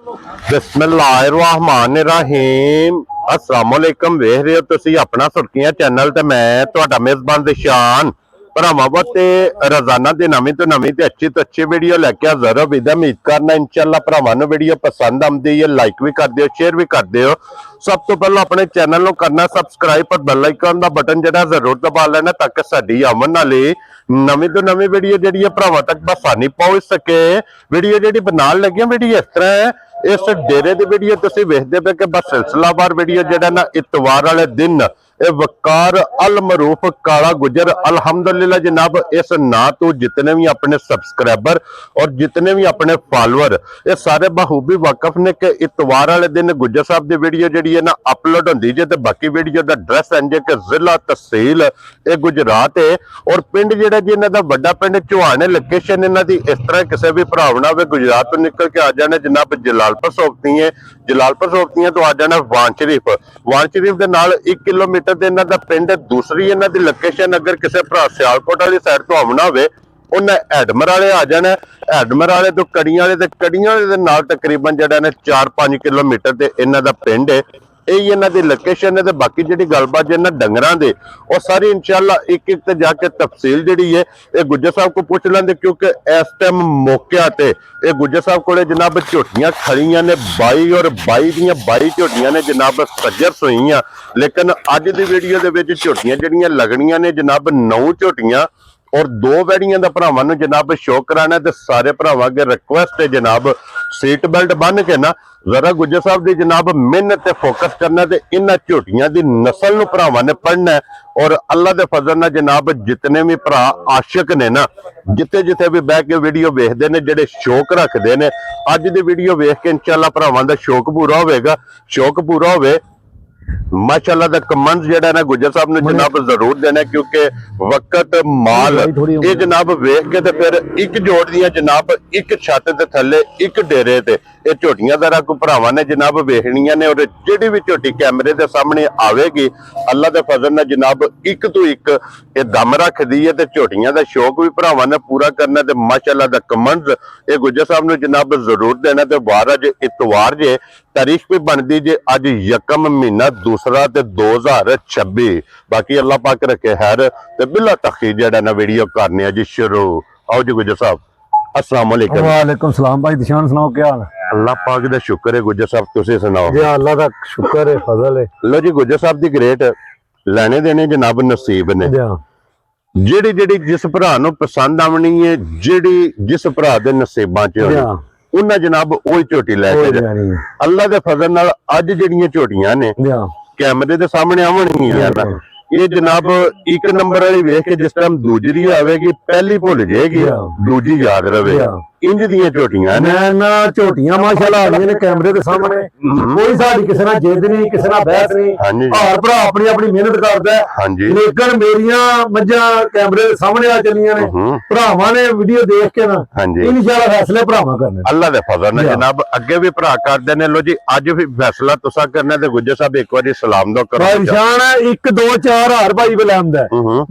बिस्मिल्लाहिर्रहमानिर्रहीम अस्सलामुअलैकुम। वेख रहे हो तुसी अपना सुर्खियां चैनल ते मैं तुहाडा मेजबान दिशान भरावां ते रोजाना दी नवीं तो नवीं ते अच्छी वीडियो लैके हाजिर हो। उम्मीद करना इंशाअल्लाह भरावां नूं वीडियो पसंद आउंदी है, लाइक भी कर दिओ, शेयर भी कर दिओ। सब तो पहले अपने चैनल को करना सबसक्राइब पर बेल आइकन का बटन जरा जरूर दबा लेना ताकि साडी आमन वाली नवीं तो नवीं वीडियो जी भरावां तक बसानी पहुंच सके। वीडियो जी बनाने लगे वीडियो इस तरह है, इस डेरे की वीडियो तुसीं वेखदे पे कि बस सिलसिलावार वीडियो जड़ा ना इतवार वाले दिन वकार अल मरूफ काला गुजर अल्हम्दुलिल्लाह जनाब इस ना तो जितने भी अपने सब्सक्राइबर और जितने भी अपने फॉलोअर ये सारे बखूबी वाकफ ने कि इतवार वाले दिन गुजर साहब की वीडियो जी है ना अपलोड होंदी जे ते बाकी वीडियो का एड्रैस इंज कि जिला तहसील ये गुजरात है और पिंड जो जी इन्हों का बड़ा पिंड चौहान है। लोकेशन इन्हों की इस तरह किसी भी भरावना हो गुजरात तो निकल के आ जाना जनाब जलालपुर सोबती है, जलालपुर सोबतियां तो आ जाना वान शरीफ के नाल 1 किलोमीटर इन्हों का पिंड। दूसरी इन्हों की लोकेशन अगर किसी भरा सियालकोट वाली साइड तो आना हो उन्हें एडमर वाले आ जाना, एडमर वाले तो कड़ियां वाले तकरीबन जरा ने 4-5 किलोमीटर से इन्हों का पिंड है। यही इन्हों की लोकेशन है। बाकी जी गलबात इन्होंने डंगरां दे और सारी इंशाअल्लाह एक एक ते जाके तफसील जी है ये गुजर साहब को पूछ लेंगे क्योंकि इस टाइम मौके ते ये गुजर साहब को जनाब झोटियां खड़ियां ने 22 और 22 दियां 22 झोटियां ने जनाब सज्जर सोईयां। लेकिन अज की वीडियो के झोटियां जड़ियां लगनियां ने जनाब 9 झोटियां और 2 वैड़ियां का भरावां नूं जनाब शो कराना ते सारे भरावां अगे रिक्वेस्ट है जनाब सीट बेल्ट बन के ना जरा गुजर साहब की जनाब मेहनत ते फोकस करना ते इन्हां झोटियां की नस्ल नूं भरावां ने पढ़ना और अल्लाह के फजल नाल जनाब जितने भी भरा आशिक ने ना जिथे जिथे भी बह के वीडियो वेखते हैं जेडे शौक रखते हैं अज की वीडियो वेख के इंशाअल्लाह भरावां दा शौक पूरा होवेगा। शौक पूरा होवे माशाअल्लाह दा कमेंट जेड़ा ना गुजर साहब ने जनाब जरूर देना क्योंकि वक्त माल ये जनाब वेख के ते फिर एक जोड़ दियां जनाब एक छत ते थले एक डेरे ते ये झोटियां दरा को भरावां ने जनाब वेखनियां ने और जिहड़ी भी झोटी कैमरे के सामने आवेगी अल्लाह के फजल नाल जनाब एक तो एक ये दम रखदी है ते झोटियां दा शौक भी भरावां ने पूरा करना ते माशाअल्लाह दा कमेंट ये गुजर साहब ने जनाब जरूर देना ते वार अज इतवार जे तारीख भी बनती जे अज यकम महीना दूसरा ते 2026। बाकी अल्लाह पाक रखे खैर ते बिला तखीर जेड़ा ना वीडियो करने जी शुरू। आओ जी गुजर साहब अस्सलाम वालेकुम। वालेकुम सलाम भाई दिशान सुनाओ क्या हाल है? अल्लाह पाक दा शुक्र है गुजर साहब तुसी सुनाओ। जी अल्लाह दा शुक्र है फजल है। लो जी गुजर साहब दी ग्रेट लेने देने जनाब नसीब ने जेड़ी जेड़ी जिस भरा नूं पसंद आवनी है जेड़ी जिस भरा दे नसीबां च होनी उन्हें जनाब वही झोटी लैके अल्लाह के फजल नाल अज जिहड़ियां झोटियां ने कैमरे के सामने आवणगियां ना ये जनाब एक नंबर वाली वेख के जिस टाइम दूसरी आवेगी पहली भुल जाएगी दूजी याद रहे इंज दियां झोटियां ने ना झोटियां माशाअल्लाह आंदियां ने कैमरे के सामने कोई साडी किसी नाल जिद नहीं किसी नाल बहस नहीं हर भरा अपनी अपनी मेहनत करदा है। लेकिन मेरियां मज्जां कैमरे के सामने आ चलियां ने भरावां ने वीडियो देख के ना इंशाअल्लाह फैसले भरावां करने अल्लाह दे फजल नाल जनाब अगे भी भरा करदे ने। लो जी अज भी फैसला तुसा करना ते गुजर साहब एक बारी सलाम दो करो निशान 1 2 4 हर भाई बलामदा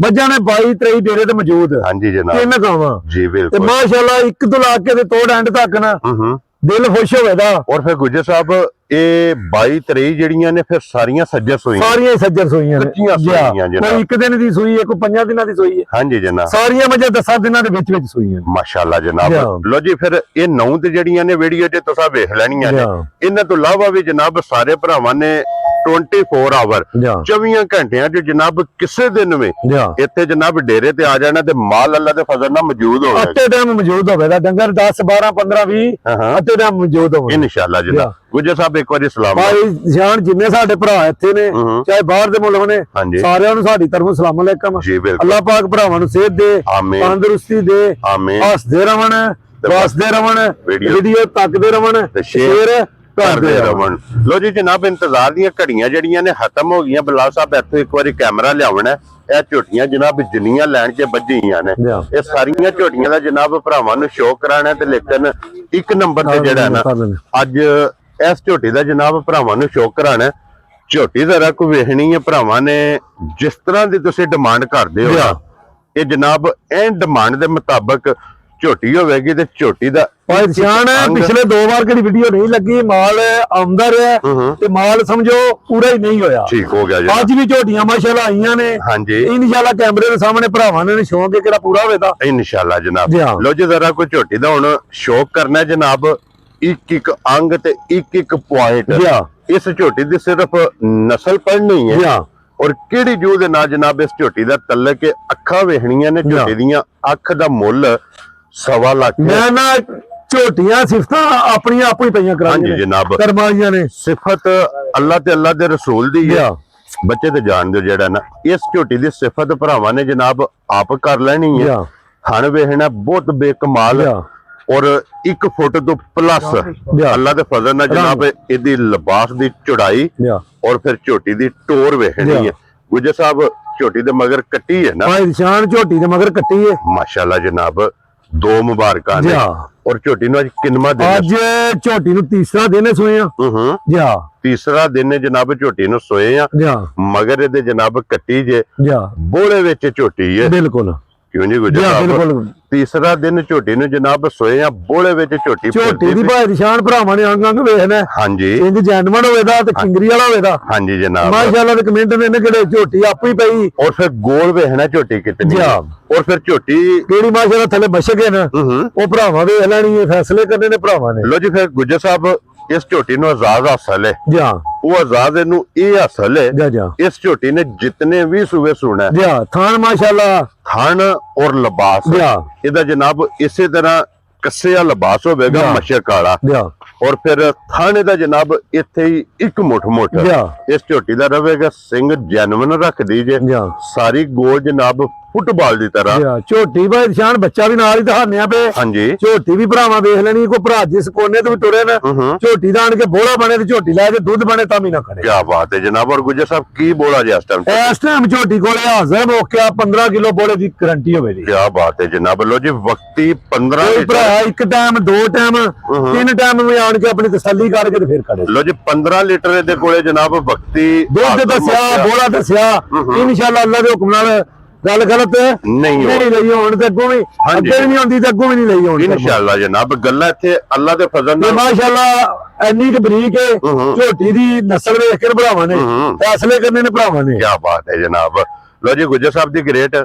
मज्जां ने 22 23 डेरे ते मौजूद हां जी जनाब 3 गावां जी बिल्कुल माशाअल्लाह एक तो ला के तोड़ एंड तक ना दिल खुश होवेगा। और फिर गुजर साहब ये 22 23 जड़ियां ने फिर सारियां सज्जर सोईयां सारियां सज्जर सोईयां ने कोई एक दिन दी सोई है कोई 5 दिनां दी सोई है। हां जी जनाब सारियां मजे 10 दिनां दे विच सोईयां माशाअल्लाह जनाब। लो जी फिर ये 9 ते जड़ियां ने वीडियो च तुसा वेख लेनियां ने इन्हां तो इलावा भी जनाब सारे भरावां ने 24 आवर 24 घंटिया जो जनाब किसी दिन में इतने जनाब डेरे ते आ जाना ते माल अल्लाह दे फजल नाल मौजूद होगा अत्ते टाइम मौजूद होवेगा डंगर 10 12 15 20 अत्ते टाइम मौजूद होगा इंशाअल्लाह जनाब। गुजर साहब एक बार सलाम भाई जान जिन्ने साडे भरा इत्थे ने चाहे बाहर दे मुल्क ने सारियां नूं साडी तरफों सलाम अलैकुम। अल्लाह पाक भरावां नूं सेहत दे तंदुरुस्ती दे हसदे रहण वसदे रहण वीडियो तकदे रहण शेयर करदे रहण। लो जी जनाब इंतजार दी घड़ियां जड़ियां ने खत्म हो गई। बिलाल साहब इत्थे एक बार कैमरा लियावना यह झोटियां जनाब जिन्नियां लैन च बजियां ने ये सारियां झोटियां दा जनाब भरावां नूं शो कराना ते लेकिन एक नंबर ते जेड़ा ना अज इस झोटी का जनाब भरावां नूं शो कराना झोटी जरा को वेखनी है भरावां ने जिस तरह की तुसीं डिमांड करदे हो ये जनाब एन डिमांड के मुताबिक ਝੋਟੀ ਹੋਵੇਗੀ ਤੇ ਝੋਟੀ ਦਾ ਭਾਈ ਨਿਸ਼ਾਨ ਪਿਛਲੇ 2 ਵਾਰ ਕਿਹੜੀ ਵੀਡੀਓ ਨਹੀਂ ਲੱਗੀ, ਮਾਲ ਆਉਂਦਾ ਰਿਹਾ ਤੇ ਮਾਲ ਸਮਝੋ ਪੂਰਾ ਹੀ ਨਹੀਂ ਹੋਇਆ। ਠੀਕ ਹੋ ਗਿਆ ਜੀ। ਅੱਜ ਵੀ ਝੋਟੀਆਂ ਮਾਸ਼ਾਅੱਲਾ ਆਈਆਂ ਨੇ। ਹਾਂਜੀ ਇਨਸ਼ਾਅੱਲਾ ਕੈਮਰੇ ਦੇ ਸਾਹਮਣੇ ਭਰਾਵਾਂ ਨੇ ਸ਼ੌਂਕ ਕਿਹੜਾ ਪੂਰਾ ਹੋਵੇਗਾ ਇਨਸ਼ਾਅੱਲਾ ਜਨਾਬ। ਜੀ ਹਾਂ। ਲੋ ਜੀ ਜ਼ਰਾ ਕੋਈ ਝੋਟੀ ਦਾ ਹੁਣ ਸ਼ੌਕ ਕਰਨਾ ਹੈ ਜਨਾਬ, ਇੱਕ ਇੱਕ ਅੰਗ ਤੇ ਇੱਕ ਇੱਕ ਪੁਆਇੰਟ। ਜੀ ਹਾਂ। ਇਸ ਝੋਟੀ ਦੀ ਸਿਰਫ ਨਸਲ ਪੜ੍ਹਨੀ ਹੈ। ਜੀ ਹਾਂ। ਔਰ ਕਿਹੜੀ ਜੂ ਦੇ ਨਾਲ ਜਨਾਬ ਇਸ ਝੋਟੀ ਦਾ ਤਲਕ ਕੇ ਅੱਖਾਂ ਵੇਖਣੀਆਂ ਨੇ। ਝੋਟੀ ਦੀਆਂ ਅੱਖ ਦਾ ਮੁੱਲ 1.25 ਲੱਖ। ਮੈਂ ਨਾ ਝੋਟੀਆਂ ਸਿਫਤਾਂ ਆਪਣੀਆਂ ਆਪੋ ਹੀ ਪਈਆਂ ਕਰਾਂਗੇ। ਹਾਂਜੀ ਜਨਾਬ। ਕਰਮਾਲੀਆਂ ਨੇ ਸਿਫਤ ਅੱਲਾਹ ਤੇ ਅੱਲਾਹ ਦੇ ਰਸੂਲ ਦੀ ਹੈ। ਬੱਚੇ ਤੇ ਜਾਣਦੇ ਹੋ ਜਿਹੜਾ ਨਾ, ਇਸ ਝੋਟੀ ਦੀ ਸਿਫਤ ਭਰਾਵਾਂ ਨੇ ਜਨਾਬ ਆਪ ਕਰ ਲੈਣੀ ਹੈ। ਹਣ ਵੇਖਣਾ ਬਹੁਤ ਬੇਕਮਾਲ ਔਰ 1 ਫੁੱਟ ਤੋਂ ਪਲੱਸ ਅੱਲਾਹ ਦੇ ਫਜ਼ਲ ਨਾਲ ਜਨਾਬ ਇਹਦੀ ਲਿਬਾਸ ਦੀ ਚੌੜਾਈ ਔਰ ਫਿਰ ਝੋਟੀ ਦੀ ਟੋਰ ਵੇਖਣੀ ਹੈ। ਗੁੱਜਰ ਸਾਹਿਬ ਝੋਟੀ ਦੇ ਮਗਰ ਕੱਟੀ ਹੈ ਨਾ ਭਾਈ ਨਿਸ਼ਾਨ, ਝੋਟੀ ਦੇ ਮਗਰ ਕੱਟੀ ਹੈ ਮਾਸ਼ਾਅੱਲਾ ਜਨਾਬ। 2 ਮੁਬਾਰਕਾਂ ਨੇ। ਔਰ ਝੋਟੀ ਨੂੰ ਅੱਜ ਕਿੰਨਵਾਂ ਦਿਨ? ਅੱਜ ਝੋਟੀ ਨੂੰ ਤੀਸਰਾ ਦਿਨ ਸੋਏ ਆ। ਜਾ ਤੀਸਰਾ ਦਿਨ ਜਨਾਬ ਝੋਟੀ ਨੂੰ ਸੋਏ ਆ। ਮਗਰ ਇਹਦੇ ਜਨਾਬ ਕੱਟੀ ਜੇ ਬੋਲੇ ਵਿੱਚ ਝੋਟੀ ਹੈ। ਬਿਲਕੁਲ ਕਿਉਂ ਜੀ ਗੁੱਜਰ ਸਾਹਿਬ? ਤੀਸਰਾ ਦਿਨ ਝੋਟੀ ਨੂੰ ਜਨਾਬ ਸੋਏ ਆ, ਬੋਲੇ ਵਿੱਚ ਝੋਟੀ ਦੀ ਭਾਈ ਨਿਸ਼ਾਨ ਭਰਾਵਾਂ ਨੇ ਅੰਗ ਵੇਖਣਾ। ਹਾਂਜੀ ਇੰਜ ਜੈਨਵਨ ਹੋਵੇਦਾ ਤੇ ਕਿੰਗਰੀ ਵਾਲਾ ਹੋਵੇਦਾ। ਹਾਂਜੀ ਜਨਾਬ। ਮਾਸ਼ਾਅੱਲਾ ਦੇ ਕਮੈਂਟ ਨੇ ਕਿਹੜੇ ਝੋਟੀ ਆਪੇ ਹੀ ਪਈ। ਔਰ ਫਿਰ ਗੋਲ ਵੇਖਣਾ ਝੋਟੀ ਕਿਤਨੀ ਹੈ। ਔਰ ਫਿਰ ਝੋਟੀ ਕਿਹੜੀ ਮਾਸ਼ਾਅੱਲਾ ਥੱਲੇ ਬਸ਼ਕ ਹੈ ਨਾ, ਉਹ ਭਰਾਵਾਂ ਵੇਖ ਲੈਣੀ ਹੈ, ਫੈਸਲੇ ਕਰਨੇ ਨੇ ਭਰਾਵਾਂ ਨੇ। ਲੋ ਜੀ ਫਿਰ ਗੁੱਜਰ ਸਾਹਿਬ ਇਸ ਝੋਟੀ ਨੂੰ ਆਜ਼ਾਦ ਹਾਸਲ ਹੈ। ਉਹ ਆਜ਼ਾਦ ਨੂੰ ਇਹ ਹਾਸਲ ਹੈ। ਇਸ ਝੋਟੀ ਨੇ ਜਿਤਨੇ ਵੀ ਸੂਬੇ ਸੁਣਾ ਥਾਨ ਮਾਸ਼ਾਅੱਲਾ, ਥਾਨ ਔਰ ਲਿਬਾਸ ਇਹਦਾ ਜਨਾਬ ਇਸੇ ਤਰ੍ਹਾਂ ਕੱਸਿਆ ਲਿਬਾਸ ਹੋਵੇਗਾ ਮਸ਼ਕ ਵਾਲਾ। ਔਰ ਫਿਰ ਥਾਣੇ ਦਾ ਜਨਾਬ ਇੱਥੇ ਹੀ 1 ਮੁੱਠ ਇਸ ਝੋਟੀ ਦਾ ਰਹੇਗਾ। ਸਿੰਘ ਜੈਨਵਨ ਰੱਖਦੀ ਜੇ, ਸਾਰੀ ਗੋਲ ਜਨਾਬ ਫੁੱਟਬਾਲ ਦੀ ਤਰ੍ਹਾਂ। ਝੋਟੀ ਭਾਈ ਨਿਸ਼ਾਨ ਬੱਚਾ ਵੀ ਨਾਲ ਹੀ ਦਿਖਾਣਿਆ ਪਏ। ਹਾਂਜੀ ਝੋਟੀ ਵੀ ਭਰਾਵਾਂ ਵੇਖ ਲੈਣੀ। ਕੋਈ ਭਰਾ ਜਿਸ ਕੋਨੇ ਤੋਂ ਵੀ ਤੁਰੇ ਨਾ, ਝੋਟੀ ਦਾ ਆਣ ਕੇ ਬੋਲਾ ਬਣੇ ਤੇ ਝੋਟੀ ਲੈ ਕੇ ਦੁੱਧ ਬਣੇ ਤਾਂ ਵੀ ਨਾ ਖੜੇ। ਕੀ ਬਾਤ ਹੈ ਜਨਾਬ। ਔਰ ਗੁੱਜਰ ਸਾਹਿਬ ਕੀ ਬੋਲਾ ਜੇ ਇਸ ਟਾਈਮ ਝੋਟੀ ਕੋਲੇ ਹਾਜ਼ਰ ਮੌਕਿਆ 15 ਕਿਲੋ ਬੋਲੇ ਦੀ ਗਾਰੰਟੀ ਹੋਵੇ ਜੀ। ਕੀ ਬਾਤ ਹੈ ਜਨਾਬ। ਲੋ ਜੀ ਵਕਤੀ 15 ਭਰਾ 1 ਟਾਈਮ 2 ਟਾਈਮ 3 ਟਾਈਮ ਵੀ ਆਣ ਕੇ ਆਪਣੀ ਤਸੱਲੀ ਕਰਕੇ ਤੇ ਫਿਰ ਖੜੇ। ਲੋ ਜੀ 15 ਲੀਟਰ ਦੇ ਕੋਲੇ ਜਨਾਬ ਵਕਤੀ ਦੁੱਧ ਦੱਸਿਆ, ਬੋਲਾ ਦੱਸਿਆ। ਇਨਸ਼ਾਅੱਲਾ ਅੱਲਾਹ ਦੇ ਹੁਕਮ ਨਾਲ ਗੱਲ ਗਲਤ ਨਹੀਂ ਲਈ ਹੋਣ ਤੇ ਅੱਗੋਂ ਵੀ ਅੱਗੇ ਵੀ ਨਹੀਂ ਆਉਂਦੀ ਤੇ ਅੱਗੋਂ ਵੀ ਨਹੀਂ ਲਈ ਹੋਣੀ ਇਨਸ਼ਾਅੱਲਾ ਜਨਾਬ। ਗੱਲਾਂ ਇੱਥੇ ਅੱਲਾਹ ਦੇ ਫਜ਼ਲ ਨਾਲ ਮਾਸ਼ਾਅੱਲਾ ਇੰਨੀ ਕੁ ਬਰੀਕ ਹੈ। ਝੋਟੀ ਦੀ ਨਸਲ ਵੇਖ ਕੇ ਭਰਾਵਾਂ ਨੇ ਫੈਸਲੇ ਕਰਨੇ ਨੇ ਭਰਾਵਾਂ ਨੇ। ਕੀ ਬਾਤ ਹੈ ਜਨਾਬ। ਲੋ ਜੀ ਗੁੱਜਰ ਸਾਹਿਬ ਦੀ ਗ੍ਰੇਟ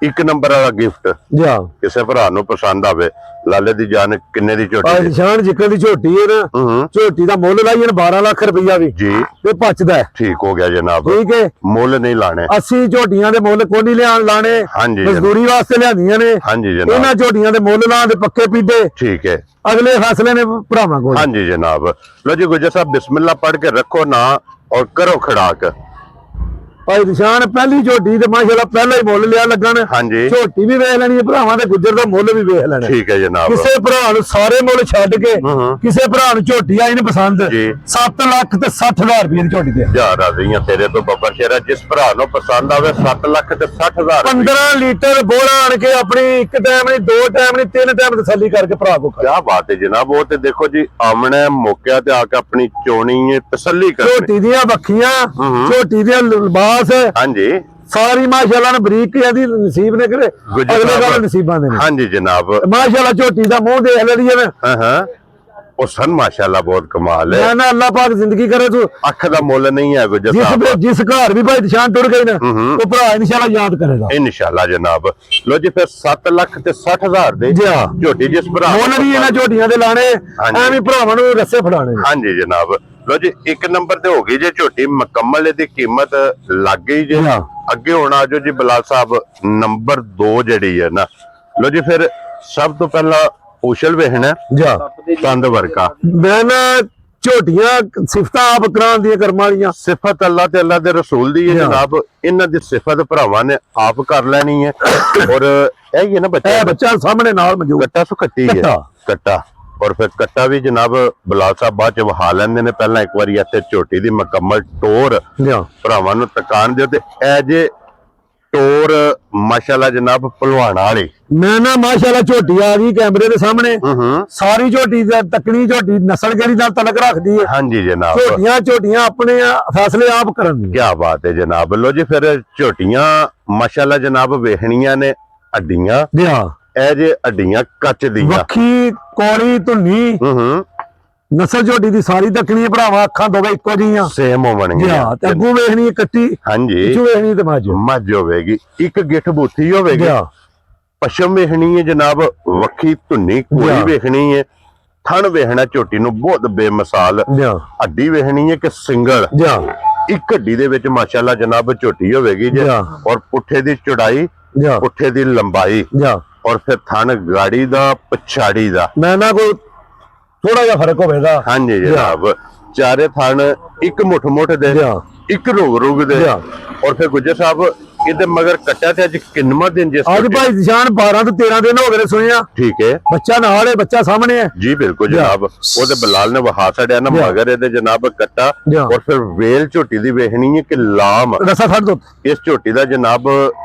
1 ਨੰਬਰ ਵਾਲਾ ਗਿਫਟ ਕਿਸੇ ਭਰਾ ਨੂੰ ਪਸੰਦ ਆਵੇ। ਲਾਲੇ ਦੀ ਜਾਨ ਕਿੰਨੇ ਦੀ ਝੋਟੀ? ਨਿਸ਼ਾਨ ਜਿੱਕਰ ਦੀ ਝੋਟੀ ਹੈ ਨਾ, ਝੋਟੀ ਦਾ ਮੁੱਲ ਲਾਈਏ 12 ਲੱਖ ਰੁਪਈਆ ਵੀ ਜੀ ਤੇ ਪਚਦਾ। ਠੀਕ ਹੋ ਗਿਆ ਜਨਾਬ। ਠੀਕ ਹੈ, ਮੁੱਲ ਨਹੀਂ ਲਾਣੇ। 80 ਝੋਟੀਆਂ ਦੇ ਮੁੱਲ ਕੋਈ ਨਹੀਂ ਲਾਣੇ। ਹਾਂਜੀ ਮਜ਼ਦੂਰੀ ਵਾਸਤੇ ਲਿਆਂਦੀਆਂ ਨੇ। ਹਾਂਜੀ ਜਨਾਬ। ਇਹਨਾਂ ਝੋਟੀਆਂ ਦੇ ਮੁੱਲ ਲਾਂ ਦੇ ਪੱਕੇ ਪੀਦੇ। ਠੀਕ ਹੈ, ਅਗਲੇ ਫੈਸਲੇ ਨੇ ਭਰਾਵਾਂ ਕੋਲ। ਹਾਂਜੀ ਜਨਾਬ। ਲੋ ਜੀ ਗੁੱਜਰ ਸਾਹਿਬ ਬਿਸਮਿਲ੍ਲਾ ਪੜ੍ਹ ਕੇ ਰੱਖੋ ਨਾ ਔਰ ਕਰੋ ਖੜਾਕ। ਭਾਈ ਨਿਸ਼ਾਨ ਪਹਿਲੀ ਝੋਟੀ ਤੇ ਮਾਸ਼ਾਅੱਲਾ ਪਹਿਲਾਂ ਹੀ ਮੁੱਲ ਲਿਆ ਲੱਗਣ। ਹਾਂਜੀ ਝੋਟੀ ਵੀ ਵੇਖ ਲੈਣੀ ਭਰਾਵਾਂ ਤੇ ਗੁੱਜਰ ਦਾ ਮੁੱਲ ਵੀ ਵੇਖ ਲੈਣਾ। ਠੀਕ ਹੈ ਜਨਾਬ। ਕਿਸੇ ਭਰਾ ਨੂੰ ਸਾਰੇ ਮੁੱਲ ਛੱਡ ਕੇ ਕਿਸੇ ਭਰਾ ਨੂੰ ਝੋਟੀ ਆਈ ਨਹੀਂ ਪਸੰਦ 7 ਲੱਖ ਤੇ 60,000 ਰੁਪਏ ਦੀ ਝੋਟੀ ਤੇ ਜਾ ਰਾਜ਼ੀਆਂ ਤੇਰੇ ਤੋਂ ਬੱਬਰ ਸ਼ੇਰਾ। ਜਿਸ ਭਰਾ ਨੂੰ ਪਸੰਦ ਆਵੇ 7 ਲੱਖ ਤੇ 60,000। 15 ਲੀਟਰ ਬੋਲਾ ਆਣ ਕੇ ਆਪਣੀ 1 ਟਾਈਮ ਨਹੀਂ 2 ਟਾਈਮ ਨਹੀਂ 3 ਟਾਈਮ ਤਸੱਲੀ ਕਰਕੇ ਭਰਾ ਕੋ। ਕੀ ਬਾਤ ਹੈ ਜਨਾਬ। ਉਹ ਤੇ ਦੇਖੋ ਜੀ ਆਮਣੇ ਮੌਕਿਆਂ ਤੇ ਆ ਕੇ ਆਪਣੀ ਚੋਣੀ ਹੈ ਤਸੱਲੀ ਕਰ। ਝੋਟੀ ਦੀਆਂ ਵੱਖੀਆਂ, ਝੋਟੀ ਦੀਆਂ ਲਿਬਾਸ। ਹਾਂਜੀ ਸਾਰੀ ਮਾਸ਼ਾਅੱਲਾ ਨੇ ਬਰੀਕ ਇਹਦੀ ਨਸੀਬ ਨੇ ਕਰੇ ਅਗਲੇ ਵਾਲੇ ਨਸੀਬਾਂ ਦੇ ਨੇ। ਹਾਂਜੀ ਜਨਾਬ। ਮਾਸ਼ਾਅੱਲਾ ਝੋਟੀ ਦਾ ਮੂੰਹ ਦੇਖ ਲੈਣੀ ਹੈ ਨਾ। ਉਹ ਸਨ ਮਾਸ਼ਾਅੱਲਾ ਬਹੁਤ ਕਮਾਲ ਹੈ ਨਾ। ਅੱਲਾਹ ਪਾਕ ਜ਼ਿੰਦਗੀ ਕਰੇ ਤੂੰ ਅੱਖ ਦਾ ਮੁੱਲ ਨਹੀਂ ਹੈ ਗੁੱਜਰ ਸਾਹਿਬ। ਜਿਸ ਘਰ ਵੀ ਭਾਈ ਨਿਸ਼ਾਨ ਟੁੱਟ ਗਈ ਨਾ ਉਹ ਭਰਾ ਇਨਸ਼ਾਅੱਲਾ ਯਾਦ ਕਰੇਗਾ ਇਨਸ਼ਾਅੱਲਾ ਜਨਾਬ। ਲੋ ਜੀ ਫਿਰ 7 ਲੱਖ ਤੇ 60,000 ਦੇ ਝੋਟੀ ਜਿਸ ਭਰਾ ਮੁੱਲ ਵੀ ਇਹਨਾਂ ਝੋਟੀਆਂ ਦੇ ਲਾਣੇ ਐਵੇਂ ਭਰਾਵਾਂ ਨੂੰ ਰੱਸੇ ਫੜਾਣੇ। ਹਾਂਜੀ ਜਨਾਬ। ਲੋ ਜੀ 1 ਨੰਬਰ ਤੇ ਹੋ ਗਈ ਜੇ ਝੋਟੀ ਮੁਕੰਮਲ। ਇਹਦੀ ਕੀਮਤ ਲੱਗ ਗਈ ਜੇ। ਅੱਗੇ ਹੁਣ ਆਜੋ ਜੀ ਬਲਾਲ ਸਾਹਿਬ ਨੰਬਰ 2 ਜਿਹੜੀ ਹੈ ਨਾ। ਲੋ ਜੀ ਫਿਰ ਸਭ ਤੋਂ ਪਹਿਲਾਂ ਉਸ਼ਲ ਵੇਖਣਾ ਤੰਦ ਵਰਕਾ। ਮੈਂ ਨਾ ਝੋਟੀਆਂ ਸਿਫਤਾਂ ਆਪ ਕਰਾਉਣ ਦੀਆਂ ਕਰਮਾਂ ਵਾਲੀਆਂ। ਸਿਫਤ ਅੱਲਾਹ ਤੇ ਅੱਲਾਹ ਦੇ ਰਸੂਲ ਦੀ ਹੈ ਜਨਾਬ। ਇਹਨਾਂ ਦੀ ਸਿਫਤ ਭਰਾਵਾਂ ਨੇ ਆਪ ਕਰ ਲੈਣੀ ਹੈ। ਔਰ ਇਹ ਹੀ ਹੈ ਨਾ ਬੱਚਾ ਸਾਹਮਣੇ ਨਾਲ ਮੌਜੂਦ। ਕੱਟਾ ਸੁਖੱਟੀ ਹੈ ਕੱਟਾ। ਔਰ ਫਿਰ ਕੱਟਾ ਵੀ ਜਨਾਬ ਬਲਾਲ ਸਾਹਿਬ ਬਾਅਦ ਚ ਵਹਾ ਲੈਂਦੇ ਨੇ। ਪਹਿਲਾਂ ਇੱਕ ਵਾਰੀ ਇੱਥੇ ਝੋਟੀ ਦੀ ਮੁਕੰਮਲ ਟੋਰ ਭਰਾਵਾਂ ਨੂੰ ਤਕਾਨ ਦਿਓ ਤੇ ਇਹ ਜੇ ਟੋਰ ਮਾਸ਼ਾਅੱਲਾ ਜਨਾਬ ਭਲਵਾਨਾਂ ਵਾਲੀ। ਮੈਂ ਨਾ ਮਾਸ਼ਾਅੱਲਾ ਝੋਟੀ ਆ ਗਈ ਕੈਮਰੇ ਦੇ ਸਾਹਮਣੇ। ਸਾਰੀ ਝੋਟੀ ਦਾ ਤਕਣੀ ਝੋਟੀ ਨਸਲ ਕਿਹੜੀ ਨਾਲ ਤਲਕ ਰੱਖਦੀ ਹੈ। ਹਾਂਜੀ ਜਨਾਬ। ਝੋਟੀਆਂ ਆਪਣੇ ਫੈਸਲੇ ਆਪ ਕਰਨ ਦੀ। ਕੀ ਬਾਤ ਹੈ ਜਨਾਬ। ਲੋ ਜੀ ਫਿਰ ਝੋਟੀਆਂ ਮਾਸ਼ਾਅੱਲਾ ਜਨਾਬ ਵੇਖਣੀਆਂ ਨੇ ਅੱਡੀਆਂ। ਇਹ ਜੇ ਹੱਡੀਆਂ ਕੱਚ ਦੀਆਂ। ਵੱਖੀ ਕੋਲੀ ਧੁੰਨੀ ਹੂੰ ਨਸਲ ਝੋਟੀ ਦੀ ਸਾਰੀ ਦੱਖਣੀ ਭਰਾਵਾ, ਅੱਖਾਂ ਦੋਵੇਂ ਇੱਕੋ ਜਿਹੀਆਂ ਸੇਮ ਹੋਣਗੀਆਂ। ਤੇ ਅੱਗੋਂ ਵੇਖਣੀ ਕੱਟੀ, ਹਾਂਜੀ ਪਿੱਛੋਂ ਵੇਖਣੀ ਤੇ ਮੱਝ ਹੋਵੇਗੀ, ਇੱਕ ਗਿੱਠ ਬੂਥੀ ਹੋਵੇਗੀ, ਪਸ਼ਮ ਵੇਖਣੀ ਹੈ ਜਨਾਬ, ਵੱਖੀ ਧੁੰਨੀ ਕੋਲੀ ਵੇਖਣੀ ਹੈ, ਥਣ ਵੇਖਣਾ ਝੋਟੀ ਨੂੰ ਬਹੁਤ ਬੇਮਿਸਾਲ, ਹੱਡੀ ਵੇਖਣੀ ਹੈ ਕਿ ਸਿੰਗਲ, ਇੱਕ ਹੱਡੀ ਦੇ ਵਿੱਚ ਮਾਸ਼ਾਅੱਲਾ ਜਨਾਬ ਝੋਟੀ ਹੋਵੇਗੀ ਜੇ, ਔਰ ਪੁੱਠੇ ਦੀ ਚੌੜਾਈ, ਪੁੱਠੇ ਦੀ ਲੰਬਾਈ, ਔਰ ਫਿਰ ਥਣ ਗਾੜੀ ਦਾ ਪਛਾੜੀ ਦਾ ਮੈਂ ਨਾ ਕੋਈ ਥੋੜਾ ਜਿਹਾ ਫਰਕ ਹੋਵੇਗਾ। ਹਾਂਜੀ ਜਨਾਬ, ਚਾਰੇ ਥਣ ਇੱਕ ਮੁੱਠ ਦੇ, ਇੱਕ ਰੁਗ ਦੇ, ਔਰ ਫਿਰ ਗੁੱਜਰ ਸਾਹਿਬ ਇਹਦੇ ਮਗਰ ਕੱਟਿਆ ਤੇ ਅੱਜ ਕਿੰਨਵਾਂ ਦਿਨ ਜਿਸ ਅੱਜ ਭਾਈ ਨਿਸ਼ਾਨ 12 ਤੋਂ 13 ਦਿਨ ਹੋ ਗਏ ਸੁਣਿਆ। ਠੀਕ ਹੈ, ਬੱਚਾ ਨਾਲ ਹੈ, ਬੱਚਾ ਸਾਹਮਣੇ ਹੈ ਜੀ ਬਿਲਕੁਲ ਜਨਾਬ। ਉਹਦੇ ਬਲਾਲ ਨੇ ਵਹਾ ਛੜਿਆ ਨਾ ਮਗਰ ਇਹਦੇ ਜਨਾਬ ਕੱਟਾ, ਔਰ ਫਿਰ ਵੇਲ ਝੋਟੀ ਦੀ ਵੇਖਣੀ ਹੈ ਕਿ ਲਾਮ ਰਸਾ ਫੜ ਦੋ ਇਸ ਝੋਟੀ ਦਾ ਜਨਾਬ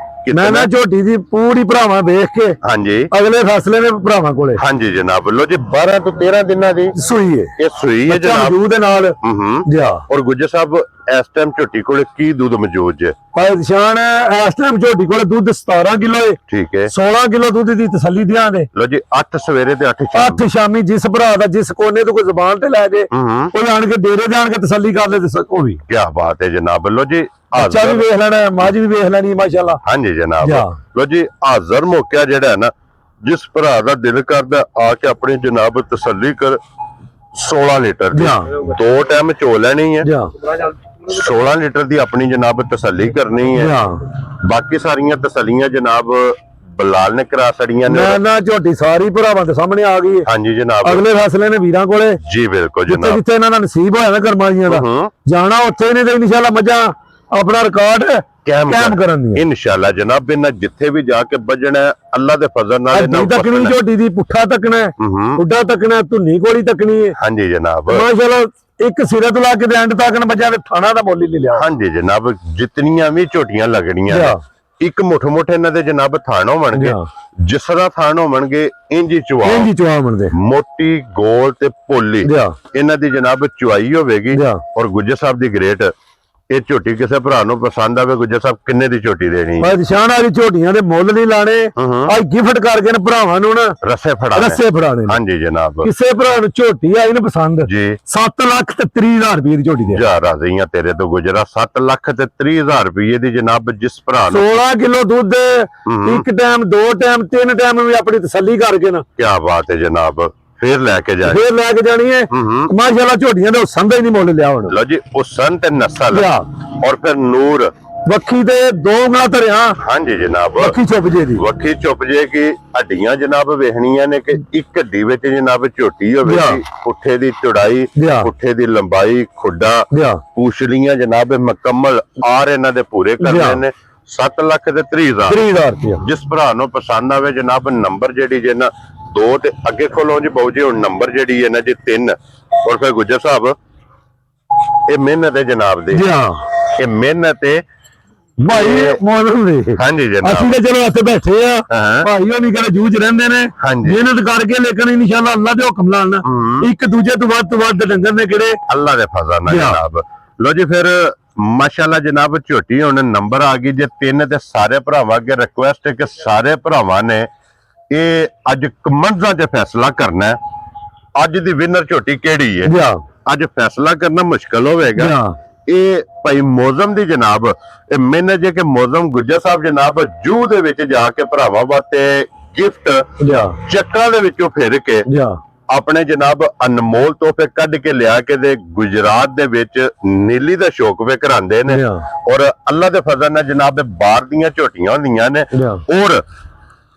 ਮੈਂ ਨਾ ਝੋਟੀ ਦੀ ਪੂਰੀ ਭਰਾਵਾਂ ਵੇਖ ਕੇ ਹਾਂਜੀ ਅਗਲੇ ਫੈਸਲੇ ਨੇ ਭਰਾਵਾਂ ਕੋਲੇ। ਹਾਂਜੀ ਜਨਾਬ, ਲੋ ਜੀ 12 ਤੋਂ 13 ਦਿਨਾਂ ਦੀ ਸੂਈ ਹੈ, ਇਹ ਸੂਈ ਹੈ ਜਨਾਬ ਮੌਜੂਦ ਦੇ ਨਾਲ। ਔਰ ਗੁੱਜਰ ਸਾਹਿਬ ਇਸ ਟਾਈਮ ਝੋਟੀ ਕੋਲੇ ਕੀ ਦੁੱਧ ਮੌਜੂਦ ਜੇ? ਭਾਈ ਨਿਸ਼ਾਨ ਇਸ ਟਾਈਮ ਝੋਟੀ ਕੋਲੇ ਦੁੱਧ 17 ਕਿਲੋ ਹੈ। ਠੀਕ ਹੈ, 16 ਕਿਲੋ ਦੁੱਧ ਦੀ ਤਸੱਲੀ ਦਿਆਂ ਦੇ। ਲੋ ਜੀ 8 ਸਵੇਰੇ ਤੇ 8 ਸ਼ਾਮੀ ਜਿਸ ਭਰਾ ਦਾ ਜਿਸ ਕੋਨੇ ਤੋਂ ਕੋਈ ਜ਼ਬਾਨ ਤੇ ਲੈ ਜੇ ਉਹ ਆਣ ਕੇ ਡੇਰੇ ਜਾਣ ਕੇ ਤਸੱਲੀ ਕਰ ਲੈ ਤੇ ਉਹ ਵੀ ਕੀ ਬਾਤ ਹੈ ਜਨਾਬ। ਲੋ ਜੀ ਬੱਚਾ ਵੀ ਵੇਖ ਲੈਣਾ, ਮੱਝ ਵੀ ਵੇਖ ਲੈਣੀ ਮਾਸ਼ਾਅੱਲਾ। ਹਾਂਜੀ ਜਨਾਬ, ਲੋ ਜੀ ਹਾਜ਼ਰ ਮੌਕਾ ਜਿਹੜਾ ਹੈ ਨਾ, ਜਿਸ ਭਰਾ ਦਾ ਦਿਲ ਕਰਦਾ ਆ ਕੇ ਆਪਣੀ ਜਨਾਬ ਤਸੱਲੀ ਕਰ। 16 ਲੀਟਰ ਦੀ 2 ਟਾਈਮ ਚੋ ਲੈਣੀ ਹੈ, 16 ਲੀਟਰ ਦੀ ਆਪਣੀ ਜਨਾਬ ਤਸੱਲੀ ਕਰਨੀ ਹੈ। ਬਾਕੀ ਸਾਰੀਆਂ ਤਸੱਲੀਆਂ ਜਨਾਬ ਬਲਾਲ ਨੇ ਕਰਾ ਛੜੀਆਂ ਨੇ। ਨਾ ਝੋਟੀ ਸਾਰੀ ਭਰਾਵਾਂ ਦੇ ਸਾਹਮਣੇ ਆ ਗਈ ਹੈ। ਹਾਂਜੀ ਜਨਾਬ, ਅਗਲੇ ਫੈਸਲੇ ਨੇ ਵੀਰਾਂ ਕੋਲੇ। ਜੀ ਬਿਲਕੁਲ ਜਨਾਬ, ਜਿੱਥੇ ਇਹਨਾਂ ਦਾ ਨਸੀਬ ਹੋਇਆ ਨਾ ਕਰਮਾਈਆਂ ਦਾ ਜਾਣਾ ਉੱਥੇ ਨੇ ਤੇ ਇਨਸ਼ਾਅੱਲਾ ਮੱਝਾਂ ਆਪਣਾ ਰਿਕਾਰਡ ਕਾਇਮ ਕਰਨ ਦੀ ਇਨਸ਼ਾਅੱਲਾ ਜਨਾਬ। ਇਹਨਾਂ ਜਿੱਥੇ ਵੀ ਜਾ ਕੇ ਵੱਜਣਾ ਅੱਲਾ ਦੇ ਫਜ਼ਲ ਨਾਲ ਇਹਨਾਂ ਤੱਕਣੀ ਝੋਟੀ ਦੀ ਪੁੱਠਾ ਤੱਕਣਾ, ਉੱਡਾ ਤੱਕਣਾ, ਧੁੰਨੀ ਕੋਲੀ ਤੱਕਣੀ ਹੈ। ਹਾਂਜੀ ਜਨਾਬ, ਮਾਸ਼ਾਅੱਲਾ ਇੱਕ ਸਿਰੇ ਤੋਂ ਲਾ ਕੇ ਐਂਡ ਤੱਕ ਮੱਝਾਂ ਦੇ ਥਾਣਾ ਦਾ ਮੁੱਲ ਹੀ ਨਹੀਂ ਲਿਆ। ਹਾਂਜੀ ਜਨਾਬ, ਜਿਤਨੀਆਂ ਵੀ ਝੋਟੀਆਂ ਲੱਗਣੀਆਂ ਇੱਕ ਮੁੱਠ ਇਹਨਾਂ ਦੇ ਜਨਾਬ ਥਾਣ ਹੋਣਗੇ, ਜਿਸ ਤਰ੍ਹਾਂ ਥਾਣ ਹੋਣਗੇ ਇੰਜੀ ਚਵਾ ਬਣਦੇ, ਮੋਟੀ ਗੋਲ ਤੇ ਪੋਲੀ ਇਹਨਾਂ ਦੀ ਜਨਾਬ ਚੁਆਈ ਹੋਵੇਗੀ। ਔਰ ਗੁੱਜਰ ਸਾਹਿਬ ਦੀ ਗ੍ਰੇਟ ਇਹ ਝੋਟੀ ਕਿਸੇ ਭਰਾ ਨੂੰ ਪਸੰਦ ਆਵੇ, ਗੁੱਜਰ ਸਾਹਿਬ ਕਿੰਨੇ ਦੀ ਝੋਟੀ ਦੇਣੀ? ਨਿਸ਼ਾਨ ਵਾਲੀ ਝੋਟੀਆਂ ਦੇ ਮੁੱਲ ਨਹੀਂ ਲਾਣੇ, ਅੱਜ ਗਿਫਟ ਕਰਕੇ ਨਾ ਭਰਾਵਾਂ ਨੂੰ ਨਾ ਰਸੇ ਫੜਾਣੇ। ਹਾਂਜੀ ਜਨਾਬ, ਕਿਸੇ ਭਰਾ ਨੂੰ ਝੋਟੀ ਆਈ ਨਾ ਪਸੰਦ ਜੀ 7,30,000 ਰੁਪਏ ਦੀ ਝੋਟੀ ਦੇ ਜਾ ਰਾਜ਼ੀਆਂ ਤੇਰੇ ਤੋਂ ਗੁਜਰਾ। 7,30,000 ਰੁਪਏ ਦੀ ਜਨਾਬ, ਜਿਸ ਭਰਾ ਨੂੰ 16 ਕਿਲੋ ਦੁੱਧ ਇੱਕ ਟਾਈਮ, 2 ਟਾਈਮ, 3 ਟਾਈਮ ਵੀ ਆਪਣੀ ਤਸੱਲੀ ਕਰਕੇ ਨਾ, ਕੀ ਬਾਤ ਹੈ ਜਨਾਬ, ਫੇਰ ਲੈ ਕੇ ਜਾਣੀ ਹੈ। ਮਾਸ਼ਾਅੱਲਾ ਝੋਟੀਆਂ ਦੇ ਸੰਦਾ ਹੀ ਨਹੀਂ ਮੁੱਲ ਲਿਆ ਹੁਣ। ਲੋ ਜੀ ਉਹ ਸੰਤ ਨਸਲ ਔਰ ਫਿਰ ਨੂਰ ਵੱਖੀ ਦੇ 2 ਉਂਗਲਾਂ ਧਰਿਆ। ਹਾਂਜੀ ਜਨਾਬ, ਵੱਖੀ ਚੁੱਪ ਜੇ ਦੀ, ਵੱਖੀ ਚੁੱਪ ਜੇ ਕੀ ਹੱਡੀਆਂ ਜਨਾਬ ਵੇਖਣੀਆਂ ਨੇ ਕਿ ਇੱਕ ਹੱਡੀ ਵਿੱਚ ਜਨਾਬ ਝੋਟੀ ਹੋਵੇਗੀ, ਪੁੱਠੇ ਦੀ ਚੌੜਾਈ, ਪੁੱਠੇ ਦੀ ਲੰਬਾਈ, ਖੁੱਡਾ, ਪੂਛਲੀਆਂ ਜਨਾਬ ਮੁਕੰਮਲ ਆਰ ਇਹਨਾਂ ਦੇ ਪੂਰੇ ਕਰਨੇ ਨੇ। 7,30,000 ਰੁਪਏ ਜਿਸ ਭਰਾ ਨੂੰ ਪਸੰਦ ਆਵੇ ਜਨਾਬ। ਨੰਬਰ ਜਿਹੜੀ ਜੇ ਨਾ 2 ਤੇ ਅੱਗੇ ਖੋਲੋ ਜੀ ਬਾਊ ਜੀ, ਹੁਣ ਨੰਬਰ ਜਿਹੜੀ ਹੈ ਨਾ ਜੀ 3। ਔਰ ਫਿਰ ਗੁੱਜਰ ਸਾਹਿਬ ਇਹ ਮਿਹਨਤ ਹੈ ਜਨਾਬ ਦੀ, ਇਹ ਮਿਹਨਤ ਹੈ ਭਾਈ ਮੌਸਮ ਦੇ। ਹਾਂਜੀ ਜਨਾਬ, ਅਸੀਂ ਤਾਂ ਚਲੋ ਇੱਥੇ ਬੈਠੇ ਆ, ਭਾਈ ਉਹ ਨਹੀਂ ਕਹਿੰਦੇ ਜੂਝ ਰਹਿੰਦੇ ਨੇ ਮਿਹਨਤ ਕਰਕੇ, ਲੇਕਿਨ ਇਨਸ਼ਾਅੱਲਾ ਅੱਲਾ ਦੇ ਹੁਕਮ ਨਾਲ ਨਾ ਇੱਕ ਦੂਜੇ ਤੋਂ ਵੱਧ ਡੰਗਰ ਨੇ ਕਿਹੜੇ ਅੱਲਾ ਦੇ ਫਜ਼ਲ ਨਾਲ ਜਨਾਬ। ਲੋ ਜੀ ਫਿਰ ਮਾਸ਼ਾਅੱਲਾ ਜਨਾਬ ਝੋਟੀ ਹੁਣ ਨੰਬਰ ਆ ਗਈ ਜੇ 3 ਤੇ ਸਾਰੇ ਭਰਾਵਾਂ ਅੱਗੇ ਰਿਕੁਐਸਟ ਹੈ ਕਿ ਸਾਰੇ ਭਰਾਵਾਂ ਨੇ ਇਹ ਅੱਜ ਕਮੈਂਟਾਂ 'ਚ ਫੈਸਲਾ ਕਰਨਾ ਹੈ ਅੱਜ ਦੀ ਵਿਨਰ ਝੋਟੀ ਕਿਹੜੀ ਹੈ। ਅੱਜ ਫੈਸਲਾ ਕਰਨਾ ਮੁਸ਼ਕਲ ਹੋਵੇਗਾ। ਇਹ ਭਾਈ ਮੌਜ਼ਮ ਦੀ ਜਨਾਬ, ਇਹ ਮਿਹਨਤ ਜੇ ਕਿ ਮੌਜ਼ਮ ਗੁੱਜਰ ਸਾਹਿਬ ਜਨਾਬ ਜੂ ਦੇ ਵਿੱਚ ਜਾ ਕੇ ਭਰਾਵਾਂ ਵਾਸਤੇ ਗਿਫਟ ਚੱਕਰਾਂ ਦੇ ਵਿੱਚੋਂ ਫਿਰ ਕੇ ਆਪਣੇ ਜਨਾਬ ਅਨਮੋਲ ਤੋਹਫੇ ਕੱਢ ਕੇ ਲਿਆ ਕੇ ਦੇ ਗੁਜਰਾਤ ਦੇ ਵਿੱਚ ਨੀਲੀ ਦਾ ਸ਼ੌਕ ਵੇ ਕਰਾਉਂਦੇ ਨੇ। ਔਰ ਅੱਲਾ ਦੇ ਫਜ਼ਲ ਨਾਲ ਜਨਾਬ ਬਾਹਰ ਦੀਆਂ ਝੋਟੀਆਂ ਹੁੰਦੀਆਂ ਨੇ, ਔਰ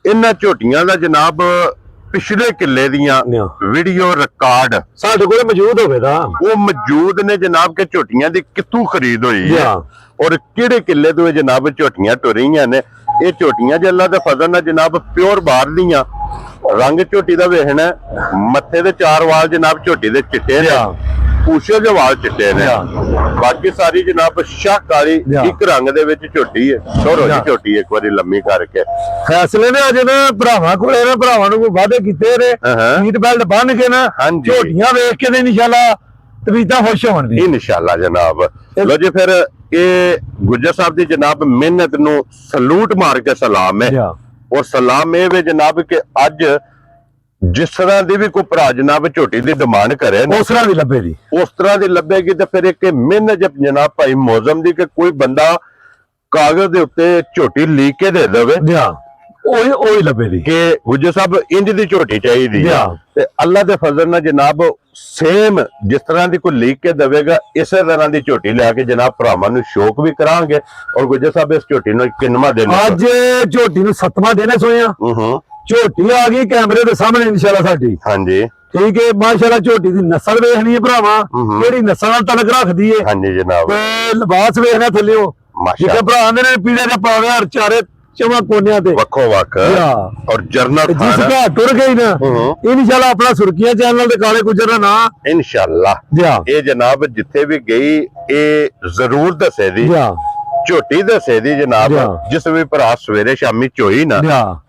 ਇਹਨਾਂ ਝੋਟੀਆਂ ਦਾ ਜਨਾਬ ਪਿਛਲੇ ਕਿੱਲੇ ਦੀਆਂ ਵੀਡੀਓ ਰਿਕਾਰਡ ਸਾਡੇ ਕੋਲ ਮੌਜੂਦ ਹੋਵੇਗਾ। ਉਹ ਮੌਜੂਦ ਨੇ ਜਨਾਬ ਕਿ ਝੋਟੀਆਂ ਦੀ ਕਿੱਥੋਂ ਖਰੀਦ ਹੋਈ ਹੈ ਔਰ ਕਿਹੜੇ ਕਿੱਲੇ ਤੋਂ ਜਨਾਬ ਝੋਟੀਆਂ ਟੁਰੀਆਂ ਨੇ। ਇਹ ਝੋਟੀਆਂ ਜੇ ਅੱਲਾ ਦੇ ਫਜ਼ਲ ਨਾਲ ਜਨਾਬ ਪਿਓਰ ਬਾਹਰ ਦੀਆਂ। ਰੰਗ ਝੋਟੀ ਦਾ ਵੇਖਣਾ, ਮੱਥੇ ਦੇ 4 ਵਾਲ ਜਨਾਬ ਝੋਟੀ ਦੇ ਚਿੱਟੇ ਨੇ, ਪੂਛੇ ਦੇ ਵਾਲ ਚਿੱਟੇ ਨੇ, ਬਾਕੀ ਸਾਰੀ ਜਨਾਬ ਸ਼ਾਹ ਕਾਲੀ ਇੱਕ ਰੰਗ ਦੇ ਵਿੱਚ ਝੋਟੀ ਹੈ। ਸੋਰੋ ਜੀ ਝੋਟੀ ਇੱਕ ਵਾਰੀ ਲੰਮੀ ਕਰਕੇ ਫੈਸਲੇ ਨੇ ਅਜੇ ਨਾ ਭਰਾਵਾਂ ਕੋਲੇ ਨਾ ਭਰਾਵਾਂ ਨੂੰ ਵਾਅਦੇ ਕੀਤੇ ਨੇ, ਸੀਟ ਬੈਲਟ ਬੰਨ ਕੇ ਨਾ ਝੋਟੀਆਂ ਵੇਖ ਕੇ ਨੇ ਇਨਸ਼ਾਅੱਲਾ ਤਵੀਤਾਂ ਖੁਸ਼ ਹੋਣਗੇ ਇਨਸ਼ਾਅੱਲਾ ਜਨਾਬ। ਲੋ ਜੀ ਫਿਰ ਇਹ ਗੁੱਜਰ ਸਾਹਿਬ ਦੀ ਜਨਾਬ ਮਿਹਨਤ ਨੂੰ ਸਲੂਟ ਮਾਰ ਕੇ ਸਲਾਮ ਹੈ ਔਰ ਸਲਾਮ ਇਹ ਵੇ ਜਨਾਬ ਕਿ ਅੱਜ ਜਿਸ ਤਰ੍ਹਾਂ ਦੀ ਵੀ ਕੋਈ ਭਰਾ ਜਨਾਬ ਝੋਟੀ ਦੀ ਡਿਮਾਂਡ ਕਰੇ ਨਾ ਉਸ ਤਰ੍ਹਾਂ ਦੀ ਲੱਭੇ ਜੀ, ਉਸ ਤਰ੍ਹਾਂ ਦੀ ਲੱਭੇਗੀ। ਤੇ ਫਿਰ ਇੱਕ ਮਿਹਨਤ ਜਨਾਬ ਭਾਈ ਮੌਜ਼ਮ ਦੀ ਕਿ ਕੋਈ ਬੰਦਾ ਕਾਗਜ਼ ਦੇ ਉੱਤੇ ਝੋਟੀ ਲਿਖ ਕੇ ਦੇ ਦੇਵੇ ਜਾਂ ਉਹੀ ਲੱਭੇ ਜੀ ਕਿ ਗੁੱਜਰ ਸਾਹਿਬ ਇੰਜ ਦੀ ਝੋਟੀ ਚਾਹੀਦੀ ਹੈ, ਜਾਂ ਤੇ ਅੱਲਾ ਦੇ ਫਜ਼ਲ ਨਾਲ ਜਨਾਬ ਸੇਮ ਜਿਸ ਤਰ੍ਹਾਂ ਦੀ ਕੋਈ ਲਿਖ ਕੇ ਦੇਵੇਗਾ ਇਸੇ ਤਰ੍ਹਾਂ ਦੀ ਝੋਟੀ ਲਿਆ ਕੇ ਜਨਾਬ ਭਰਾਵਾਂ ਨੂੰ ਸ਼ੌਕ ਵੀ ਕਰਾਂਗੇ। ਔਰ ਗੁੱਜਰ ਸਾਹਿਬ ਇਸ ਝੋਟੀ ਨੂੰ ਕਿੰਨਵਾਂ ਦਿਨ ਅੱਜ ਝੋਟੀ ਨੂੰ 7ਵਾਂ ਦਿਨ ਸੋਇਆ। ਝੋਟੀ ਆ ਗਈ ਕੈਮਰੇ ਦੇ ਸਾਹਮਣੇ ਇਨਸ਼ਾਅੱਲਾ ਸਾਡੀ। ਹਾਂਜੀ ਠੀਕ ਹੈ, ਮਾਸ਼ਾਅੱਲਾ ਝੋਟੀ ਦੀ ਨਸਲ ਵੇਖਣੀ ਹੈ ਭਰਾਵਾ, ਕਿਹੜੀ ਨਸਲ ਨਾਲ ਤਲਕ ਰੱਖਦੀ ਹੈ। ਹਾਂਜੀ ਜਨਾਬ ਤੇ ਲਿਬਾਸ ਵੇਖਣਾ ਥੱਲਿਓ, ਮਾਸ਼ਾਅੱਲਾ ਜਿੱਥੇ ਭਰਾ ਨੇ ਪੀੜੇ ਦੇ ਪਾਵੇ ਹਰ ਚਾਰੇ ਚਵਾਂ ਕੋਨਿਆਂ ਤੇ ਵੱਖੋ ਵੱਖ ਔਰ ਜਰਨਲ ਜਿਸ ਖਾਨ ਘਰ ਟੁਰ ਗਈ ਨਾ ਇਨਸ਼ਾਅੱਲਾ ਆਪਣਾ ਸੁਰਖੀਆਂ ਚੈਨਲ ਤੇ ਕਾਲੇ ਗੁੱਜਰ ਦਾ ਨਾਂ ਇਨਸ਼ਾਅੱਲਾ ਇਹ ਜਨਾਬ ਜਿੱਥੇ ਵੀ ਗਈ ਇਹ ਜ਼ਰੂਰ ਦੱਸੇ ਦੀ ਝੋਟੀ ਦੱਸੇ ਦੀ ਜਨਾਬ। ਜਿਸ ਵੀ ਭਰਾ ਸਵੇਰੇ ਸ਼ਾਮੀ ਚੋਈ ਨਾ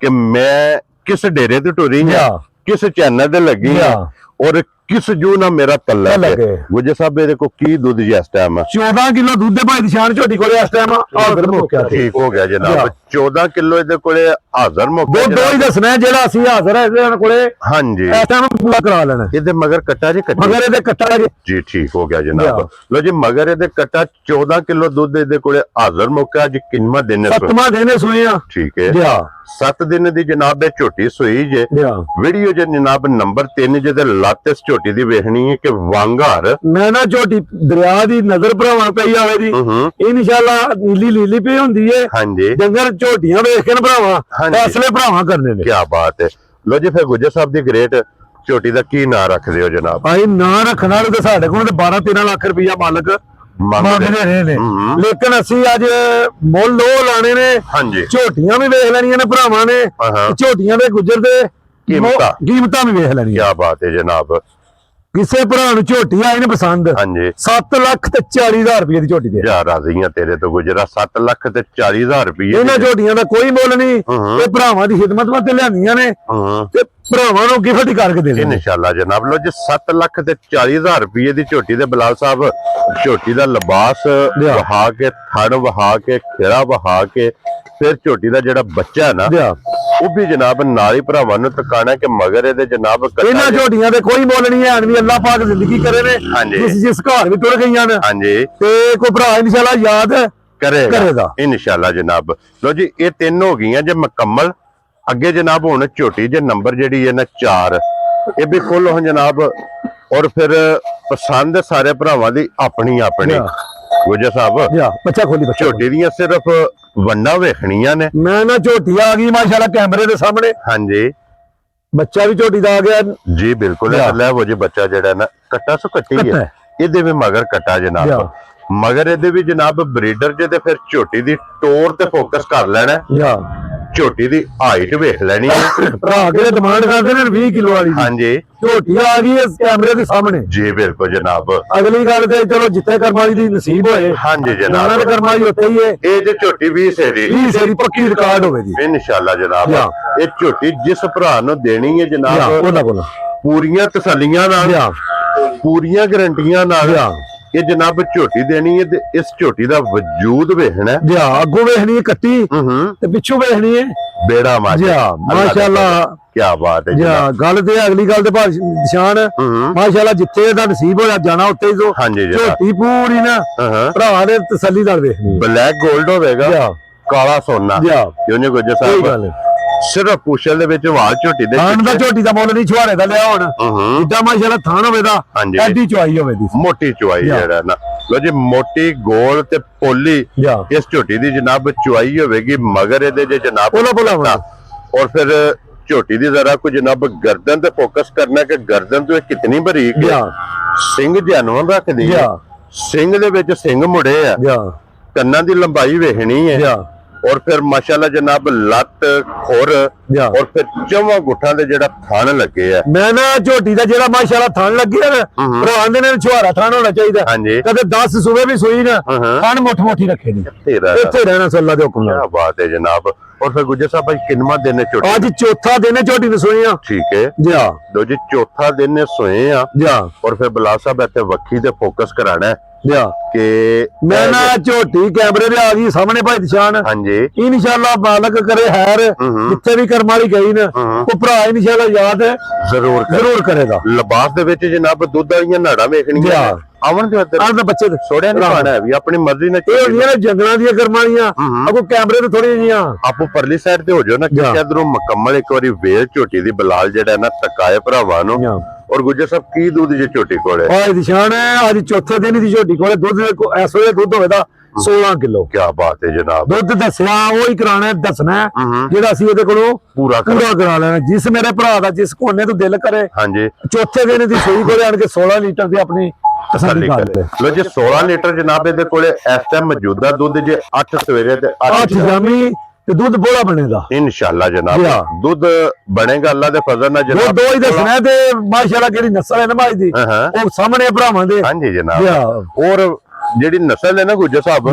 ਕਿ ਮੈਂ ਕਿਸ ਡੇਰੇ ਤੇ ਟੁਰੀ ਹਾਂ, ਕਿਸ ਚੈਨਲ ਤੇ ਲੱਗੀ ਹਾਂ ਔਰ ਕਿਸ ਜੂ ਨਾ ਮੇਰਾ ਤੱਲਾ ਹੈ। ਗੁੱਜਰ ਸਾਹਿਬ ਇਹਦੇ ਕੋ ਕੀ ਦੁੱਧ ਜੀ ਇਸ ਟਾਈਮ 14 ਕਿਲੋ ਦੁੱਧ ਦੇ ਭਾਈ ਨਿਸ਼ਾਨ ਝੋਟੀ ਕੋਲੇ ਇਸ ਟਾਈਮ ਹਾਜ਼ਰ ਮੁੱਕਿਆ ਠੀਕ ਹੋ ਗਿਆ ਜਨਾਬ। 14 ਕਿਲੋ ਇਹਦੇ ਕੋਲੇ ਹਾਜ਼ਰ ਮੁੱਕਿਆ। ਦੋ ਹੀ ਦੱਸਣਾ ਜਿਹੜਾ ਅਸੀਂ ਹਾਜ਼ਰ ਹੈ ਇਹਦੇ ਕੋਲੇ। ਹਾਂਜੀ ਇਸ ਟਾਈਮ ਪੂਰਾ ਕਰਾ ਲੈਣਾ। ਇਹਦੇ ਮਗਰ ਕੱਟਾ ਜੀ ਮਗਰ ਇਹਦੇ ਕੱਟਾ ਜੀ ਠੀਕ ਹੋ ਗਿਆ ਜਨਾਬ। ਲੋ ਜੀ ਮਗਰ ਇਹਦੇ ਕੱਟਾ 14 ਕਿਲੋ ਦੁੱਧ ਇਹਦੇ ਕੋਲੇ ਹਾਜ਼ਰ ਮੁੱਕਿਆ। ਅੱਜ ਕਿੰਨਾ ਦਿਨ 7ਵਾਂ ਦਿਨ ਸੋਏ ਆ। ਠੀਕ ਹੈ 7 ਦਿਨ ਦੀ ਜਨਾਬ ਇਹ ਝੋਟੀ ਸੋਈ ਜੇ। ਵੀਡੀਓ ਜੇ ਜਨਾਬ ਨੰਬਰ 3 ਜਿਹਦੇ ਲੱਤ ਇਸ ਝੋਟੀ ਦੀ ਵੇਖਣੀ ਹੈ ਕਿ ਵਾਂਗਾਰ ਮੈਂ ਨਾ ਝੋਟੀ ਦਰਿਆ ਦੀ ਨਜ਼ਰ ਭਰਾਵਾਂ ਪਈ ਆਵੇ ਜੀ ਇਨਸ਼ਾਅੱਲਾ ਨੀਲੀ ਲੀਲੀ ਪਈ ਹੁੰਦੀ ਹੈ। ਹਾਂਜੀ ਜੰਗਰ ਝੋਟੀਆਂ ਵੇਖ ਕੇ ਭਰਾਵਾਂ ਫੈਸਲੇ ਭਰਾਵਾਂ ਕਰਨੇ ਨੇ। ਕੀ ਬਾਤ ਹੈ। ਲੋ ਜੀ ਫਿਰ ਗੁੱਜਰ ਸਾਹਿਬ ਦੀ ਗ੍ਰੇਟ ਝੋਟੀ ਦਾ ਕੀ ਨਾਂ ਰੱਖਦੇ ਹੋ ਜਨਾਬ? ਭਾਈ ਨਾਂ ਰੱਖਣ ਵਾਲੇ ਤੇ ਸਾਡੇ ਕੋਲ 12-13 ਲੱਖ ਰੁਪਇਆ ਮਾਲਕ ਮੰਗਦੇ ਰਹੇ ਨੇ, ਲੇਕਿਨ ਅਸੀਂ ਅੱਜ ਮੁੱਲ ਉਹ ਲਾਣੇ ਨੇ। ਹਾਂਜੀ ਝੋਟੀਆਂ ਵੀ ਵੇਖ ਲੈਣੀਆਂ ਨੇ ਭਰਾਵਾਂ ਨੇ, ਝੋਟੀਆਂ ਦੇ ਗੁੱਜਰ ਦੇ ਕੀਮਤਾਂ ਵੀ ਵੇਖ ਲੈਣੀਆਂ। ਕੀ ਬਾਤ ਹੈ ਜਨਾਬ। ਕਿਸੇ ਭਰਾ ਨੂੰ ਝੋਟੀ ਆਈ ਨੇ ਪਸੰਦ। ਹਾਂਜੀ 7,40,000 ਰੁਪਏ ਦੀ ਝੋਟੀ ਦੇ ਯਾਰ ਰਾਜ਼ੀਆਂ ਤੇਰੇ ਤੋਂ ਗੁਜਰਾ 7,40,000 ਰੁਪਏ। ਇਹਨਾਂ ਝੋਟੀਆਂ ਦਾ ਕੋਈ ਮੁੱਲ ਨਹੀਂ, ਇਹ ਭਰਾਵਾਂ ਦੀ ਖਿਦਮਤ ਵਾਸਤੇ ਲਿਆਂਦੀਆਂ ਨੇ ਤੇ ਭਰਾਵਾਂ ਨੂੰ ਗਿਫਟ ਕਰਕੇ ਦੇ ਦੇਣਗੇ ਇਨਸ਼ਾਅੱਲਾ ਜਨਾਬ। ਲੋ ਜੀ 7,40,000 ਰੁਪਏ ਦੀ ਝੋਟੀ ਦੇ ਬਲਾਲ ਸਾਹਿਬ ਝੋਟੀ ਦਾ ਲਿਬਾਸ ਵਹਾ ਕੇ ਥਣ ਵਹਾ ਕੇ ਖੇੜਾ ਵਹਾ ਕੇ ਫਿਰ ਝੋਟੀ ਦਾ ਜਿਹੜਾ ਬੱਚਾ ਹੈ ਨਾ ਉਹ ਵੀ ਜਨਾਬ ਨਾਲ ਹੀ ਭਰਾਵਾਂ ਨੂੰ ਤਕਾਣਾ ਕਿ ਮਗਰ ਇਹਦੇ ਜਨਾਬ ਇਹਨਾਂ ਝੋਟੀਆਂ ਦੇ ਕੋਈ ਮੁੱਲ ਨਹੀਂ ਹੈ। ਵੀ ਅੱਲਾਹ ਪਾਕ ਜ਼ਿੰਦਗੀ ਕਰੇ ਨੇ ਜਿਸ ਘਰ ਵੀ ਟੁਰ ਗਈਆਂ ਨੇ। ਹਾਂਜੀ ਤੇ ਕੋਈ ਭਰਾ ਇਨਸ਼ਾਅੱਲਾ ਯਾਦ ਕਰੇਗਾ ਇਨਸ਼ਾਅੱਲਾ ਜਨਾਬ। ਲੋ ਜੀ ਇਹ 3 ਹੋ ਗਈਆਂ ਜੇ ਮੁਕੰਮਲ। ਅੱਗੇ ਜਨਾਬ ਹੁਣ ਝੋਟੀ ਜੇ ਨੰਬਰ ਜਿਹੜੀ ਹੈ ਨਾ 4 ਇਹ ਵੀ ਫੁੱਲ ਹੋ ਜਨਾਬ। ਔਰ ਫਿਰ ਪਸੰਦ ਸਾਰੇ ਭਰਾਵਾਂ ਦੀ ਆਪਣੀ ਆਪਣੀ। ਗੁੱਜਰ ਸਾਹਿਬ ਬੱਚਾ ਖੋਲੀ ਝੋਟੀ ਦੀਆਂ ਸਿਰਫ ਵੰਡਾ ਵੇਖਣੀਆਂ ਨੇ। ਮੈਂ ਨਾ ਝੋਟੀ ਆ ਗਈ ਮਾਸ਼ਾਅੱਲਾ ਕੈਮਰੇ ਦੇ ਸਾਹਮਣੇ। ਹਾਂਜੀ ਬੱਚਾ ਵੀ ਝੋਟੀ ਦਾ ਆ ਗਿਆ ਜੀ ਬਿਲਕੁਲ। ਲੈ ਉਹ ਜੀ ਬੱਚਾ ਜਿਹੜਾ ਨਾ ਕੱਟਾ ਸੋ ਕੱਟੀ ਹੈ ਇਹਦੇ ਵੀ ਮਗਰ ਕੱਟਾ ਜਨਾਬ। ਮਗਰ ਇਹਦੇ ਵੀ ਜਨਾਬ ਬਰੀਡਰ ਜੇ ਤੇ ਫਿਰ ਝੋਟੀ ਦੀ ਟੋਰ ਤੇ ਫੋਕਸ ਕਰ ਲੈਣਾ। ਝੋਟੀ ਦੀ ਹਾਈਟ ਵੇਖ ਲੈਣੀ ਹੈ। ਭਰਾ ਕਿਹੜੇ ਡਿਮਾਂਡ ਕਰਦੇ ਨੇ 20 ਕਿਲੋ ਵਾਲੀ। ਹਾਂਜੀ ਝੋਟੀ ਆ ਗਈ ਇਸ ਕੈਮਰੇ ਦੇ ਸਾਹਮਣੇ ਜੀ ਬਿਲਕੁਲ ਜਨਾਬ। ਅਗਲੀ ਗੱਲ ਤੇ ਚਲੋ ਜਿੱਥੇ ਕਰਮਾਲੀ ਦੀ ਨਸੀਬ ਹੋਏ। ਹਾਂਜੀ ਜਨਾਬ ਨਾਲੇ ਕਰਮਾਲੀ ਉੱਥੇ ਹੀ ਹੈ। ਇਹ ਜੇ ਝੋਟੀ 20 ਸੇਰੀ ਪੱਕੀ ਰਿਕਾਰਡ ਹੋਵੇ ਜੀ ਇਨਸ਼ਾਅੱਲਾ ਜਨਾਬ। ਇਹ ਝੋਟੀ ਜਿਸ ਭਰਾ ਨੂੰ ਦੇਣੀ ਹੈ ਜਨਾਬ ਉਹਨਾਂ ਕੋਲ ਪੂਰੀਆਂ ਤਸੱਲੀਆਂ ਨਾਲ ਪੂਰੀਆਂ ਗਰੰਟੀਆਂ ਨਾਲ ਇਹ ਜਨਾਬ ਝੋਟੀ ਦੇਣੀ ਹੈ। ਤੇ ਇਸ ਝੋਟੀ ਦਾ ਵਜੂਦ ਵੇਖਣਾ ਅੱਗੋਂ ਵੇਖਣੀ ਹੈ ਕੱਟੀ ਤੇ ਪਿੱਛੋਂ ਵੇਖਣੀ ਹੈ ਬੇੜਾ ਮਾਸ਼ਾਅੱਲਾ। ਕੀ ਬਾਤ ਹੈ ਜੀ। ਗੱਲ ਤੇ ਅਗਲੀ ਗੱਲ ਤੇ ਨਿਸ਼ਾਨ ਮਾਸ਼ਾਅੱਲਾ ਜਿੱਥੇ ਇਹਦਾ ਨਸੀਬ ਹੋਇਆ ਜਾਣਾ ਉੱਥੇ ਹੀ ਤੋਂ ਝੋਟੀ ਪੂਰੀ ਨਾ ਭਰਾ ਦੇ ਤਸੱਲੀ ਨਾਲ ਵੇਖਣੀ। ਬਲੈਕ 골ਡ ਹੋਵੇਗਾ ਕਾਲਾ ਸੋਨਾ ਕਿਉਂ ਨਹੀਂ ਗੁੱਜਰ ਸਾਹਿਬ। ਸਿਰਫ ਪੁੱਛਲ ਦੇ ਵਿੱਚ ਵਾਲ ਝੋਟੀ ਦੇ ਥਾਣ ਦਾ ਝੋਟੀ ਦਾ ਮੁੱਲ ਨਹੀਂ ਛੁਹਾਰੇ ਦਾ ਲਿਆ ਹੁਣ ਜਿੱਦਾਂ ਮਾਸ਼ਾਅੱਲਾ ਥਾਣ ਹੋਵੇ ਦਾ ਐਡੀ ਚੁਆਈ ਹੋਵੇ ਦੀ ਮੋਟੀ ਚੁਆਈ ਜਿਹੜਾ ਨਾ। ਲੋ ਜੀ ਮੋਟੀ ਗੋਲ ਤੇ ਪੋਲੀ ਇਸ ਝੋਟੀ ਦੀ ਜਨਾਬ ਚੁਆਈ ਹੋਵੇਗੀ। ਮਗਰ ਇਹਦੇ ਜੇ ਜਨਾਬ ਔਰ ਫਿਰ ਝੋਟੀ ਦੀ ਜ਼ਰਾ ਕੋਈ ਜਨਾਬ ਗਰਦਨ ਤੇ ਫੋਕਸ ਕਰਨਾ ਕਿ ਗਰਦਨ ਤੋਂ ਇਹ ਕਿਤਨੀ ਬਰੀਕ ਹੈ। ਸਿੰਘ ਜਨਮ ਰੱਖਦੀ ਹੈ। ਸਿੰਘ ਦੇ ਵਿੱਚ ਸਿੰਘ ਮੁੜੇ ਆ। ਕੰਨਾਂ ਦੀ ਲੰਬਾਈ ਵੇਖਣੀ ਹੈ। ਔਰ ਫਿਰ ਮਾਸ਼ਾਅੱਲਾ ਜਨਾਬ ਲੱਤ ਖੁਰ ਔਰ ਫਿਰ ਚੌਵਾਂ ਗੁੱਠਾਂ ਦੇ ਜਿਹੜਾ ਥਣ ਲੱਗੇ ਆ। ਮੈਂ ਨਾ ਝੋਟੀ ਦਾ ਜਿਹੜਾ ਮਾਸ਼ਾਅੱਲਾ ਥਣ ਲੱਗੇ ਨਾ ਭਰਾਵਾਂ ਨੇ ਛੁਹਾਰਾ ਥਣ ਹੋਣਾ ਚਾਹੀਦਾ। ਕਦੇ 10 ਸੂਬੇ ਵੀ ਸੂਈ ਨਾ ਥਣ ਮੁੱਠ ਮੁੱਠੀ ਰੱਖੇ ਨਹੀਂ ਇੱਥੇ ਰਹਿਣਾ ਸੱਲਾ ਦੇ ਹੁਕਮ ਨਾਲ। ਕੀ ਬਾਤ ਹੈ ਜਨਾਬ। ਔਰ ਫਿਰ ਗੁੱਜਰ ਸਾਹਿਬ ਕਿੰਨਵਾਂ ਦਿਨ ਹੈ ਝੋਟੀ? ਅੱਜ ਚੌਥਾ ਦਿਨ ਹੈ ਝੋਟੀ ਨੂੰ ਸੋਏ ਆ। ਠੀਕ ਹੈ ਜੀ। ਲੋ ਜੀ ਚੌਥਾ ਦਿਨ ਹੈ ਸੋਏ ਆ। ਔਰ ਫਿਰ ਬਲਾ ਸਾਹਿਬ ਇੱਥੇ ਵੱਖੀ ਤੇ ਫੋਕਸ ਕਰਾਣਾ ਲਿਆ ਕਿ ਮੈਂ ਨਾ ਝੋਟੀ ਕੈਮਰੇ ਦੇ ਆ ਗਈ ਸਾਹਮਣੇ ਭਾਈ ਨਿਸ਼ਾਨ ਹਾਂਜੀ ਇਨਸ਼ਾਅੱਲਾ ਮਾਲਕ ਕਰੇ ਹੈਰ ਜਿੱਥੇ ਵੀ ਕਰਮ ਵਾਲੀ ਗਈ ਨਾ ਉਹ ਭਰਾ ਇਨਸ਼ਾਅੱਲਾ ਯਾਦ ਜ਼ਰੂਰ ਕਰੇਗਾ। ਲਿਬਾਸ ਦੇ ਵਿੱਚ ਜਨਾਬ ਦੁੱਧ ਵਾਲੀਆਂ ਨਾੜਾਂ ਵੇਖਣੀਆਂ ਆਵਣ ਦੇ ਅੰਦਰ ਬੱਚੇ ਸੋੜਿਆ ਨਹੀਂ ਪਾਣਾ ਹੈ ਵੀ ਆਪਣੀ ਮਰਜ਼ੀ ਨਾਲ ਇਹ ਹੁੰਦੀਆਂ ਨੇ ਜੰਗਲਾਂ ਦੀਆਂ ਕਰਮ ਵਾਲੀਆਂ ਆਪੋ ਕੈਮਰੇ ਤੇ ਥੋੜੀ ਜੀਆਂ ਆਪੋ ਪਰਲੀ ਸਾਈਡ ਤੇ ਹੋ ਜਾਓ ਨਾ ਕਿ ਇਧਰੋਂ ਮੁਕੰਮਲ ਇੱਕ ਵਾਰੀ ਵੇਲ ਝੋਟੀ ਦੀ ਬਲਾਲ ਜਿਹੜਾ ਨਾ ਟਕਾਏ ਭਰਾਵਾਂ ਨੂੰ। ਔਰ ਗੁੱਜਰ ਸਾਹਿਬ ਕੀ ਦੁੱਧ ਜੇ ਝੋਟੀ ਕੋਲੇ ਓਏ ਨਿਸ਼ਾਨ ਹੈ ਅੱਜ ਚੌਥੇ ਦਿਨ ਦੀ ਝੋਟੀ ਕੋਲੇ ਦੁੱਧ ਇਸ ਵੇਲੇ ਦੁੱਧ ਹੋਵੇਗਾ 16 ਕਿਲੋ। ਕੀ ਬਾਤ ਹੈ ਜਨਾਬ। ਦੁੱਧ ਦੱਸਿਆ ਉਹ ਹੀ ਕਰਾਣਾ ਦੱਸਣਾ ਜਿਹੜਾ ਅਸੀਂ ਉਹਦੇ ਕੋਲੋਂ ਪੂਰਾ ਕਰਾ ਲੈਣਾ ਜਿਸ ਮੇਰੇ ਭਰਾ ਦਾ ਜਿਸ ਕੋਨੇ ਤੋਂ ਦਿਲ ਕਰੇ। ਹਾਂਜੀ ਚੌਥੇ ਦਿਨ ਦੀ ਸੂਈ ਕੋਲੇ ਆਣ ਕੇ 16 ਲੀਟਰ ਦੀ ਆਪਣੀ ਤਸੱਲੀ ਕਰ ਲੈ। ਲੋ ਜੀ 16 ਲੀਟਰ ਜਨਾਬ ਇਹਦੇ ਕੋਲੇ ਇਸ ਟਾਈਮ ਮੌਜੂਦਾ ਦੁੱਧ ਜੇ 8 ਸਵੇਰੇ ਤੇ 8 ਸ਼ਾਮੀ ਤੇ ਦੁੱਧ ਬੋਲਾ ਬਣੇਗਾ ਇਨਸ਼ਾਅੱਲਾ ਜਨਾਬ। ਦੁੱਧ ਬਣੇਗਾ ਅੱਲਾ ਦੇ ਫਜ਼ਲ ਨਾਲ ਜਨਾਬ। ਦੋ ਹੀ ਦੱਸਣਾ ਤੇ ਮਾਸ਼ਾਅੱਲਾ ਕਿਹੜੀ ਨਸਲ ਹੈ ਨਾ ਭਾਈ ਦੀ ਉਹ ਸਾਹਮਣੇ ਭਰਾਵਾਂ ਦੇ। ਹਾਂਜੀ ਜਨਾਬ। ਔਰ ਜਿਹੜੀ ਨਸਲ ਹੈ ਨਾ ਗੁੱਜਰ ਸਾਹਿਬ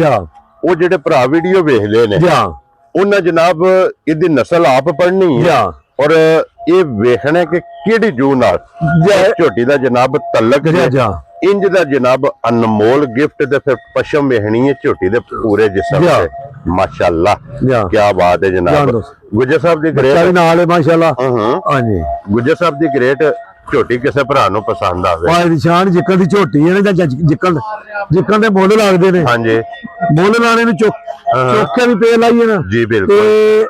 ਉਹ ਜਿਹੜੇ ਭਰਾ ਵੀਡੀਓ ਵੇਖਦੇ ਨੇ ਉਹਨਾਂ ਜਨਾਬ ਇਹਦੀ ਨਸਲ ਆਪ ਪੜ੍ਹਨੀ ਹੈ ਔਰ ਇਹ ਵੇਖਣਾ ਕਿ ਕਿਹੜੀ ਜੂ ਨਾਲ ਝੋਟੀ ਦਾ ਜਨਾਬ ਤਲਕ ਇੰਜ ਦਾ ਜਨਾਬ ਅਨਮੋਲ ਗਿਫਟ ਤੇ ਫਿਰ ਪਸ਼ਮ ਵੇਖਣੀ ਹੈ ਝੋਟੀ ਦੇ ਪੂਰੇ ਜਿਸਮ ਤੇ ਮਾਸ਼ਾਅੱਲਾ। ਕੀ ਬਾਤ ਹੈ ਜਨਾਬ। ਗੁੱਜਰ ਸਾਹਿਬ ਦੀ ਗ੍ਰੇਟ ਨਾਲ ਹੈ ਮਾਸ਼ਾਅੱਲਾ। ਹਾਂਜੀ ਗੁੱਜਰ ਸਾਹਿਬ ਦੀ ਗ੍ਰੇਟ ਝੋਟੀ ਕਿਸੇ ਭਰਾ ਨੂੰ ਪਸੰਦ ਆਵੇ ਭਾਈ ਨਿਸ਼ਾਨ ਜਿੱਕਣ ਦੀ ਝੋਟੀ ਹੈ ਨਾ ਜਾਂ ਜਿੱਕਣ ਦੇ ਮੁੱਲ ਲੱਗਦੇ ਨੇ। ਹਾਂਜੀ ਮੁੱਲ ਲਾਣੇ ਨੂੰ ਚੁੱਕ ਕੇ ਵੀ ਪੇ ਲਾਈਏ ਨਾ ਜੀ ਬਿਲਕੁਲ ਤੇ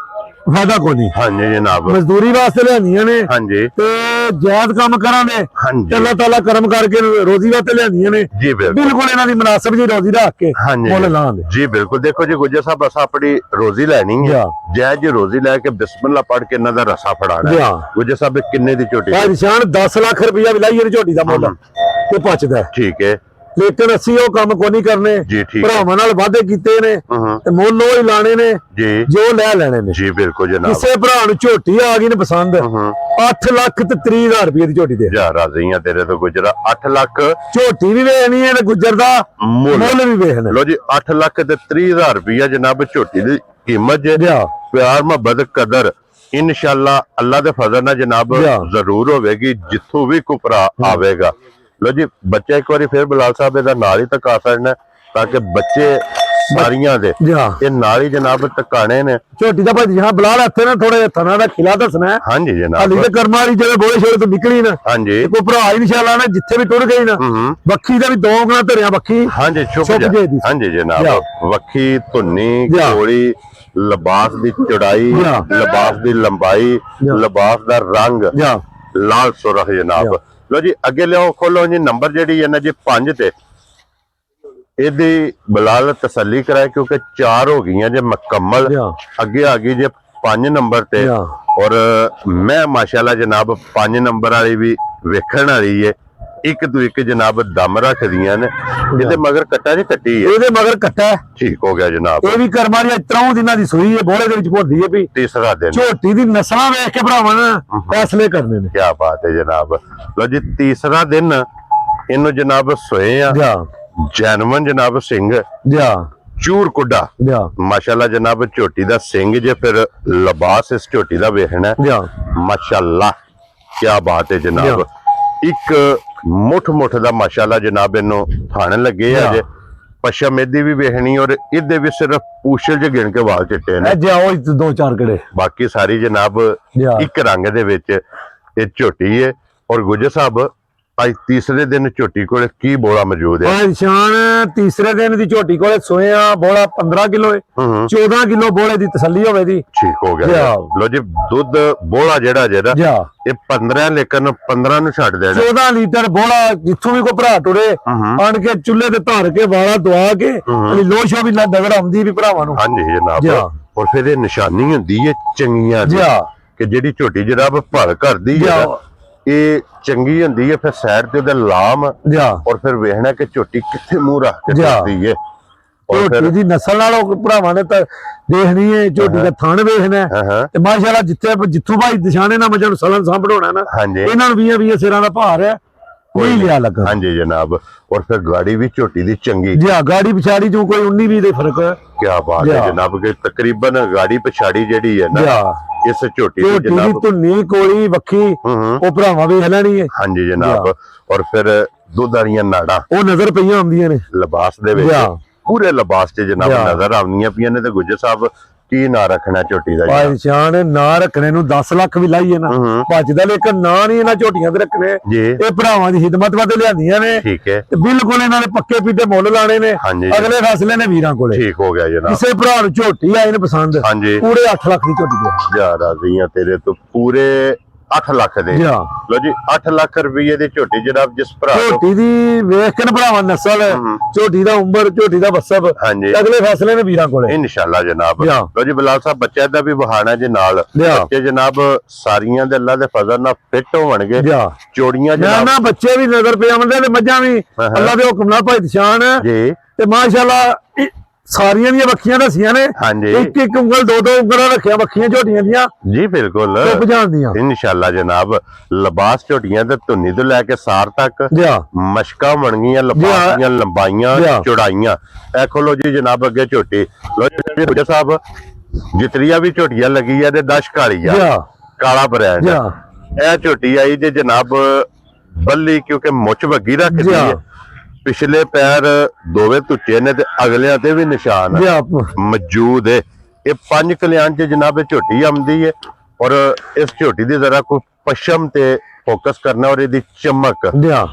ਫਾਇਦਾ ਕੋਈ ਨਹੀਂ। ਹਾਂਜੀ ਜਨਾਬ ਮਜ਼ਦੂਰੀ ਵਾਸਤੇ ਲਿਆਂਦੀਆਂ ਨੇ। ਹਾਂਜੀ ਤੇ ਜਾਇਜ਼ ਕੰਮ ਕਰਾਂਗੇ ਤੇ ਅੱਲਾਹ ਤਾਲਾ ਕਰਮ ਕਰਕੇ ਰੋਜ਼ੀ ਵਾਸਤੇ ਲਿਆਂਦੀਆਂ ਨੇ। ਜੀ ਬਿਲਕੁਲ ਇਹਨਾਂ ਦੀ ਮੁਨਾਸਬ ਜੀ ਰੋਜ਼ੀ ਰੱਖ ਕੇ ਮੁੱਲ ਲਾਉਂਦੇ। ਜੀ ਬਿਲਕੁਲ। ਦੇਖੋ ਜੀ ਗੁੱਜਰ ਸਾਹਿਬ ਅਸਾਂ ਆਪਣੀ ਰੋਜ਼ੀ ਲੈਣੀ ਹੈ ਜਾਇਜ਼ ਜੀ ਰੋਜ਼ੀ ਲੈ ਕੇ ਬਿਸਮਿਲ੍ਲਾ ਪੜ੍ਹ ਕੇ ਇਹਨਾਂ ਦਾ ਰਸਾ ਫੜਾਣਾ। ਗੁੱਜਰ ਸਾਹਿਬ ਕਿੰਨੇ ਦੀ ਝੋਟੀ ਭਾਈ ਨਿਸ਼ਾਨ 10 ਲੱਖ ਰੁਪਇਆ ਵੀ ਲਾਈਏ ਝੋਟੀ ਦਾ ਮੁੱਲ ਤੇ ਪਚਦਾ। ਠੀਕ ਹੈ ਲੇਕਿਨ ਅਸੀਂ ਉਹ ਕੰਮ ਕੋਈ ਨਹੀਂ ਕਰਨੇ। ਭਰਾਵਾਂ ਨਾਲ ਵਾਅਦੇ ਕੀਤੇ ਨੇ ਤੇ ਮੁੱਲ ਉਹ ਹੀ ਲਾਣੇ ਨੇ ਜੋ ਲੈ ਲੈਣੇ ਨੇ। ਜੀ ਬਿਲਕੁਲ ਜਨਾਬ। ਕਿਸੇ ਭਰਾ ਨੂੰ ਝੋਟੀ ਆ ਗਈ ਨੇ ਪਸੰਦ 8 ਲੱਖ ਤੇ 30,000 ਰੁਪਏ ਦੀ ਝੋਟੀ ਦੇ ਯਾਰ ਰਾਜ਼ੀਆਂ ਤੇਰੇ ਤੋਂ ਗੁਜਰਾ 8 ਲੱਖ ਝੋਟੀ ਵੀ ਵੇਚਣੀ ਹੈ ਤੇ ਗੁਜਰ ਦਾ ਮੁੱਲ ਵੀ ਵੇਖਣਾ। ਲੋ ਜੀ 8 ਲੱਖ ਤੇ 30,000 ਰੁਪਇਆ ਜਨਾਬ ਝੋਟੀ ਦੀ ਕੀਮਤ ਜੇ ਪਿਆਰ ਮੁਹੱਬਤ ਕਦਰ ਇਨਸ਼ਾਅੱਲਾ ਅੱਲਾ ਦੇ ਫਜ਼ਲ ਨਾਲ ਜਨਾਬ ਜ਼ਰੂਰ ਹੋਵੇਗੀ ਜਿੱਥੋਂ ਵੀ ਕੋਈ ਭਰਾ ਆਵੇਗਾ। ਲੋ ਜੀ ਬੱਚਾ ਇੱਕ ਵਾਰੀ ਫਿਰ ਬਲਾਲ ਸਾਹਿਬ ਇਹਦਾ ਨਾਲ ਹੀ ਟਕਾ ਸਕਣਾ ਤਾਂ ਕਿ ਬੱਚੇ ਸਾਰੀਆਂ ਦੇ ਇਹ ਨਾਲ ਹੀ ਜਨਾਬ ਟਕਾਣੇ ਨੇ। ਝੋਟੀ ਦਾ ਭਾਜੀ ਹਾਂ ਬਲਾਲ ਇੱਥੇ ਨਾ ਥੋੜੇ ਥਣਾ ਦਾ ਖਿਲਾ ਦੱਸਣਾ। ਹਾਂਜੀ ਜਨਾਬ। ਹਾਲੀ ਤੇ ਕਰਮਾਂ ਵਾਲੀ ਜਿਹੜੇ ਬੋਲੇ ਛੋਲੇ ਤੋਂ ਨਿਕਲੀ ਨਾ। ਹਾਂਜੀ ਕੋਈ ਭਰਾ ਇਨਸ਼ਾਅੱਲਾ ਨਾ ਜਿੱਥੇ ਵੀ ਟੁਰ ਗਈ ਨਾ ਵੱਖੀ ਦਾ ਵੀ ਦੋ ਗੁਣਾ ਧਰਿਆ ਵੱਖੀ। ਹਾਂਜੀ ਛੁਪ ਜਾ। ਹਾਂਜੀ ਜਨਾਬ ਵੱਖੀ ਧੁੰਨੀ ਗੋਲੀ ਲਿਬਾਸ ਦੀ ਚੌੜਾਈ ਲਿਬਾਸ ਦੀ ਲੰਬਾਈ ਲਿਬਾਸ ਦਾ ਰੰਗ ਲਾਲ ਸੁਰਖ ਜਨਾਬ। ਲੋ ਜੀ ਅੱਗੇ ਲਿਆਓ ਖੋਲੋ ਜੀ ਨੰਬਰ ਜਿਹੜੀ ਹੈ ਨਾ ਜੀ 5 ਤੇ ਇਹਦੀ ਬਲਾਲ ਤਸੱਲੀ ਕਰਾਏ ਕਿਉਂਕਿ 4 ਹੋ ਗਈਆਂ ਜੇ ਮੁਕੰਮਲ ਅੱਗੇ ਆ ਗਈ ਜੇ 5 ਨੰਬਰ ਤੇ ਔਰ ਮੈਂ ਮਾਸ਼ਾਅੱਲਾ ਜਨਾਬ 5 ਨੰਬਰ ਵਾਲੀ ਵੀ ਵੇਖਣ ਵਾਲੀ ਹੈ ਇੱਕ ਤੋਂ ਇੱਕ ਜਨਾਬ ਦਮ ਰੱਖਦੀਆਂ ਨੇ। ਇਹਦੇ ਮਗਰ ਕੱਟਾ ਜੇ ਕੱਟੀ ਹੈ ਇਹਦੇ ਮਗਰ ਕੱਟਾ ਠੀਕ ਹੋ ਗਿਆ ਜਨਾਬ। ਇਹ ਵੀ ਕਰਮਾਂ ਦੀ 3 ਦਿਨਾਂ ਦੀ ਸੂਈ ਹੈ ਬੋਲੇ ਦੇ ਵਿੱਚ ਭੋਦੀ ਹੈ ਵੀ ਤੀਸਰਾ ਦਿਨ ਝੋਟੀ ਦੀ ਨਸਲਾਂ ਵੇਖ ਕੇ ਭਰਾਵਾਂ ਨੇ ਫੈਸਲੇ ਕਰਨੇ ਨੇ। ਕੀ ਬਾਤ ਹੈ ਜਨਾਬ। ਲੋ ਜੀ ਤੀਸਰਾ ਦਿਨ ਇਹਨੂੰ ਜਨਾਬ ਸੋਏ ਆ ਜੈਨਵਨ ਜਨਾਬ ਸਿੰਘ ਚੂਰ ਕੁੱਡਾ ਮਾਸ਼ਾਅੱਲਾ ਜਨਾਬ ਝੋਟੀ ਦਾ ਸਿੰਘ ਜੇ ਫਿਰ ਲਿਬਾਸ ਇਸ ਝੋਟੀ ਦਾ ਵੇਖਣਾ ਮਾਸ਼ਾਅੱਲਾ ਕੀ ਬਾਤ ਹੈ ਜਨਾਬ। ਇੱਕ ਮੁੱਠ ਦਾ ਮਾਸ਼ਾਅੱਲਾ ਜਨਾਬ ਇਹਨੂੰ ਥਾਣ ਲੱਗੇ ਆ ਜੇ ਪਸ਼ਮ ਇਹਦੀ ਵੀ ਵੇਖਣੀ ਔਰ ਇਹਦੇ ਵੀ ਸਿਰਫ ਪੂਛਲ ਚ ਗਿਣ ਕੇ ਵਾਲ ਚਿੱਟੇ ਨੇ ਦੋ ਚਾਰ ਕੜੇ ਬਾਕੀ ਸਾਰੀ ਜਨਾਬ ਇੱਕ ਰੰਗ ਦੇ ਵਿੱਚ ਇਹ ਝੋਟੀ ਹੈ। ਔਰ ਗੁਜਰ ਸਾਹਿਬ ਅੱਜ ਤੀਸਰੇ ਦਿਨ ਝੋਟੀ ਕੋਲੇ ਕੀ ਬੋਲਾ ਮੌਜੂਦ ਹੈ? ਨਿਸ਼ਾਨ ਤੀਸਰੇ ਦਿਨ ਦੀ ਝੋਟੀ ਕੋਲੇ ਸੋਇਆ ਬੋਲਾ 15 ਕਿਲੋ ਹੈ 14 ਕਿਲੋ ਬੋਲੇ ਦੀ ਤਸੱਲੀ ਹੋਵੇ ਦੀ ਠੀਕ ਹੋ ਗਿਆ। ਲੋ ਜੀ ਦੁੱਧ ਬੋਲਾ ਜਿਹੜਾ ਇਹ 15 ਲੇਕਿਨ 15 ਨੂੰ ਛੱਡ ਦੇਣਾ 14 ਲੀਟਰ ਬੋਲਾ ਜਿੱਥੋਂ ਵੀ ਕੋਈ ਭਰਾ ਟੁਰੇ ਆਣ ਕੇ ਚੁੱਲ੍ਹੇ ਤੇ ਧਰ ਕੇ ਵਾਲਾ ਦਵਾ ਕੇ ਲੋਸ਼ੋ ਵੀ ਦਗੜ ਆਉਂਦੀ ਵੀ ਭਰਾਵਾਂ ਨੂੰ। ਹਾਂਜੀ ਜਨਾਬ। ਔਰ ਫਿਰ ਇਹ ਨਿਸ਼ਾਨੀ ਹੁੰਦੀ ਹੈ ਚੰਗੀਆਂ ਦੀ ਕਿ ਜਿਹੜੀ ਝੋਟੀ ਜਨਾਬ ਭਰ ਕਰਦੀ ਹੈ ਇਹ ਚੰਗੀ ਹੁੰਦੀ ਹੈ ਫਿਰ ਸਾਈਡ ਤੇ ਉਹਦੇ ਲਾਮ ਔਰ ਫਿਰ ਵੇਖਣਾ ਕਿ ਝੋਟੀ ਕਿੱਥੇ ਮੂੰਹ ਰੱਖ ਕੇ ਕਰਦੀ ਹੈ। ਝੋਟੀ ਦੀ ਨਸਲ ਨਾਲੋਂ ਭਰਾਵਾਂ ਨੇ ਤਾਂ ਦੇਖਣੀ ਹੈ ਝੋਟੀ ਦਾ ਥਣ ਵੇਖਣਾ ਤੇ ਮਾਸ਼ਾਅੱਲਾ ਜਿੱਥੋਂ ਭਾਈ ਦਿਸ਼ਾਨੇ ਨਾਲ ਮਜਾ ਨੂੰ ਸਲਨ ਸਾਂਭੜਾਉਣਾ ਨਾ ਇਹਨਾਂ ਨੂੰ 20 ਸਿਰਾਂ ਦਾ ਭਾਰ ਹੈ ਕੋਈ ਲਿਆ ਲੱਗਾ। ਹਾਂਜੀ ਜਨਾਬ। ਔਰ ਫਿਰ ਗਾੜੀ ਵੀ ਝੋਟੀ ਦੀ ਚੰਗੀ ਗਾੜੀ ਪਿਛਾੜੀ ਚੋਂ ਕੋਈ 19-20 ਦੇ ਫਰਕ ਹੈ। ਕੀ ਬਾਤ ਹੈ ਜਨਾਬ ਕਿ ਤਕਰੀਬਨ ਗਾੜੀ ਪਿਛਾੜੀ ਜਿਹੜੀ ਹੈ ਨਾ ਇਸ ਝੋਟੀ ਦੀ ਜਨਾਬ ਧੁੰਨੀ ਕੋਲੀ ਵੱਖੀ ਉਹ ਭਰਾਵਾਂ ਵੀ ਹਲਣੀ ਹੈ। ਹਾਂਜੀ ਜਨਾਬ। ਔਰ ਫਿਰ ਦੁੱਧ ਵਾਲੀਆਂ ਨਾੜਾਂ ਉਹ ਨਜ਼ਰ ਪਈਆਂ ਹੁੰਦੀਆਂ ਨੇ ਲਿਬਾਸ ਦੇ ਵਿੱਚ ਜਾ। ਪੂਰੇ ਲਿਬਾਸ 'ਚ ਜਨਾਬ ਜਾ। ਨਜ਼ਰ ਆਉਂਦੀਆਂ ਪਈਆਂ ਨੇ। ਤੇ ਗੁੱਜਰ ਸਾਹਿਬ ਕੀ ਨਾਂ ਰੱਖਣਾ ਝੋਟੀ ਦਾ ਭਾਈ ਨਿਸ਼ਾਨ ਨਾਂ ਰੱਖਣੇ ਨੂੰ 10 ਲੱਖ ਵੀ ਲਾਈਏ ਨਾ ਭੱਜਦਾ, ਲੇਕਿਨ ਨਾਂ ਨਹੀਂ ਇਹਨਾਂ ਝੋਟੀਆਂ ਦੇ ਰੱਖਣੇ। ਜੀ ਇਹ ਭਰਾਵਾਂ ਦੀ ਖਿਦਮਤ ਵਾਸਤੇ ਲਿਆਂਦੀਆਂ ਨੇ ਠੀਕ ਹੈ ਤੇ ਬਿਲਕੁਲ ਇਹਨਾਂ ਨੇ ਪੱਕੇ ਪੀਤੇ ਮੁੱਲ ਲਾਣੇ ਨੇ। ਹਾਂਜੀ ਅਗਲੇ ਫੈਸਲੇ ਨੇ ਵੀਰਾਂ ਕੋਲੇ। ਠੀਕ ਹੋ ਗਿਆ ਜਨਾਬ। ਕਿਸੇ ਭਰਾ ਨੂੰ ਝੋਟੀ ਆਈ ਨੇ ਪਸੰਦ, ਹਾਂਜੀ ਪੂਰੇ 8 ਲੱਖ ਦੀ ਝੋਟੀ ਦੇ ਜਾ ਰਾਜ਼ੀਆਂ ਤੇਰੇ ਤੋਂ ਪੂਰੇ 8 ਲੱਖ ਦੇ। ਜਾ। ਲੋ ਜੀ 8 ਲੱਖ ਰੁਪਏ ਦੀ ਝੋਟੀ ਜਨਾਬ ਜਿਸ ਭਰਾ ਨੂੰ ਝੋਟੀ ਦੀ ਵੇਖ ਕੇ ਨਾ ਭਰਾਵਾਂ ਨਸਲ, ਝੋਟੀ ਦਾ ਉਮਰ, ਝੋਟੀ ਦਾ ਵਸਬ, ਹਾਂਜੀ ਅਗਲੇ ਫੈਸਲੇ ਨੇ ਵੀਰਾਂ ਕੋਲੇ। ਇਨਸ਼ਾਅੱਲਾ ਜਨਾਬ। ਜਾ। ਲੋ ਜੀ ਬਲਾਲ ਸਾਹਿਬ ਬੱਚਿਆਂ ਦਾ ਵੀ ਬਹਾਨਾ ਜੀ ਨਾਲ। ਜਾ। ਬੱਚੇ ਜਨਾਬ ਸਾਰੀਆਂ ਦੇ ਅੱਲਾ ਦੇ ਫਜ਼ਲ ਨਾਲ ਫਿੱਟ ਹੋਣਗੇ। ਜਾ। ਚੋੜੀਆਂ ਨਾ ਜਨਾਬ ਨਾ ਬੱਚੇ ਵੀ ਨਜ਼ਰ ਪਏ ਆਉਂਦੇ ਤੇ ਮੱਝਾਂ ਵੀ ਅੱਲਾ ਦੇ ਹੁਕਮ ਨਾਲ ਭਾਈ ਨਿਸ਼ਾਨ ਜੀ ਤੇ ਮਾਸ਼ਾਅੱਲਾ ਸਾਰੀਆਂ ਦੀਆਂ ਵੱਖੀਆਂ ਦੱਸੀਆਂ ਨੇ। ਹਾਂਜੀ ਇੱਕ ਇੱਕ ਉਂਗਲ ਦੋ ਦੋ ਉਂਗਲਾਂ ਰੱਖਿਆ ਵੱਖੀਆਂ ਝੋਟੀਆਂ ਦੀਆਂ ਜੀ ਬਿਲਕੁਲ ਟੁੱਪ ਜਾਂਦੀਆਂ। ਇਨਸ਼ਾਅੱਲਾ ਜਨਾਬ। ਲਿਬਾਸ ਝੋਟੀਆਂ ਤੇ ਧੁੰਨੀ ਤੋਂ ਲੈ ਕੇ ਸਾਰ ਤੱਕ ਜਾ। ਮਸ਼ਕਾਂ ਬਣਗੀਆਂ, ਲਿਬਾਸ ਦੀਆਂ ਲੰਬਾਈਆਂ ਜਾ। ਚੌੜਾਈਆਂ। ਇਹ ਖੋਲੋ ਜੀ ਜਨਾਬ ਅੱਗੇ ਝੋਟੀ। ਲੋ ਜੀ ਗੁੱਜਰ ਸਾਹਿਬ ਜਿਤਰੀਆਂ ਵੀ ਝੋਟੀਆਂ ਲੱਗੀ ਆ ਤੇ 10 ਕਾਲੀ ਆ, ਜਾ। ਕਾਲਾ ਬਰੈਂਡ। ਜਾ। ਇਹ ਝੋਟੀ ਆਈ ਜੇ ਜਨਾਬ ਬੱਲੀ ਕਿਉਂਕਿ ਮੁੱਛ ਵੱਗੀ ਰੱਖਦੀ ਜਾ। ਹੈ। ਪਿਛਲੇ ਪੈਰ ਦੋਵੇਂ ਧੁੱਚੇ ਨੇ ਤੇ ਅਗਲਿਆਂ ਤੇ ਵੀ ਨਿਸ਼ਾਨ ਜਾ। ਮੌਜੂਦ ਹੈ। ਇਹ 5 ਕਲਿਆਣ ਚ ਜਨਾਬ ਇਹ ਝੋਟੀ ਆਉਂਦੀ ਹੈ। ਔਰ ਇਸ ਝੋਟੀ ਦੀ ਜ਼ਰਾ ਕੋਈ ਪਸ਼ਮ ਤੇ ਫੋਕਸ ਕਰਨਾ ਔਰ ਇਹਦੀ ਚਮਕ ਜਾ।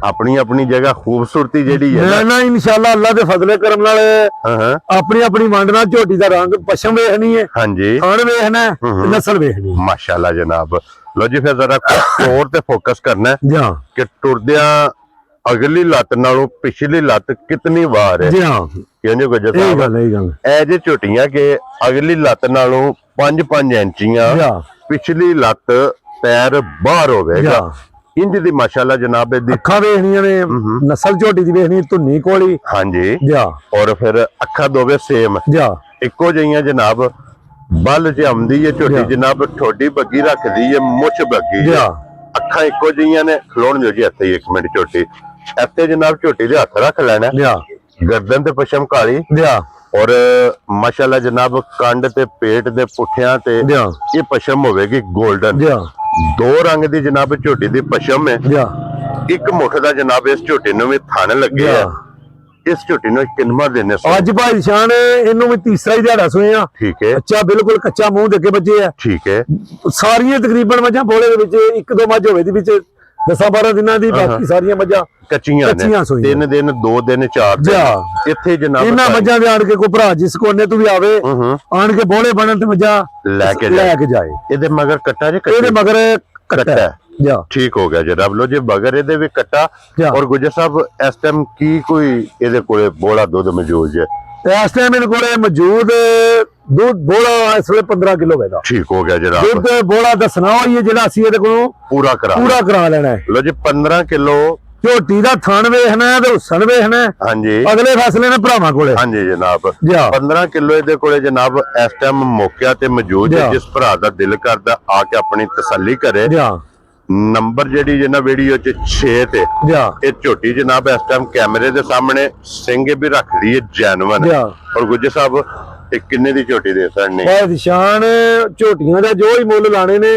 ਆਪਣੀ ਆਪਣੀ ਜਗ੍ਹਾ ਖੂਬਸੂਰਤੀ ਜਿਹੜੀ ਹੈ ਮੈਂ ਨਾ ਇਨਸ਼ਾਅੱਲਾ ਅੱਲਾ ਦੇ ਫਜ਼ਲੇ ਕਰਮ ਨਾਲ ਹਾਂ ਆਪਣੀ ਆਪਣੀ ਵੰਡ ਨਾਲ ਝੋਟੀ ਦਾ ਰੰਗ ਪਸ਼ਮ ਵੇਖਣੀ ਹੈ, ਹਾਂਜੀ ਖਾਣ ਵੇਖਣਾ ਹੈ, ਤੇ ਨਸਲ ਵੇਖਣੀ ਹੈ। ਮਾਸ਼ਾਅੱਲਾ ਜਨਾਬ। ਲੋ ਜੀ ਫਿਰ ਜ਼ਰਾ ਹੋਰ ਤੇ ਫੋਕਸ ਕਰਨਾ ਹੈ ਜਾ। ਕਿ ਟੁਰਦਿਆਂ ਅਗਲੀ ਲੱਤ ਨਾਲੋਂ ਪਿਛਲੀ ਲੱਤ ਕਿਤਨੀ ਵਾਰ ਹੈ। ਜਾ। ਕਿਉਂਕਿ ਗੁੱਜਰ ਇਹ ਸਾਹਿਬ ਗੱਲ ਇਹ ਗੱਲ ਇਹ ਜੇ ਝੋਟੀਆਂ ਕਿ ਅਗਲੀ ਲੱਤ ਨਾਲੋਂ 5-5 ਇੰਚੀਆਂ, ਜਾ। ਪਿਛਲੀ ਲੱਤ ਪੈਰ ਬਾਹਰ ਹੋਵੇਗਾ। ਜਾ। ਇੰਜ ਦੀ ਮਾਸ਼ਾਅੱਲਾ ਜਨਾਬ ਇਹਦੀ ਅੱਖਾਂ ਵੇਖਣੀਆਂ ਨੇ, ਨਸਲ ਝੋਟੀ ਦੀ ਵੇਖਣੀ, ਧੁੰਨੀ ਕੋਲੀ। ਹਾਂਜੀ ਜਾ। ਔਰ ਫਿਰ ਅੱਖਾਂ ਦੋਵੇਂ ਸੇਮ ਜਾ। ਇੱਕੋ ਜਿਹੀਆਂ ਜਨਾਬ। ਬਲ ਚ ਆਉਂਦੀ ਹੈ ਝੋਟੀ ਜਾ। ਜਨਾਬ, ਠੋਡੀ ਬੱਗੀ ਰੱਖਦੀ ਹੈ, ਮੁੱਛ ਬੱਗੀ ਹੈ। ਜਾ। ਅੱਖਾਂ ਇੱਕੋ ਜਿਹੀਆਂ ਨੇ। ਖਲੋਣ ਦਿਓ ਜੀ ਇੱਥੇ 1 ਮਿੰਟ ਝੋਟੀ ਇੱਥੇ ਜਨਾਬ ਝੋਟੀ ਦੇ ਹੱਥ ਰੱਖ ਲੈਣਾ। ਜਾ। ਗਰਦਨ ਤੇ ਪਸ਼ਮ ਕਾਲੀ ਜਾ। ਔਰ ਮਾਸ਼ਾਅੱਲਾ ਜਨਾਬ ਕੰਡ ਤੇ ਪੇਟ ਦੇ ਪੁੱਠਿਆਂ ਤੇ ਜਾ। ਇਹ ਪਸ਼ਮ ਹੋਵੇਗੀ 골ਡਨ। ਜਾ। 2 ਰੰਗ ਦੀ ਜਨਾਬ ਝੋਟੀ ਦੀ ਪਸ਼ਮ ਹੈ। ਜਾ। ਇੱਕ ਮੁੱਠ ਦਾ ਜਨਾਬ ਇਸ ਝੋਟੀ ਨੂੰ ਵੀ ਥਣ ਲੱਗੇ ਆ। ਇਸ ਝੋਟੀ ਨੂੰ ਕਿੰਨਾ ਦੇਣੇ ਅੱਜ ਭਾਈ ਨਿਸ਼ਾਨ ਇਹਨੂੰ ਵੀ ਤੀਸਰਾ ਹੀ ਦਿਹਾੜਾ ਸੋਏ ਆ। ਠੀਕ ਹੈ ਬੱਚਾ ਬਿਲਕੁਲ ਕੱਚਾ ਮੂੰਹ ਦੇ ਕੇ ਬੱਚੇ ਆ। ਠੀਕ ਹੈ ਸਾਰੀਆਂ ਤਕਰੀਬਨ ਮੱਝਾਂ ਬੋਲੇ ਦੇ ਵਿੱਚ 1-2 ਮੱਝ ਹੋਵੇ ਦੀ ਵਿੱਚ 10-12 ਦਿਨਾਂ ਦੀ, ਬਾਕੀ ਸਾਰੀਆਂ ਮੱਝਾਂ ਕੱਚੀਆਂ ਕੱਚੀਆਂ ਨੇ। ਸੂਈਆਂ। 3 ਦਿਨ 2 ਦਿਨ 4 ਦਿਨ ਜਾ। ਇੱਥੇ ਜਨਾਬ ਇਹਨਾਂ ਮੱਝਾਂ ਦੇ ਆਣ ਕੇ ਕੋਈ ਭਰਾ ਜਿਸ ਕੋਨੇ ਤੋਂ ਵੀ ਆਵੇ ਆਣ ਕੇ ਬੋਲੇ ਬਣਨ ਤੇ ਮੱਝਾਂ ਲੈ ਕੇ ਜਾਏ। ਇਹਦੇ ਮਗਰ ਕੱਟਾ ਜੇ ਇਹਦੇ ਮਗਰ ਕੱਟਾ ਕੱਟਾ। ਜਾ। ਠੀਕ ਹੋ ਗਿਆ ਜਨਾਬ। ਲੋ ਜੀ ਬਗਰ ਇਹਦੇ ਵੀ ਕੱਟਾ। ਜਾ। ਔਰ ਗੁੱਜਰ ਸਾਹਿਬ ਇਸ ਟਾਈਮ ਕੀ ਕੋਈ ਇਹਦੇ ਕੋਲੇ ਬੋਲਾ ਦੁੱਧ ਮੌਜੂਦ ਹੈ? ਇਸ ਟਾਈਮ ਇਹਨਾਂ ਕੋਲੇ ਮੌਜੂਦ ਦੁੱਧ ਬੋਲਾ ਇਸ ਵੇਲੇ 15 ਕਿਲੋ ਵੇਦਾ। ਠੀਕ ਹੋ ਗਿਆ ਜਨਾਬ। ਦੁੱਧ ਬੋਲਾ ਦੱਸਣਾ ਹੋਈ ਹੈ ਜਿਹੜਾ ਅਸੀਂ ਇਹਦੇ ਕੋਲੋਂ ਪੂਰਾ ਕਰਾ ਲੈਣਾ ਹੈ। ਲੋ ਜੀ 15 ਕਿਲੋ ਝੋਟੀ ਦਾ ਥਣ ਵੇਖਣਾ ਹੈ ਤੇ ਹੁਸਨ ਵੇਖਣਾ ਹੈ। ਹਾਂਜੀ ਅਗਲੇ ਫੈਸਲੇ ਨੇ ਭਰਾਵਾਂ ਕੋਲੇ। ਹਾਂਜੀ ਜਨਾਬ। ਜਾ। 15 ਕਿਲੋ ਇਹਦੇ ਕੋਲੇ ਜਨਾਬ ਇਸ ਟਾਈਮ ਮੌਕਿਆ ਤੇ ਮੌਜੂਦ ਹੈ। ਜਾ। ਜਿਸ ਭਰਾ ਦਾ ਦਿਲ ਕਰਦਾ ਆ ਕੇ ਆਪਣੀ ਤਸੱਲੀ ਕਰੇ। ਜਾ। ਨੰਬਰ ਜਿਹੜੀ ਜਨਾ ਵੀਡੀਓ ਚ 6 ਤੇ ਜਾ। ਇਹ ਝੋਟੀ ਜਨਾਬ ਇਸ ਟਾਈਮ ਕੈਮਰੇ ਦੇ ਸਾਹਮਣੇ ਸਿੰਘ ਵੀ ਰੱਖਦੀ ਹੈ ਜੈਨੂਨ। ਜਾ। ਔਰ ਗੁੱਜਰ ਸਾਹਿਬ ਇਹ ਕਿੰਨੇ ਦੀ ਝੋਟੀ ਦੇ ਸਾਹਮਣੇ? ਬਹੁਤ ਨਿਸ਼ਾਨ ਝੋਟੀਆਂ ਦਾ ਜੋ ਹੀ ਮੁੱਲ ਲਾਣੇ ਨੇ,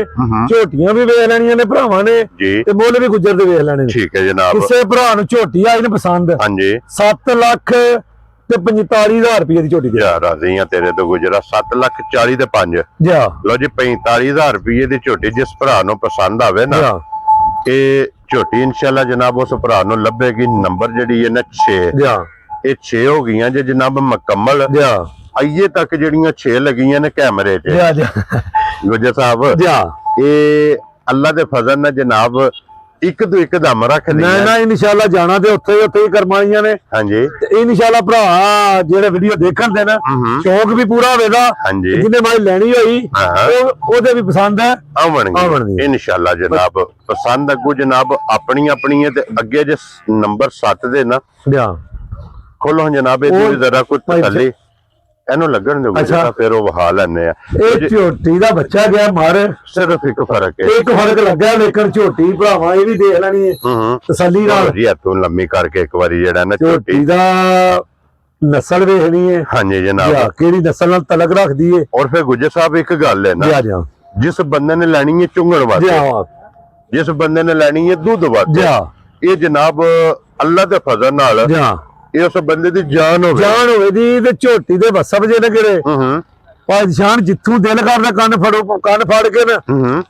ਝੋਟੀਆਂ ਵੀ ਵੇਖ ਲੈਣੀਆਂ ਨੇ ਭਰਾਵਾਂ ਨੇ ਜੀ ਤੇ ਮੁੱਲ ਵੀ ਗੁੱਜਰ ਦੇ ਵੇਖ ਲੈਣੇ ਨੇ। ਠੀਕ ਹੈ ਜਨਾਬ। ਕਿਸੇ ਭਰਾ ਨੂੰ ਝੋਟੀ ਆਈ ਨੇ ਪਸੰਦ, ਹਾਂਜੀ 7 ਲੱਖ ਤੇ 45,000 ਰੁਪਏ ਦੀ ਝੋਟੀ ਦੇ। ਯਾਰ ਰਾਜ਼ੀਆਂ ਤੇਰੇ ਤੋਂ ਗੁਜਰਾ 7,40,000 ਤੇ 5। ਜਾ। ਲੋ ਜੀ 45,000 ਰੁਪਏ ਦੀ ਝੋਟੀ ਜਿਸ ਭਰਾ ਨੂੰ ਪਸੰਦ ਆਵੇ ਨਾ, ਜਾ। ਇਹ ਝੋਟੀ ਇਨਸ਼ਾਅੱਲਾ ਜਨਾਬ ਉਸ ਭਰਾ ਨੂੰ ਲੱਭੇਗੀ। ਨੰਬਰ ਜਿਹੜੀ ਹੈ ਨਾ 6। ਜਾ। ਇਹ 6 ਹੋ ਗਈਆਂ ਜੇ ਜਨਾਬ ਮੁਕੰਮਲ। ਜਾ। ਅਈਏ ਤੱਕ ਜਿਹੜੀਆਂ 6 ਲੱਗੀਆਂ ਨੇ ਕੈਮਰੇ 'ਚ ਜਾ। ਜਾ। ਗੁਜਰ ਸਾਹਿਬ। ਜਾ। ਇਹ ਅੱਲਾ ਦੇ ਫਜ਼ਲ ਨਾਲ ਜਨਾਬ ਇੱਕ ਤੋਂ ਇੱਕ ਦਮ ਰੱਖ ਨਾ ਲਈਆਂ। ਨਾ ਇਨਸ਼ਾਅੱਲਾ ਜਾਣਾ ਤੇ ਉੱਥੇ ਹੀ ਕਰਮਾਈਆਂ ਨੇ। ਹਾਂਜੀ ਤੇ ਇਨਸ਼ਾਅੱਲਾ ਭਰਾ ਜਿਹੜੇ ਵੀਡੀਓ ਦੇਖਣ ਦੇ ਨਾ ਸ਼ੌਕ ਵੀ ਪੂਰਾ ਹੋਵੇਗਾ। ਹਾਂਜੀ ਜਿਹਨੇ ਮਾਈ ਲੈਣੀ ਹੋਈ ਉਹਦੇ ਵੀ ਪਸੰਦ ਹੈ ਆਵਣਗੇ ਇਨਸ਼ਾਅੱਲਾ ਜਨਾਬ। ਪਸੰਦ ਅੱਗੂ ਜਨਾਬ ਆਪਣੀ ਆਪਣੀ ਹੈ ਤੇ ਅੱਗੇ ਜੇ ਨੰਬਰ 7 ਦੇ ਨਾ ਜਾ। ਖੋਲੋ ਜਨਾਬ ਇਹ ਜ਼ਰਾ ਕੋਈ ਤਸੱਲੀ ਇਹਨੂੰ ਲੱਗਣ ਦਿਓ ਅੱਛਾ। ਫਿਰ ਉਹ ਵਹਾ ਲੈਣੇ ਆ। ਇਹ ਝੋਟੀ ਦਾ ਬੱਚਾ ਗਿਆ ਮਰ, ਸਿਰਫ ਇੱਕ ਫਰਕ ਹੈ। ਇੱਕ ਫਰਕ ਲੱਗਾ ਲੇਕਿਨ ਝੋਟੀ ਭਰਾਵਾਂ ਇਹ ਵੀ ਦੇਖ ਲੈਣੀ ਹੈ ਤਸੱਲੀ ਨਾਲ। ਜੀ ਤੂੰ ਲੰਮੀ ਕਰਕੇ ਇੱਕ ਵਾਰੀ ਜਿਹੜਾ ਨਾ ਝੋਟੀ ਦਾ ਨਸਲ ਵੇਖਣੀ ਹੈ। ਹਾਂਜੀ ਜਨਾਬ। ਕਿਹੜੀ ਨਸਲ ਨਾਲ ਤਲਕ ਰੱਖਦੀ ਹੈ। ਔਰ ਫਿਰ ਗੁੱਜਰ ਸਾਹਿਬ ਇੱਕ ਗੱਲ ਹੈ ਨਾ, ਜਿਸ ਬੰਦੇ ਨੇ ਲੈਣੀ ਹੈ ਚੁੰਗਣ ਵਾਸਤੇ, ਜਿਸ ਬੰਦੇ ਨੇ ਲੈਣੀ ਹੈ ਦੁੱਧ ਵਾਸਤੇ, ਇਹ ਜਨਾਬ ਅੱਲਾ ਦੇ ਫਜ਼ਲ ਨਾਲ ਜਾਂ ਇਹ ਉਸ ਬੰਦੇ ਦੀ ਜਾਨ ਹੋਵੇ ਦੀ ਤੇ ਝੋਟੀ ਦੇ ਵਸਬ ਜੇ ਨਗਰੇ ਭਾਈ ਸ਼ਾਨ ਜਿੱਥੋਂ ਦਿਲ ਕਰਦਾ ਕੰਨ ਫੜ ਕੇ ਨਾ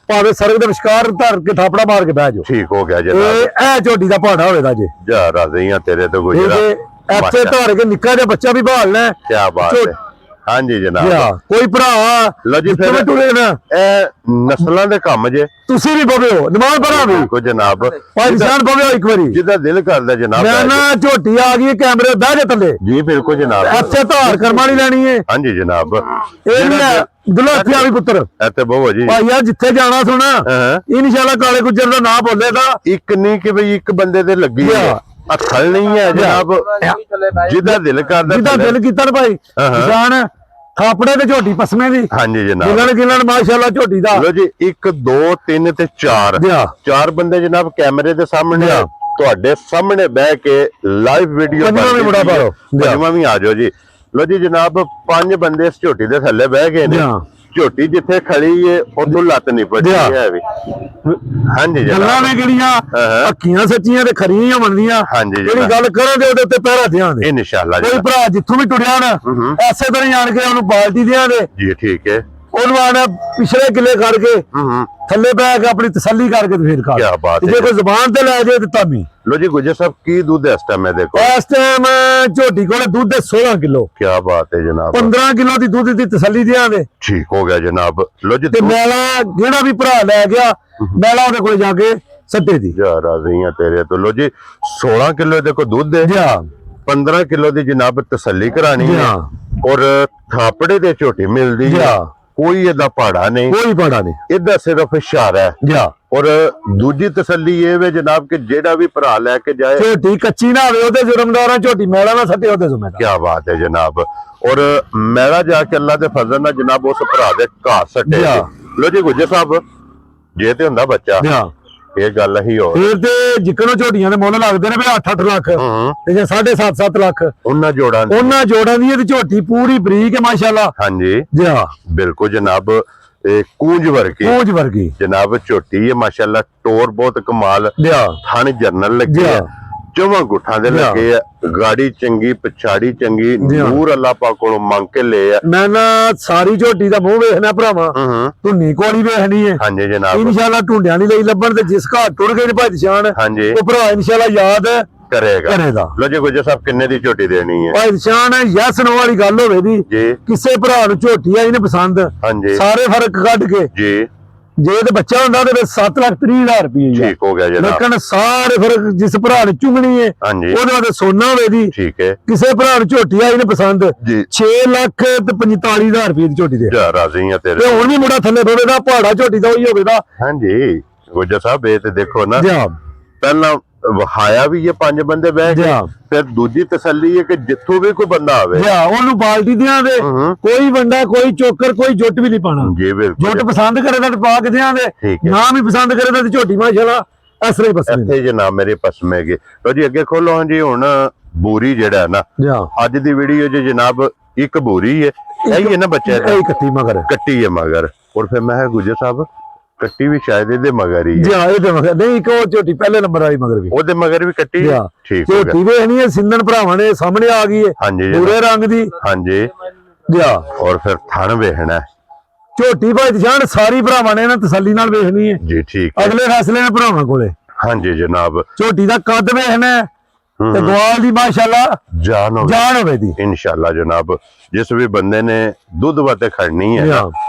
ਭਾਵੇਂ ਸਰਗ ਦੇ ਵਿਚਕਾਰ ਧਰ ਕੇ ਥਾਪੜਾ ਮਾਰ ਕੇ ਬਹਿ ਜਾਓ। ਠੀਕ ਹੋ ਗਿਆ ਜਨਾਬ। ਇਹ ਝੋਟੀ ਦਾ ਪਹਾੜਾ ਹੋਵੇਗਾ ਜੇ ਜਾ ਰਾਜ਼ੀ ਆ ਤੇਰੇ ਤੋਂ ਗੁਜਰਾ। ਇੱਥੇ ਧਾਰ ਕੇ ਨਿੱਕਾ ਜਿਹਾ ਬੱਚਾ ਵੀ ਭਾਲਣਾ। ਕੀ ਬਾਤ ਹੈ। ਹਾਂਜੀ ਜਨਾਬ। ਕੋਈ ਭਰਾ ਲਓ ਜੀ ਫਿਰ ਇਹ ਨਸਲਾਂ ਦੇ ਕੰਮ ਜੇ ਤੁਸੀਂ ਵੀ ਬਵਿਓ ਨਮਾਜ਼ ਪੜਾਵੇ ਕੋ ਜਨਾਬ। ਭਾਈ ਸ਼ਾਨ ਬਵਿਓ ਇੱਕ ਵਾਰੀ ਜਿੱਦਾਂ ਦਿਲ ਕਰਦਾ ਜਨਾਬ। ਮੈਂ ਨਾ ਝੋਟੀ ਆ ਗਈ ਕੈਮਰੇ ਬਹਿ ਜਾ ਥੱਲੇ। ਜੀ ਬਿਲਕੁਲ ਜਨਾਬ। ਇੱਥੇ ਧਾਰ ਕਰਮ ਵਾਲੀ ਲੈਣੀ ਹੈ। ਹਾਂਜੀ ਜਨਾਬ। ਇਹ ਨਹੀਂ ਦੁਲਾਥੀਆ ਵੀ ਪੁੱਤਰ ਇੱਥੇ ਬਹੁ ਜੀ ਭਾਈ ਯਾਰ ਜਿੱਥੇ ਜਾਣਾ ਸੁਣਾ ਇਨਸ਼ਾਅੱਲਾ ਕਾਲੇ ਗੁੱਜਰ ਦਾ ਨਾਮ ਬੋਲੇਗਾ। ਇੱਕ ਨਹੀਂ ਕਿ ਬਈ ਇੱਕ ਬੰਦੇ ਤੇ ਲੱਗੀ ਹੈ ਅਖਲ ਨਹੀਂ ਹੈ ਜਨਾਬ। ਜਿੱਦਾਂ ਦਿਲ ਕਰਦਾ ਜਿੱਦਾਂ ਦਿਲ ਕੀਤਾ ਨਾ ਭਾਈ ਜਾਨ ਥਾਪੜੇ ਤੇ ਝੋਟੀ ਪਸਮੇ ਦੀ। ਹਾਂਜੀ ਜਨਾਬ। ਗਿਲਣ ਮਾਸ਼ਾਅੱਲਾ ਝੋਟੀ ਦਾ। ਲੋ ਜੀ 1 2 3 ਤੇ 4 ਬੰਦੇ ਜਨਾਬ ਕੈਮਰੇ ਦੇ ਸਾਹਮਣੇ ਤੁਹਾਡੇ ਸਾਹਮਣੇ ਬਹਿ ਕੇ ਲਾਈਵ ਵੀਡੀਓ ਪੰਜਵਾਂ ਵੀ ਆ ਜਾਓ ਜੀ। ਲੋ ਜੀ ਜਨਾਬ 5 ਬੰਦੇ ਇਸ ਝੋਟੀ ਦੇ ਥੱਲੇ ਬਹਿ ਗਏ ਨੇ। ਝੋਟੀ ਜਿੱਥੇ ਖੜੀ ਏ ਉਦੋਂ ਲੱਤ ਨਹੀਂ ਪੱਜੀ ਹੈ ਵੀ। ਹਾਂਜੀ ਜਨਾਬ। ਗੱਲਾਂ ਨੇ ਕਿਹੜੀਆਂ ਅੱਖੀਆਂ ਸੱਚੀਆਂ ਤੇ ਖਰੀਆਂ ਬਣਦੀਆਂ। ਹਾਂਜੀ ਜਿਹੜੀ ਗੱਲ ਕਰਾਂਗੇ ਉਹਦੇ ਉੱਤੇ ਪਹਿਰਾ ਧਿਆਨ ਦੇ ਇਨਸ਼ਾਅੱਲਾ। ਕੋਈ ਭਰਾ ਜਿੱਥੋਂ ਵੀ ਟੁਰਿਆ ਨਾ ਐਸੇ ਤਰ੍ਹਾਂ ਜਾਣ ਕੇ ਉਹਨੂੰ ਬਾਲਟੀ ਦਿਆਂਗੇ ਜੀ। ਠੀਕ ਹੈ। ਉਹਨੂੰ ਆਣਾ ਪਿਛਲੇ ਕਿਲੇ ਕਰਕੇ ਥੱਲੇ ਬਹਿ ਕੇ ਆਪਣੀ ਤਸੱਲੀ ਕਰਕੇ ਤੇ ਫੇਰ ਕੀ ਬਾਤ ਹੈ। ਜੇ ਕੋਈ ਜ਼ੁਬਾਨ ਤੇ ਲੈ ਜਾਏ ਤੇ ਤਾਂ ਵੀ। ਲੋ ਜੀ ਗੁਜਰ ਸਾਹਿਬ ਕੀ ਦੁੱਧ ਇਸ ਟਾਈਮ ਹੈ ਦੇਖੋ। ਇਸ ਟਾਈਮ ਝੋਟੀ ਕੋਲ ਦੁੱਧ 16 ਕਿਲੋ। ਕੀ ਬਾਤ ਹੈ ਜਨਾਬ। 15 ਕਿਲੋ ਦੀ ਦੁੱਧ ਦੀ ਤਸੱਲੀ ਦਿਆਂਗੇ। ਠੀਕ ਹੋ ਗਿਆ ਜਨਾਬ। ਲੋ ਜੀ ਤੇ ਮੈਲਾ ਜਿਹੜਾ ਵੀ ਭਰਾ ਲੈ ਗਿਆ ਮੈਲਾ ਉਹਦੇ ਕੋਲ ਜਾ ਕੇ ਸੱਟੇ ਦੀ। ਜਾ ਰਾਜ਼ੀ ਆ ਤੇਰੇ ਤੋਂ। ਲੋ ਜੀ 16 ਕਿਲੋ ਦੇਖੋ ਦੁੱਧ ਹੈ। 15 ਕਿਲੋ ਦੀ ਜਨਾਬ ਤਸੱਲੀ ਕਰਾਣੀ ਹੈ ਔਰ ਥਾਪੜੇ ਦੇ ਝੋਟੀ ਮਿਲਦੀ ਹੈ। ਕੋਈ ਇਹਦਾ ਪਹਾੜਾ ਨਹੀਂ। ਕੋਈ ਪਹਾੜਾ ਨਹੀਂ। ਇਹਦਾ ਸਿਰਫ ਇਸ਼ਾਰਾ ਹੈ। ਔਰ ਦੂਜੀ ਤਸੱਲੀ ਇਹ ਵੇ ਜਨਾਬ ਕਿ ਜਿਹੜਾ ਵੀ ਭਰਾ ਲੈ ਕੇ ਜਾਏ ਝੋਟੀ ਕੱਚੀ ਨਾ ਹੋਵੇ ਉਹਦੇ ਜੁਰਮਦਾਰਾਂ ਝੋਟੀ ਮੈਲਾ ਨਾ ਸੱਟੇ ਉਹਦੇ ਜ਼ਿੰਮੇਦਾਰ। ਕੀ ਬਾਤ ਹੈ ਜਨਾਬ। ਔਰ ਮੈਲਾ ਜਾ ਕੇ ਅੱਲਾ ਦੇ ਫਜ਼ਲ ਨਾਲ ਜਨਾਬ ਉਸ ਭਰਾ ਦੇ ਘਰ ਸੱਟੇ। ਲੋ ਜੀ ਗੁਜਰ ਸਾਹਿਬ ਜੇ ਤੇ ਹੁੰਦਾ ਬੱਚਾ ਇਹ ਗੱਲ ਹੀ ਹੋ ਫਿਰ ਤੇ ਜਿੱਕਣੋਂ ਝੋਟੀਆਂ ਦੇ ਮੁੱਲ ਲੱਗਦੇ ਨੇ ਵੀ 8-8 ਲੱਖ ਤੇ ਜੇ 7.5 ਲੱਖ ਉਹਨਾਂ ਜੋੜਾਂ ਦੀ ਇਹ ਝੋਟੀ ਪੂਰੀ ਬਰੀਕ ਹੈ ਮਾਸ਼ਾਅੱਲਾ। ਹਾਂਜੀ ਬਿਲਕੁਲ ਜਨਾਬ। ਕੂੰਜ ਵਰਗੀ ਜਨਾਬ ਝੋਟੀ ਹੈ ਮਾਸ਼ਾਅੱਲਾ। ਟੋਰ ਬਹੁਤ ਕਮਾਲ। ਥਣ ਜਰਨਲ ਲੱਗੇ ਆ। ਚੌਵਾਂ ਗੁੱਠਾਂ ਦੇ ਲੱਗੇ ਆ। ਗਾੜੀ ਚੰਗੀ ਪਛਾੜੀ ਚੰਗੀ। ਨੂਰ ਅੱਲਾ ਪਾਕ ਕੋਲੋਂ ਮੰਗ ਕੇ ਲਏ ਆ। ਮੈਂ ਨਾ ਸਾਰੀ ਝੋਟੀ ਦਾ ਮੂੰਹ ਵੇਖਣਾ ਭਰਾਵਾ ਧੁੰਨੀ ਕੋਲੀ ਵੇਖਣੀ ਹੈ। ਹਾਂਜੀ ਜਨਾਬ। ਇਨਸ਼ਾਅੱਲਾ ਢੂੰਡਿਆਂ ਨਹੀਂ ਲਈ ਲੱਭਣ ਤੇ ਜਿਸ ਘਾਟ ਟੁਰ ਗਏ ਨੇ ਭਾਈ ਸ਼ਾਨ ਹਾਂਜੀ ਉਹ ਭਰਾ ਇਨਸ਼ਾਅੱਲਾ ਯਾਦ ਕਰੇਗਾ। ਲੋ ਜੀ ਗੁਜਰ ਸਾਹਿਬ ਕਿੰਨੇ ਦੀ ਝੋਟੀ ਦੇਣੀ ਹੈ? ਭਾਈ ਸ਼ਾਨ ਯਸ ਨੋ ਵਾਲੀ ਗੱਲ ਹੋਵੇ ਦੀ ਕਿਸੇ ਭਰਾ ਨੂੰ ਝੋਟੀ ਆਈ ਨੇ ਪਸੰਦ ਸਾਰੇ ਫਰਕ ਕੱਢ ਕੇ ਜੀ ਜੇ ਤੇ ਬੱਚਾ ਹੁੰਦਾ ਤੇ 7,30,000 ਰੁਪਏ। ਠੀਕ ਹੋ ਗਿਆ ਜਨਾਬ। ਲੇਕਿਨ ਸਾਰੇ ਫਰਕ ਜਿਸ ਭਰਾ ਨੇ ਚੁੰਗਣੀ ਹੈ ਉਹਦੇ ਵਾਸਤੇ ਸੋਨਾ ਹੋਵੇ ਦੀ। ਠੀਕ ਹੈ। ਕਿਸੇ ਭਰਾ ਨੂੰ ਝੋਟੀ ਆਈ ਨੇ ਪਸੰਦ 6,45,000 ਰੁਪਏ ਦੀ ਝੋਟੀ ਦੇ। ਰਾਜ਼ੀ ਆ ਤੇਰੇ। ਹੁਣ ਵੀ ਮੁੰਡਾ ਥੱਲੇ ਹੋਵੇਗਾ ਪਹਾੜਾ ਝੋਟੀ ਦਾ ਉਹੀ ਹੋਵੇਗਾ। ਹਾਂਜੀ ਗੁਜਰ ਸਾਹਿਬ ਇਹ ਤੇ ਦੇਖੋ ਨਾ ਪਹਿਲਾਂ ਵਹਾਇਆ ਵੀ ਇਹ 5 ਬੰਦੇ ਬਹਿ ਗਏ। ਫਿਰ ਦੂਜੀ ਤਸੱਲੀ ਹੈ ਕਿ ਜਿੱਥੋਂ ਵੀ ਕੋਈ ਬੰਦਾ ਆਵੇ ਉਹਨੂੰ ਬਾਲਟੀ ਦਿਆਂਗੇ। ਕੋਈ ਬੰਦਾ ਕੋਈ ਚੋਕਰ ਕੋਈ ਜੁੱਟ ਵੀ ਨਹੀਂ ਪਾਣਾ। ਜੁੱਟ ਪਸੰਦ ਕਰੇ ਤਾਂ ਪਾ ਕੇ ਦਿਆਂਗੇ ਨਾ ਵੀ ਪਸੰਦ ਕਰੇ ਤਾਂ ਝੋਟੀ ਮਾਸ਼ਾਅੱਲਾ ਅਸਰੇ ਹੀ ਪਸੰਦ ਇੱਥੇ ਜਨਾਬ ਮੇਰੇ ਪਸਮ ਹੈਗੇ। ਲੋ ਜੀ ਅੱਗੇ ਖੋਲੋ। ਹਾਂਜੀ ਹੁਣ ਬੂਰੀ ਜਿਹੜਾ ਨਾ ਅੱਜ ਦੀ ਵੀਡੀਓ 'ਚ ਜਨਾਬ ਇੱਕ ਬੂਰੀ ਹੈ। ਇਹੀ ਹੈ ਨਾ ਬੱਚਾ ਕੱਟੀ ਹੈ ਮਗਰ। ਔਰ ਫਿਰ ਮੈਂ ਗੁਜਰ ਸਾਹਿਬ ਕੱਟੀ ਵੀ ਸ਼ਾਇਦ ਇਹਦੇ ਮਗਰ ਹੀ ਹੈ। ਇਹਦੇ ਮਗਰ ਨਹੀਂ ਇੱਕ ਉਹ ਝੋਟੀ ਪਹਿਲੇ ਨੰਬਰ ਵਾਲੀ ਮਗਰ ਵੀ ਉਹਦੇ ਮਗਰ ਵੀ ਕੱਟੀ। ਠੀਕ ਹੋ ਗਿਆ। ਝੋਟੀ ਵੇਖਣੀ ਹੈ ਸਿੰਧਨ ਭਰਾਵਾਂ ਨੇ ਸਾਹਮਣੇ ਆ ਗਈ ਹੈ। ਹਾਂਜੀ ਪੂਰੇ ਰੰਗ ਦੀ। ਹਾਂਜੀ ਔਰ ਫਿਰ ਥਣ ਵੇਖਣਾ ਝੋਟੀ ਭਾਈ ਜਾਨ ਸਾਰੀ ਭਰਾਵਾਂ ਨੇ ਨਾ ਤਸੱਲੀ ਨਾਲ ਵੇਖਣੀ ਹੈ ਜੀ। ਠੀਕ ਅਗਲੇ ਫੈਸਲੇ ਨੇ ਭਰਾਵਾਂ ਕੋਲੇ। ਹਾਂਜੀ ਜਨਾਬ। ਝੋਟੀ ਦਾ ਕੱਦ ਵੇਖਣਾ ਤੇ ਗਵਾਲ ਦੀ ਮਾਸ਼ਾਅੱਲਾ ਜਾਨ ਹੋਵੇ ਦੀ ਇਨਸ਼ਾਅੱਲਾ ਜਨਾਬ। ਜਿਸ ਵੀ ਬੰਦੇ ਨੇ ਦੁੱਧ ਵਾਤੇ ਖੜਨੀ ਹੈ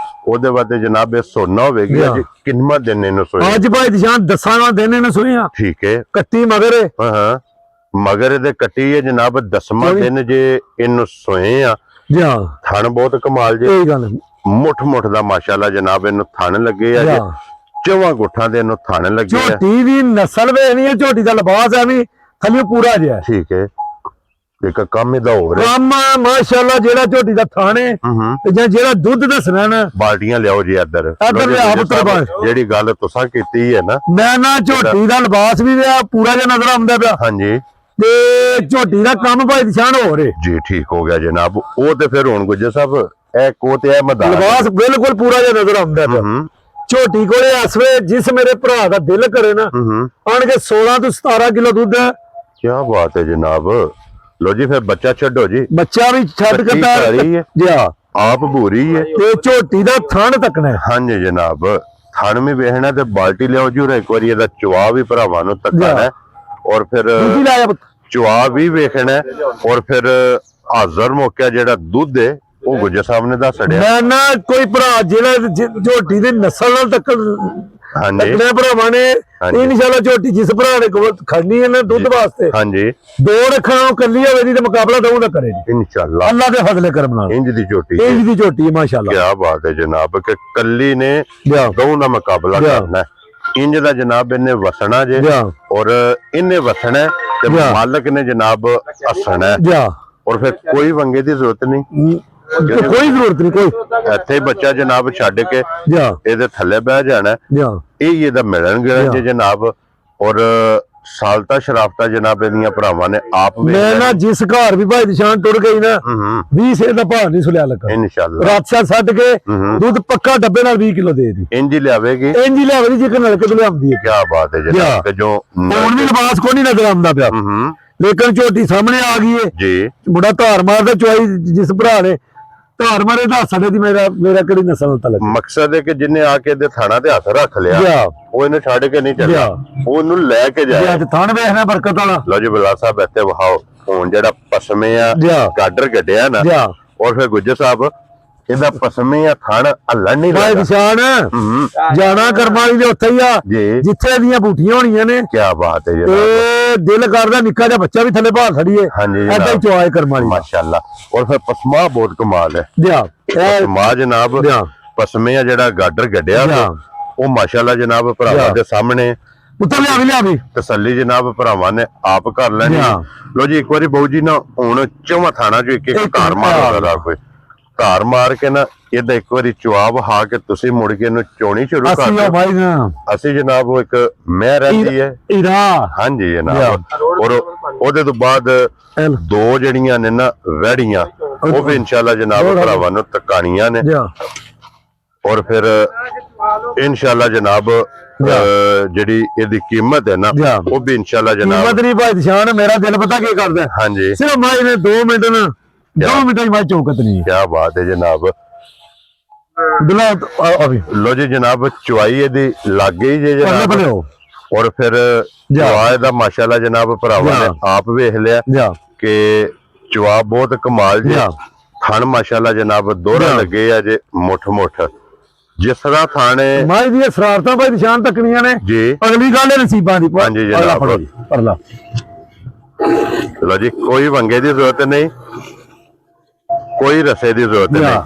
ਉਹਦੇ ਵਾਤੇ ਜਨਾਬ ਇਹ ਸੋਨਾ ਹੋਵੇਗੀ। ਅੱਜ ਕਿੰਨਾ ਦਿਨ ਇਹਨੂੰ ਸੋਇਆ? ਅੱਜ ਭਾਈ ਜਾਨ 10ਵਾਂ ਦਿਨ ਇਹਨੂੰ ਸੋਇਆ। ਠੀਕ ਹੈ। ਕੱਟੀ ਮਗਰ ਮਗਰ ਇਹਦੇ ਕੱਟੀ ਹੈ ਜਨਾਬ 10ਵਾਂ ਦਿਨ ਜੇ ਇਹਨੂੰ ਸੋਏ ਆ। ਥਣ ਬਹੁਤ ਕਮਾਲ ਜੇ। ਇਹ ਗੱਲ ਮੁੱਠ ਦਾ ਮਾਸ਼ਾਅੱਲਾ ਜਨਾਬ ਇਹਨੂੰ ਥਣ ਲੱਗੇ ਆ। ਚੌਵਾਂ ਗੁੱਠਾਂ ਦੇ ਇਹਨੂੰ ਥਣ ਲੱਗੇ ਆ। ਝੋਟੀ ਦੀ ਨਸਲ ਵੇਖਣੀ ਹੈ। ਝੋਟੀ ਦਾ ਲਿਬਾਸ ਐ ਵੀ ਥੱਲੇ ਪੂਰਾ ਜਿਹਾ। ਠੀਕ ਹੈ। ਇੱਕ ਕੰਮ ਇਹਦਾ ਹੋ ਰਿਹਾ ਕੰਮ ਮਾਸ਼ਾਅੱਲਾ ਜਿਹੜਾ ਝੋਟੀ ਦਾ ਥਾਣੇ ਤੇ ਜਿਹੜਾ ਦੁੱਧ ਦੱਸਣਾ ਨਾ ਬਾਲਟੀਆਂ ਲਿਆਓ ਜੀ ਇੱਧਰ ਲਿਆ ਪੁੱਤਰ। ਜਿਹੜੀ ਗੱਲ ਤੁਸੀਂ ਕੀਤੀ ਹੈ ਨਾ ਮੈਂ ਨਾ ਝੋਟੀ ਦਾ ਲਿਬਾਸ ਵੀ ਪੂਰਾ ਜਿਹਾ ਨਜ਼ਰ ਆਉਂਦਾ ਪਿਆ। ਹਾਂਜੀ ਤੇ ਝੋਟੀ ਦਾ ਕੰਮ ਭਾਈ ਨਿਸ਼ਾਨ ਹੋ ਰਿਹਾ ਜੀ। ਠੀਕ ਹੋ ਗਿਆ ਜਨਾਬ। ਉਹ ਤੇ ਫਿਰ ਹੁਣ ਗੁਜਰ ਸਾਹਿਬ ਇਹ ਕੋ ਤੇ ਇਹ ਮਦਾਰ ਲਿਬਾਸ ਬਿਲਕੁਲ ਪੂਰਾ ਜਿਹਾ ਨਜ਼ਰ ਆਉਂਦਾ ਪਿਆ। ਝੋਟੀ ਕੋਲੇ ਇਸ ਵੇਲੇ ਜਿਸ ਮੇਰੇ ਭਰਾ ਦਾ ਦਿਲ ਕਰੇ ਨਾ ਆਣ ਕੇ 16 ਤੋਂ 17 ਕਿਲੋ ਦੁੱਧ ਹੈ। ਕੀ ਬਾਤ ਹੈ ਜਨਾਬ। ਲੋ ਜੀ ਫਿਰ ਬੱਚਾ ਛੱਡੋ ਜੀ, ਬੱਚਾ ਵੀ ਛੱਡ ਕੇ ਜੀ ਆਪ ਭੂਰੀ ਹੈ ਤੇ ਝੋਟੀ ਦਾ ਥਣ ਤੱਕਣਾ। ਹਾਂਜੀ ਜਨਾਬ, ਥਣ ਵੀ ਵੇਖਣਾ ਤੇ ਬਾਲਟੀ ਲਿਆਓ ਜੀ, ਇੱਕ ਵਾਰੀ ਇਹਦਾ ਚੁਆ ਵੀ ਭਰਾਵਾਂ ਨੂੰ ਤੱਕਣਾ ਔਰ ਫਿਰ ਚੁਆ ਵੀ ਵੇਖਣਾ ਔਰ ਫਿਰ ਹਾਜ਼ਰ ਮੌਕਾ ਜਿਹੜਾ ਦੁੱਧ ਹੈ ਉਹ ਗੁੱਜਰ ਸਾਹਿਬ ਨੇ ਦੱਸ ਛੜਿਆ। ਮੈਂ ਨਾ ਕੋਈ ਭਰਾ ਜਿਹੜਾ ਝੋਟੀ ਦੀ ਨਸਲ ਨਾਲ ਤੱਕਣ ਤੱਕਣੇ ਭਰਾਵਾਂ ਨੇ ਇਨਸ਼ਾਅੱਲਾ ਝੋਟੀ ਜਿਸ ਭਰਾ ਨੇ ਖੜਨੀ ਹੈ ਨਾ ਦੁੱਧ ਵਾਸਤੇ ਹਾਂਜੀ ਦੋ ਰੱਖਣਾ ਉਹ ਕੱਲੀ ਹੋਵੇ ਦੀ ਤੇ ਮੁਕਾਬਲਾ ਦਊਂਦਾ ਕਰੇ ਇਨਸ਼ਾਅੱਲਾ ਅੱਲਾ ਦੇ ਫਜ਼ਲੇ ਕਰਮ ਨਾਲ। ਇੰਜ ਦੀ ਝੋਟੀ ਹੈ ਮਾਸ਼ਾਅੱਲਾ। ਕੀ ਬਾਤ ਹੈ ਜਨਾਬ ਕਿ ਕੱਲੀ ਨੇ ਦਊਂ ਦਾ ਮੁਕਾਬਲਾ ਕਰਨਾ। ਇੰਜ ਦਾ ਜਨਾਬ ਇਹਨੇ ਵਸਣਾ ਜੇ ਔਰ ਇਹਨੇ ਵਸਣਾ ਤੇ ਮਾਲਕ ਨੇ ਜਨਾਬ ਹੱਸਣਾ ਔਰ ਫਿਰ ਕੋਈ ਵੰਗੇ ਦੀ ਜ਼ਰੂਰਤ ਨਹੀਂ, ਕੋਈ ਜ਼ਰੂਰਤ ਨਹੀਂ ਕੋਈ। ਇੱਥੇ ਬੱਚਾ ਜਨਾਬ ਛੱਡ ਕੇ ਇਹਦੇ ਥੱਲੇ ਬਹਿ ਜਾਣਾ, ਇਹ ਇਹਦਾ ਮਿਲਣ ਗਿਲਣ ਜੇ ਜਨਾਬ। ਔਰ ਸਾਲਤਾ ਸ਼ਰਾਫਤਾ ਜਨਾਬ ਇਹਦੀਆਂ ਭਰਾਵਾਂ ਨੇ ਆਪ ਮੈਂ ਨਾ ਜਿਸ ਘਰ ਵੀ ਭਾਈ ਦੀ ਸ਼ਾਨ ਟੁਰ ਗਈ ਨਾ 20 ਸੇ ਦਾ ਭਾਅ ਨਹੀਂ ਸੁਲਿਆ ਲੱਗਾ ਇਨਸ਼ਾਅੱਲਾ। ਰਾਤਸ਼ਾ ਛੱਡ ਕੇ ਦੁੱਧ ਪੱਕਾ ਡੱਬੇ ਨਾਲ 20 ਕਿਲੋ ਦੇ ਦੀ ਇੰਜ ਲਿਆਵੇਗੀ ਜੇ ਨਲਕੇ ਤੋਂ ਲਿਆਉਂਦੀ ਹੈ। ਕੀ ਬਾਤ ਹੈ ਜਨਾਬ ਕਿ ਜੋ ਹੁਣ ਵੀ ਲਿਬਾਸ ਕੋਈ ਨਹੀਂ ਨਜ਼ਰ ਆਉਂਦਾ ਪਿਆ ਲੇਕਿਨ ਝੋਟੀ ਸਾਹਮਣੇ ਆ ਗਈ ਹੈ ਜੀ। ਮੁੰਡਾ ਧਾਰ ਮਾਰਦਾ ਚੁਆਈ ਜਿਸ ਭਰਾ ਨੇ ਧਾਰ ਮਾਰੇ ਦਾ ਸਾਡੇ ਦੀ ਮੇਰਾ ਕਿਹੜੀ ਨਸਲ ਤੱਕ ਮਕਸਦ ਹੈ ਕਿ ਜਿੰਨੇ ਆ ਕੇ ਇਹਦੇ ਥਾਣਾ ਤੇ ਹੱਥ ਰੱਖ ਲਿਆ ਉਹ ਇਹਨੂੰ ਛੱਡ ਕੇ ਨਹੀਂ ਚੱਲਿਆ, ਉਹ ਇਹਨੂੰ ਲੈ ਕੇ ਜਾਇਆ। ਥਾਣ ਵੇਖਣਾ ਬਰਕਤ ਵਾਲਾ। ਲਓ ਜੀ ਬੁਲਾ ਸਾਹਿਬ ਇੱਥੇ ਵਹਾਓ ਹੁਣ ਜਿਹੜਾ ਪਸਮੇ ਆ ਗਾਡਰ ਗੱਡਿਆ ਨਾ ਔਰ ਫਿਰ ਗੁੱਜਰ ਸਾਹਿਬ ਇਹਦਾ ਪਸਮੇ ਆ ਥਣ ਹੱਲਣ ਨਹੀਂ ਭਾਈ ਨਿਸ਼ਾਨ ਜਾਣਾ ਕਰਮਾਂ ਵਾਲੀ ਦੇ ਉੱਥੇ ਹੀ ਆ ਜਿੱਥੇ ਦੀਆਂ ਬੂਟੀਆਂ ਹੋਣੀਆਂ ਨੇ। ਕੀ ਬਾਤ ਹੈ ਜੀ। ਤੇ ਦਿਲ ਕਰਦਾ ਨਿੱਕਾ ਜਿਹਾ ਬੱਚਾ ਵੀ ਥੱਲੇ ਬਾਹਰ ਖੜੀਏ ਐਡਾ ਹੀ ਚੁਆਏ ਕਰਮਾਂ ਵਾਲੀ ਮਾਸ਼ਾਅੱਲਾ। ਔਰ ਫਿਰ ਪਸਮਾ ਬਹੁਤ ਕਮਾਲ ਹੈ ਪਸਮਾ ਜਨਾਬ। ਪਸਮੇ ਆ ਜਿਹੜਾ ਗਾਡਰ ਗੱਡਿਆ ਉਹ ਮਾਸ਼ਾਅੱਲਾ ਜਨਾਬ ਭਰਾਵਾਂ ਦੇ ਸਾਹਮਣੇ ਉੱਤਰ ਲਿਆ ਵੀ ਤਸੱਲੀ ਜਨਾਬ ਭਰਾਵਾਂ ਨੇ ਆਪ ਕਰ ਲੈਣੀ। ਲੋ ਜੀ ਇੱਕ ਵਾਰੀ ਬਾਊ ਜੀ ਨਾ ਹੁਣ ਚੌਵਾਂ ਥਾਣਾ ਚੋਂ ਇੱਕ ਧਾਰ ਮਾਰਦਾ ਕੋਈ ਧਾਰ ਮਾਰ ਕੇ ਨਾ ਇਹਦਾ ਇੱਕ ਵਾਰੀ ਚੁਆਬ ਹਾ ਕੇ ਤੁਸੀਂ ਮੁੜ ਕੇ ਇਹਨੂੰ ਚੋਣੀ ਸ਼ੁਰੂ ਕਰ ਦਿਓ। ਅਸੀਂ ਜਨਾਬ ਉਹ ਇੱਕ ਮਹਿ ਰਹਿੰਦੀ ਹੈ ਹਾਂਜੀ ਜਨਾਬ ਔਰ ਉਹਦੇ ਤੋਂ ਬਾਅਦ ਦੋ ਜਿਹੜੀਆਂ ਨੇ ਨਾ ਵਹਿੜੀਆਂ ਉਹ ਵੀ ਇਨਸ਼ਾਅੱਲਾ ਜਨਾਬ ਭਰਾਵਾਂ ਨੂੰ ਤਕਾਣੀਆਂ ਨੇ ਔਰ ਫਿਰ ਇਨਸ਼ਾਅੱਲਾ ਜਨਾਬ ਜਿਹੜੀ ਇਹਦੀ ਕੀਮਤ ਹੈ ਨਾ ਉਹ ਵੀ ਇਨਸ਼ਾਅੱਲਾ ਜਨਾਬ ਕੀਮਤ ਨਹੀਂ ਭਾਈ ਨਿਸ਼ਾਨ ਮੇਰਾ ਦਿਲ ਪਤਾ ਕੀ ਕਰਦਾ ਹਾਂਜੀ ਸਿਰਫ ਮਾਈ ਨੇ 2 ਮਿੰਟ ਨਾ 2 ਮਿੰਟਾਂ ਦੀ ਮਾਈ ਚੌਕਤ ਨਹੀਂ। ਕੀ ਬਾਤ ਹੈ ਜਨਾਬ। ਲੋ ਜੀ ਜਨਾਬ ਚੁਆਈ ਇਹਦੀ ਲੱਗ ਗਈ ਜੇ ਜਨਾਬ ਔਰ ਫਿਰ ਚੁਆ ਦਾ ਮਾਸ਼ਾਅੱਲਾ ਜਨਾਬ ਭਰਾਵਾਂ ਨੇ ਆਪ ਵੇਖ ਲਿਆ ਕਿ ਚੁਆ ਬਹੁਤ ਕਮਾਲ ਜੀ। ਥਣ ਮਾਸ਼ਾਅੱਲਾ ਜਨਾਬ ਦੋਹਰਾ ਲੱਗੇ ਆ ਜੇ ਮੁੱਠ ਜਿਸ ਤਰ੍ਹਾਂ ਥਾਣੇ ਮਾਈ ਦੀਆਂ ਸ਼ਰਾਰਤਾਂ ਭਾਈ ਨਿਸ਼ਾਨ ਤੱਕਣੀਆਂ ਨੇ ਜੀ। ਅਗਲੀ ਗੱਲ ਹੈ ਨਸੀਬਾਂ ਦੀ। ਹਾਂਜੀ ਜਨਾਬ ਪਰਲਾ ਲੋ ਜੀ ਕੋਈ ਵੰਗੇ ਦੀ ਜ਼ਰੂਰਤ ਨਹੀਂ, ਕੋਈ ਰਸੇ ਦੀ ਜ਼ਰੂਰਤ ਨਹੀਂ,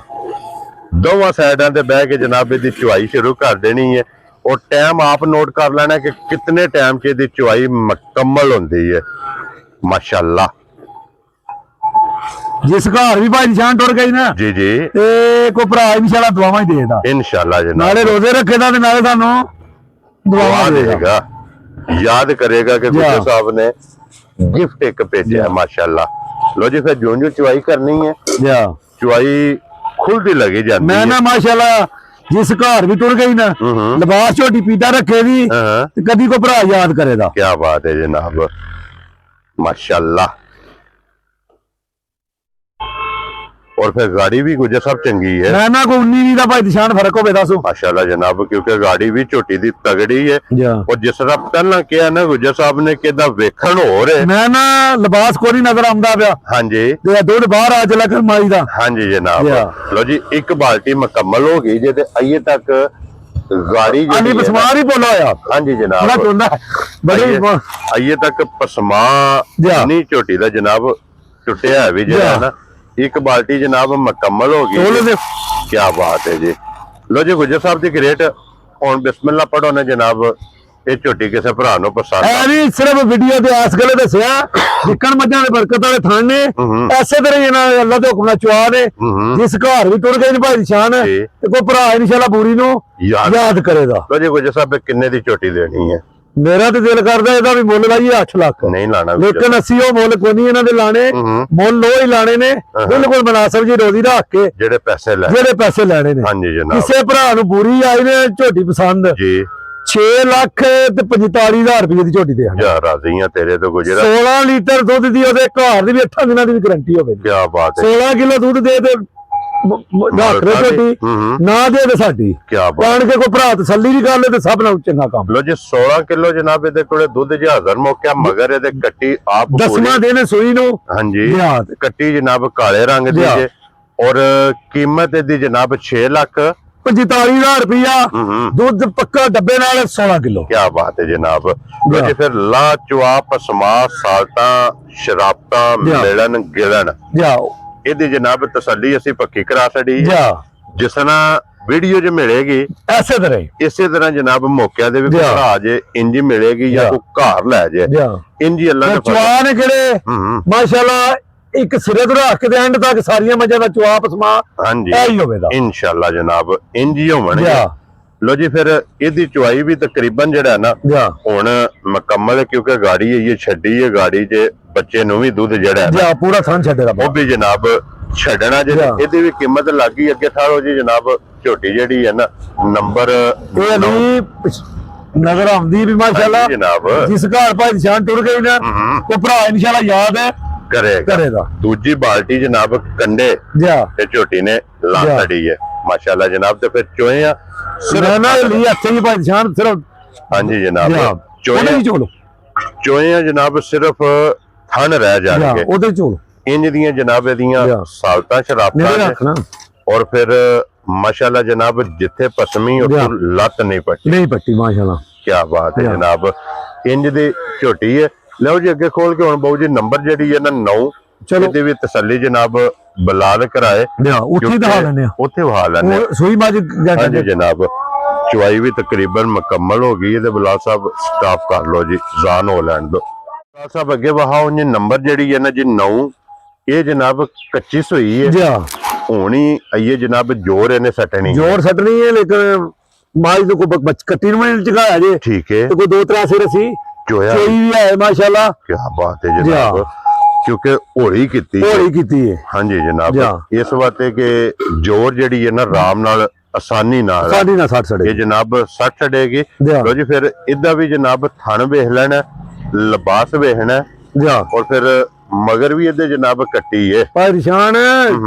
ਦੋਵਾਂ ਸਾਈਡਾਂ ਤੇ ਬਹਿ ਕੇ ਜਨਾਬ ਇਹਦੀ ਚੁਆਈ ਸ਼ੁਰੂ ਕਰ ਦੇਣੀ ਹੈ ਔਰ ਟਾਈਮ ਆਪ ਨੋਟ ਕਰ ਲੈਣਾ ਕਿ ਕਿਤਨੇ ਟਾਈਮ 'ਚ ਇਹਦੀ ਚੁਆਈ ਮੁਕੰਮਲ ਹੁੰਦੀ ਹੈ ਮਾਸ਼ਾਅੱਲਾ। ਜਿਸ ਘਰ ਵੀ ਭਾਈ ਨਿਸ਼ਾਨ ਟੁਰ ਗਈ ਨਾ ਜੀ ਤੇ ਕੋਈ ਭਰਾ ਇਨਸ਼ਾਅੱਲਾ ਦੁਆਵਾਂ ਹੀ ਦੇਦਾ ਇਨਸ਼ਾਅੱਲਾ ਜਨਾਬ। ਨਾਲੇ ਰੋਜ਼ੇ ਰੱਖੇਦਾ ਤੇ ਨਾਲੇ ਤੁਹਾਨੂੰ ਦੁਆਵਾਂ ਦੇਗਾ, ਯਾਦ ਕਰੇਗਾ ਕਿ ਗੁਰੂ ਸਾਹਿਬ ਨੇ ਗਿਫਟ ਇੱਕ ਭੇਜਿਆ ਮਾਸ਼ਾਅੱਲਾ। ਲੋ ਜੀ ਫਿਰ ਜੂੰ ਚੁਆਈ ਕਰਨੀ ਹੈ ਚੁਆਈ ਖੁੱਲਦੀ ਲੱਗੀ ਜਾਂਦੀ ਮੈਂ ਨਾ ਮਾਸ਼ਾਅੱਲਾ ਜਿਸ ਘਰ ਵੀ ਟੁਰ ਗਈ ਨਾ ਲਿਬਾਸ ਝੋਟੀ ਪੀਤਾ ਰੱਖੇ ਦੀ ਤੇ ਕਦੀ ਕੋ ਭਰਾ ਯਾਦ ਕਰੇਦਾ। ਕੀ ਬਾਤ ਹੈ ਜਨਾਬ ਮਾਸ਼ਾਅੱਲਾ। और फिर गाड़ी भी गुजर साहब चंगी है मैं ना को 19 का भाई निशान फर्क होवे दसो माशाल्लाह जनाब क्योंकि गाड़ी भी छोटी दी तगड़ी है और जिस तरह पहला किया ना गुजर साहब ने केदा वेखण हो रहे मैं ना लिबास को नहीं नजर आंदा पिया। हां जी ते दूध बाहर आ चला कर माई दा। हां जी जनाब लो जी एक बाल्टी मुकम्मल हो गई जे ते आइए तक गाड़ी अली पसमार ही बोला यार। हां जी जनाब बड़ी आइए तक पसमा नहीं छोटी दा जनाब टुटिया है भी जेड़ा ना एक बाल्टी जनाब मुकम्मल हो गई। क्या बात है जी। लो जी गुजर साहब की ग्रेट हुन बिस्मिल्लाह पढ़ो ने जनाब ये छोटी किसी भरा नु पसंद है नहीं सिर्फ वीडियो दे आस गले दसया जिकन मज्जां दे बरकत वाले थान ने ऐसे तरह ही ना अल्लाह दे हुक्म नाल चुआ ने जिस घर भी टुर गए भाई निशान ते कोई भरा इंशाल्लाह पूरी नु याद करेगा। लो जी गुजर साहब किन्ने दी छोटी देनी है ਮੇਰਾ ਤੇ ਦਿਲ ਕਰਦਾ ਇਹਦਾ ਵੀ ਮੁੱਲ ਲਾਈਏ 8 ਲੱਖ, ਨਹੀਂ ਲਾਣਾ ਲੇਕਿਨ ਅਸੀਂ ਉਹ ਮੁੱਲ ਕੋਈ ਨਹੀਂ ਇਹਨਾਂ ਦੇ ਲਾਣੇ, ਮੁੱਲ ਉਹ ਹੀ ਲਾਣੇ ਨੇ ਬਿਲਕੁਲ ਮਨਾਸਬ ਜੀ ਰੋਜ਼ੀ ਰੱਖ ਕੇ, ਜਿਹੜੇ ਪੈਸੇ ਲੈਣੇ ਨੇ। ਹਾਂਜੀ ਜਨਾਬ, ਕਿਸੇ ਭਰਾ ਨੂੰ ਪੂਰੀ ਆਈ ਨੇ ਝੋਟੀ ਪਸੰਦ ਜੀ 6 ਲੱਖ ਤੇ 45,000 ਰੁਪਏ ਦੀ ਝੋਟੀ ਦੇ ਯਾਰ ਰਾਜ਼ੀਆਂ ਤੇਰੇ ਤੋਂ ਗੁਜਰਾ 16 ਲੀਟਰ ਦੁੱਧ ਦੀ ਉਹਦੇ ਘਰ ਦੀ ਵੀ 8 ਦਿਨਾਂ ਦੀ ਵੀ ਗਾਰੰਟੀ ਹੋਵੇ। ਕੀ ਬਾਤ ਹੈ, 16 ਕਿਲੋ ਦੁੱਧ ਦੇ ਤੇ ਰੱਖ ਲੈ ਝੋਟੀ, ਨਾ ਦੇ ਤੇ ਸਾਡੀ ਕੀ ਬਾਤ ਜਾਣ ਕੇ ਕੋਈ ਭਰਾ ਤਸੱਲੀ ਦੀ ਗੱਲ ਹੈ ਤੇ ਸਭ ਨਾਲੋਂ ਚੰਗਾ ਕੰਮ। ਲੋ ਜੀ 16 ਕਿਲੋ ਜਨਾਬ ਇਹਦੇ ਕੋਲੇ ਦੁੱਧ ਜਹਾਜ਼ਰ ਮੌਕਿਆ, ਮਗਰ ਇਹਦੇ ਕੱਟੀ ਆਪ 10ਵਾਂ ਦਿਨ ਸੂਈ ਨੂੰ। ਹਾਂਜੀ ਲਿਆਦ। ਕੱਟੀ ਜਨਾਬ ਕਾਲੇ ਰੰਗ ਦੀ ਜੇ, ਔਰ ਕੀਮਤ ਇਹਦੀ ਜਨਾਬ 6 ਲੱਖ 45,000 ਰੁਪਇਆ, ਦੁੱਧ ਪੱਕਾ ਡੱਬੇ ਨਾਲ 16 ਕਿਲੋ। ਕੀ ਬਾਤ ਹੈ ਜਨਾਬ। ਲੋ ਜੀ ਫਿਰ ਲਾ ਚੁਆ ਪਸਮਾ ਸਾਲਟਾਂ ਸ਼ਰਾਬਤਾਂ ਮਿਲਣ ਗਿਲਣ, ਜਾਓ ਇਹਦੀ ਜਨਾਬ ਤਸੱਲੀ ਅਸੀਂ ਪੱਕੀ ਕਰਾ ਛੜੀ ਜਾ, ਜਿਸ ਤਰ੍ਹਾਂ ਵੀਡੀਓ 'ਚ ਮਿਲੇਗੀ ਇਸੇ ਤਰ੍ਹਾਂ ਜਨਾਬ ਮੌਕਿਆਂ ਦੇ ਵੀ ਭਰਾ ਜੇ ਇੰਜ ਮਿਲੇਗੀ ਜਾਂ ਕੋਈ ਘਰ ਲੈ ਜੇ ਇੰਜ ਅੱਲਾ ਦੇ ਚੁਆ ਨੇ ਕਿਹੜੇ ਮਾਸ਼ਾਅੱਲਾ ਇੱਕ ਸਿਰੇ ਤੋਂ ਰੱਖ ਕੇ ਐਂਡ ਤੱਕ ਸਾਰੀਆਂ ਮੱਝਾਂ ਦਾ ਚੁਆ ਪਸਮਾ ਹਾਂਜੀ ਇਹੀ ਹੋਵੇਗਾ ਇਨਸ਼ਾਅੱਲਾ ਜਨਾਬ, ਇੰਜ ਹੀ ਹੋਣਗੇ। ਲੋ ਜੀ ਫਿਰ ਇਹਦੀ ਚੁਆਈ ਵੀ ਤਕਰੀਬਨ ਜਿਹੜਾ ਨਾ ਹੁਣ ਮੁਕੰਮਲ, ਕਿਉਂਕਿ ਗਾੜੀ ਇਹ ਛੱਡੀ ਹੈ, ਗਾੜੀ 'ਚ ਬੱਚੇ ਨੂੰ ਵੀ ਦੁੱਧ ਜਿਹੜਾ ਪੂਰਾ ਥਣ ਛੱਡੇਗਾ ਉਹ ਵੀ ਜਨਾਬ ਛੱਡਣਾ ਜੇ। ਇਹਦੀ ਵੀ ਕੀਮਤ ਲੱਗ ਗਈ ਅੱਗੇ ਠਾਲੋ ਜੀ ਜਨਾਬ। ਝੋਟੀ ਜਿਹੜੀ ਹੈ ਨਾ ਨੰਬਰ ਇਹ ਨਹੀਂ ਨਜ਼ਰ ਆਉਂਦੀ ਵੀ ਮਾਸ਼ਾਅੱਲਾ ਜਨਾਬ, ਜਿਸ ਘਰ ਭਾਈ ਨਿਸ਼ਾਨ ਟੁਰ ਗਈ ਨਾ ਉਹ ਭਰਾ ਇਨਸ਼ਾਅੱਲਾ ਯਾਦ ਹੈ ਕਰੇਗਾ। ਦੂਜੀ ਬਾਲਟੀ ਜਨਾਬ ਕੰਡੇ ਤੇ ਝੋਟੀ ਨੇ ਲਾ ਛੱਡੀ ਹੈ ਮਾਸ਼ਾਅੱਲਾ ਜਨਾਬ। ਤੇ ਫਿਰ ਚੋਏ ਆ ਲਈ ਇੱਥੇ ਹੀ ਭਾਈ ਨਿਸ਼ਾਨ ਸਿਰਫ। ਹਾਂਜੀ ਜਨਾਬ, ਚੋਏ ਆ ਜਨਾਬ, ਸਿਰਫ ਥਣ ਰਹਿ ਜਾਣਗੇ ਉਹਦੇ ਚੋਲ ਇੰਜ ਦੀਆਂ ਜਨਾਬ ਇਹਦੀਆਂ ਸਾਲਤਾਂ ਸ਼ਰਾਬਤਾਂ, ਔਰ ਫਿਰ ਮਾਸ਼ਾਅੱਲਾ ਜਨਾਬ ਜਿੱਥੇ ਪਸਮੀ ਉੱਥੇ ਲੱਤ ਨਹੀਂ ਪੱਟੀ ਮਾਸ਼ਾਅੱਲਾ। ਕੀ ਬਾਤ ਹੈ ਜਨਾਬ, ਇੰਜ ਦੀ ਝੋਟੀ ਹੈ। ਲਓ ਜੀ ਅੱਗੇ ਖੋਲ ਕੇ ਹੁਣ ਬਾਊ ਜੀ ਨੰਬਰ ਜਿਹੜੀ ਹੈ ਨਾ 9, ਇਹਦੇ ਵੀ ਤਸੱਲੀ ਜਨਾਬ ਬਲਾਲ ਕਰਾਏ ਉੱਥੇ ਦਿਖਾ ਲੈਣੇ ਆ, ਉੱਥੇ ਵਹਾ ਲੈਣੇ ਸੂਈ ਬਾਜ। ਹਾਂਜੀ ਜਨਾਬ, ਚੁਆਈ ਵੀ ਤਕਰੀਬਨ ਮੁਕੰਮਲ ਹੋ ਗਈ ਹੈ ਤੇ ਬਲਾਲ ਸਾਹਿਬ ਸਟਾਪ ਕਰ ਲਓ ਜੀ, ਜ਼ਾਨ ਹੋ ਲੈਣ ਦੋ ਬਲਾਲ ਸਾਹਿਬ। ਅੱਗੇ ਵਹਾਓ ਜੀ ਨੰਬਰ ਜਿਹੜੀ ਹੈ ਨਾ ਜੀ 9, ਇਹ ਜਨਾਬ ਕੱਚੀ ਸੂਈ ਹੈ ਹੋਣੀ ਆਈਏ ਜਨਾਬ, ਜੋਰ ਇਹਨੇ ਸੱਟਣੀ ਹੈ ਲੇਕਿਨ ਮਾਈ ਤੋਂ ਕੋਈ ਕੱਟੀ ਨੂੰ ਨਹੀਂ ਚਗਾਇਆ ਜੇ, ਠੀਕ ਹੈ, ਕੋਈ 2-3 ਸਿਰ ਸੀ ਚੋਈ ਵੀ ਹੈ ਮਾਸ਼ਾਅੱਲਾ। ਕੀ ਬਾਤ ਹੈ ਜਨਾਬ, ਕਿਉਂਕਿ ਹੋਲੀ ਕੀਤੀ ਹੈ। ਹਾਂਜੀ ਜਨਾਬ, ਇਸ ਵਾਸਤੇ ਕਿ ਜੋਰ ਜਿਹੜੀ ਹੈ ਨਾ ਆਰਾਮ ਨਾਲ ਆਸਾਨੀ ਨਾਲ ਸੱਟ ਛੜੇ, ਇਹ ਜਨਾਬ ਸੱਟ ਛੜੇਗੀ। ਲੋ ਜੀ ਫਿਰ ਇਹਦਾ ਵੀ ਜਨਾਬ ਥਣ ਵੇਖ ਲੈਣਾ, ਲਿਬਾਸ ਵੇਖਣਾ, ਔਰ ਫਿਰ ਮਗਰ ਵੀ ਇਹਦੇ ਜਨਾਬ ਕੱਟੀ ਹੈ ਭਾਈ ਨਿਸ਼ਾਨ